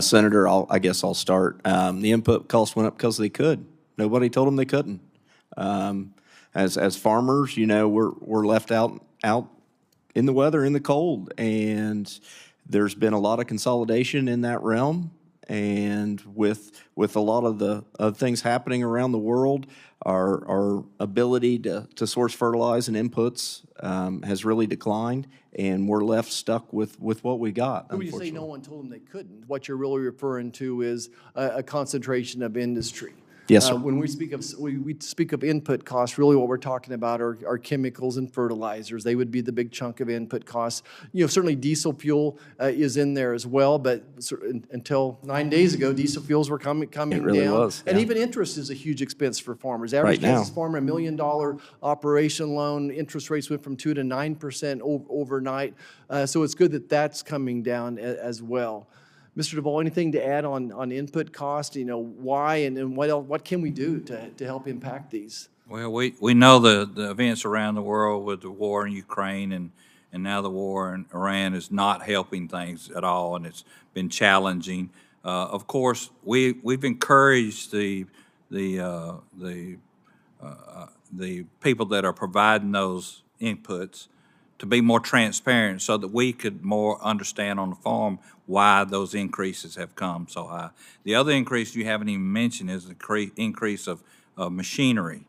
Senator, I guess I'll start. The input costs went up because they could. Nobody told them they couldn't. As farmers, you know, we're left out in the weather, in the cold, and there's been a lot of consolidation in that realm. And with a lot of the things happening around the world, our ability to source fertilizer and inputs has really declined, and we're left stuck with what we got. When you say no one told them they couldn't, what you're really referring to is a concentration of industry. Yes, sir. When we speak of input costs, really what we're talking about are chemicals and fertilizers. They would be the big chunk of input costs. You know, certainly diesel fuel is in there as well, but until 9 days ago, diesel fuels were coming it really down. was, yeah. And even interest is a huge expense for farmers. Average Kansas farmer, $1 million operation loan, interest rates went from 2% to 9% overnight. So it's good that that's coming down as well. Mr. Duvall, anything to add on input cost? You know, why and what can we do to help impact these? Well, we know the events around the world with the war in Ukraine and now the war in Iran is not helping things at all, and it's been challenging. Of course, we've encouraged the people that are providing those inputs to be more transparent so that we could more understand on the farm why those increases have come so high. The other increase you haven't even mentioned is the increase of machinery.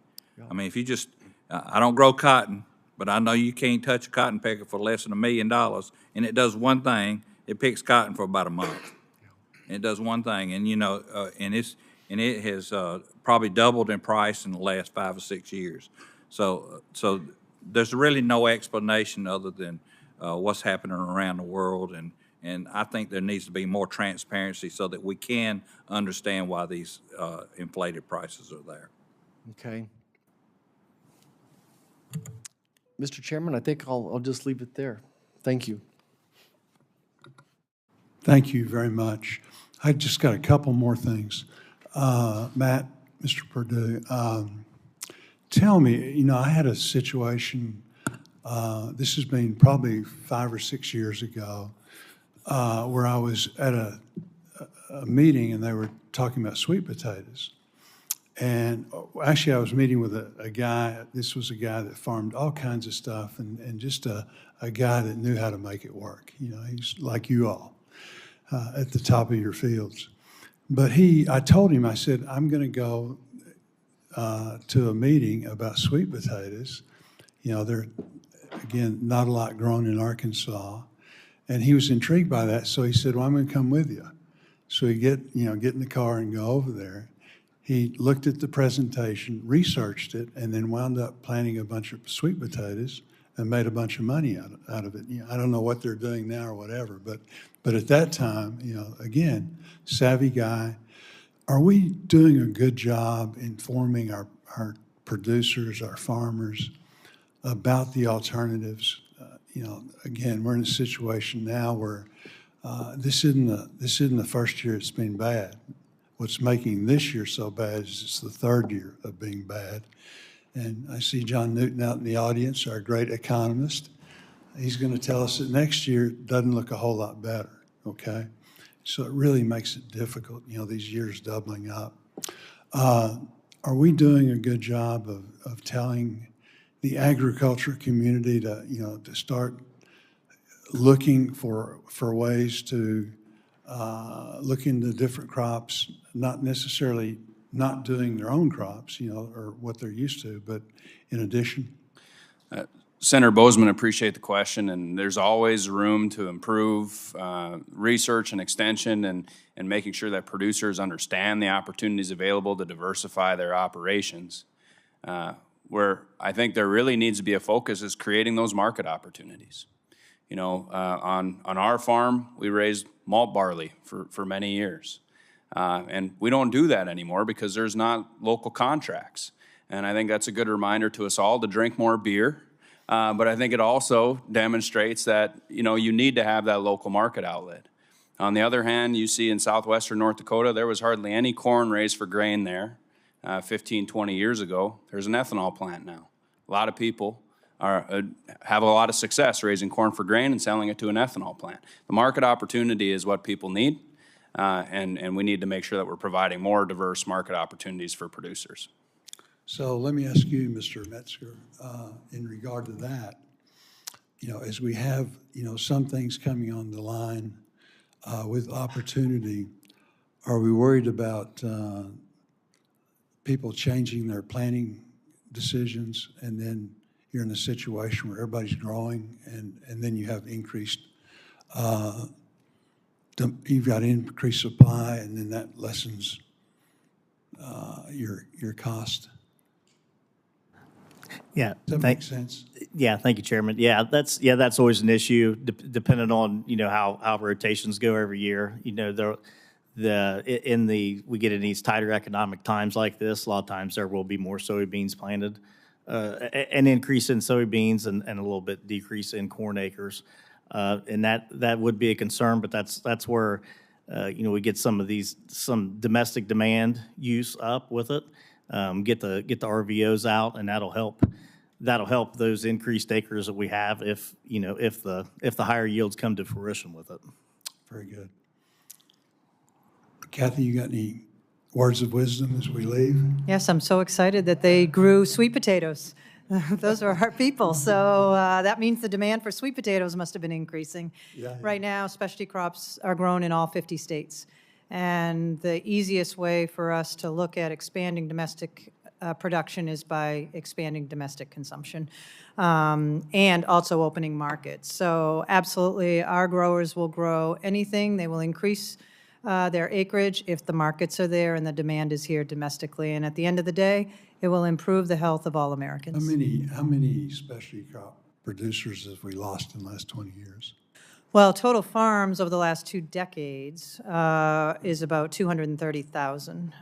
I mean, if you just, I don't grow cotton, but I know you can't touch a cotton picker for less than $1 million, and it does one thing, it picks cotton for about a month. And it does one thing, and and it has probably doubled in price in the last 5 or 6 years. So there's really no explanation other than what's happening around the world, and I think there needs to be more transparency so that we can understand why these inflated prices are there. Okay. Mr. Chairman, I think I'll just leave it there. Thank you. Thank you very much. I just got a couple more things. Matt, Mr. Perdue, tell me, I had a situation, this has been probably 5 or 6 years ago, where I was at a meeting and they were talking about sweet potatoes. And actually, I was meeting with a guy, this was a guy that farmed all kinds of stuff and just a guy that knew how to make it work. He's like you all at the top of your fields. But I told him, I said, I'm going to go to a meeting about sweet potatoes. They're, again, not a lot grown in Arkansas. And he was intrigued by that, so he said, well, I'm going to come with you. So he get in the car and go over there. He looked at the presentation, researched it, and then wound up planting a bunch of sweet potatoes and made a bunch of money out of it. I don't know what they're doing now or whatever, but at that time, again, savvy guy. Are we doing a good job informing our producers, our farmers, about the alternatives? Again, we're in a situation now where this isn't the first year it's been bad. What's making this year so bad is it's the third year of being bad. And I see John Newton out in the audience, our great economist. He's going to tell us that next year doesn't look a whole lot better, okay? So it really makes it difficult, these years doubling up. Are we doing a good job of telling the agriculture community to start looking for ways to look into different crops, not necessarily not doing their own crops, or what they're used to, but in addition? Senator Boozman, appreciate the question, and there's always room to improve research and extension and making sure that producers understand the opportunities available to diversify their operations. Where I think there really needs to be a focus is creating those market opportunities. On our farm, we raised malt barley for many years. And we don't do that anymore because there's not local contracts. And I think that's a good reminder to us all to drink more beer. But I think it also demonstrates that, you need to have that local market outlet. On the other hand, you see in southwestern North Dakota, there was hardly any corn raised for grain there 15, 20 years ago. There's an ethanol plant now. A lot of people have a lot of success raising corn for grain and selling it to an ethanol plant. The market opportunity is what people need, and we need to make sure that we're providing more diverse market opportunities for producers. So let me ask you, Mr. Metzger, in regard to that, as we have, some things coming on the line with opportunity, are we worried about people changing their planning decisions, and then you're in a situation where everybody's growing, and then you have increased, you've got increased supply, and then that lessens your cost? Yeah, Does that make sense? Yeah, thank you, Chairman. Yeah, that's always an issue, depending on how rotations go every year. We get in these tighter economic times like this. A lot of times there will be more soybeans planted, an increase in soybeans and a little bit decrease in corn acres, and that would be a concern. But that's where we get some domestic demand use up with it. Get the RVOs out, and that'll help those increased acres that we have if the higher yields come to fruition with it. Very good. Kathy, you got any words of wisdom as we leave? Yes, I'm so excited that they grew sweet potatoes. Those are our people. So that means the demand for sweet potatoes must have been increasing. Yeah. Right now, specialty crops are grown in all 50 states. And the easiest way for us to look at expanding domestic production is by expanding domestic consumption and also opening markets. So absolutely, our growers will grow anything. They will increase their acreage if the markets are there and the demand is here domestically. And at the end of the day, it will improve the health of all Americans. How many specialty crop producers have we lost in the last 20 years? Well, total farms over the last 2 decades is about 230,000.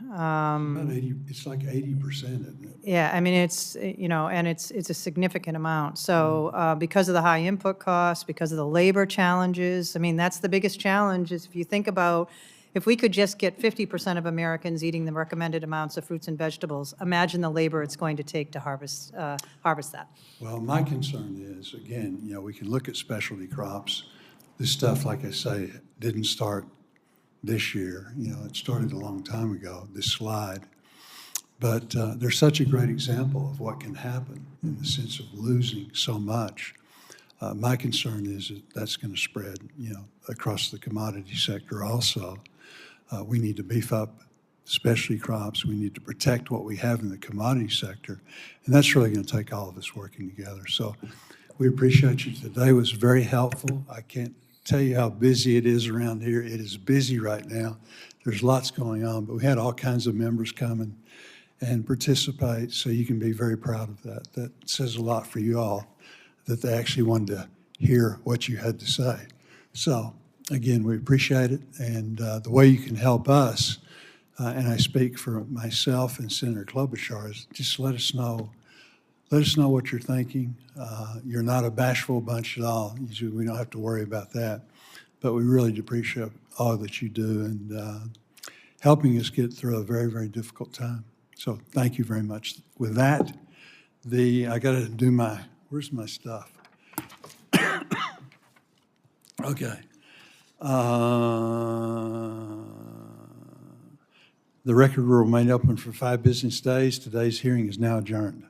It's like 80%, isn't it? Yeah, I mean, it's, and it's a significant amount. So because of the high input costs, because of the labor challenges, I mean, that's the biggest challenge is if you think about, if we could just get 50% of Americans eating the recommended amounts of fruits and vegetables, imagine the labor it's going to take to harvest that. Well, my concern is, again, we can look at specialty crops. This stuff, like I say, didn't start this year. It started a long time ago, this slide. But they're such a great example of what can happen in the sense of losing so much. My concern is that that's going to spread, across the commodity sector also. We need to beef up specialty crops. We need to protect what we have in the commodity sector. And that's really going to take all of us working together. So we appreciate you today. It was very helpful. I can't tell you how busy it is around here. It is busy right now. There's lots going on, but we had all kinds of members come and participate, so you can be very proud of that. That says a lot for you all, that they actually wanted to hear what you had to say. So, again, we appreciate it, and the way you can help us, and I speak for myself and Senator Klobuchar, is just let us know. Let us know what you're thinking. You're not a bashful bunch at all. Usually we don't have to worry about that. But we really appreciate all that you do and helping us get through a very, very difficult time. So thank you very much. With that, I got to do where's my stuff? Okay. The record will remain open for 5 business days. Today's hearing is now adjourned.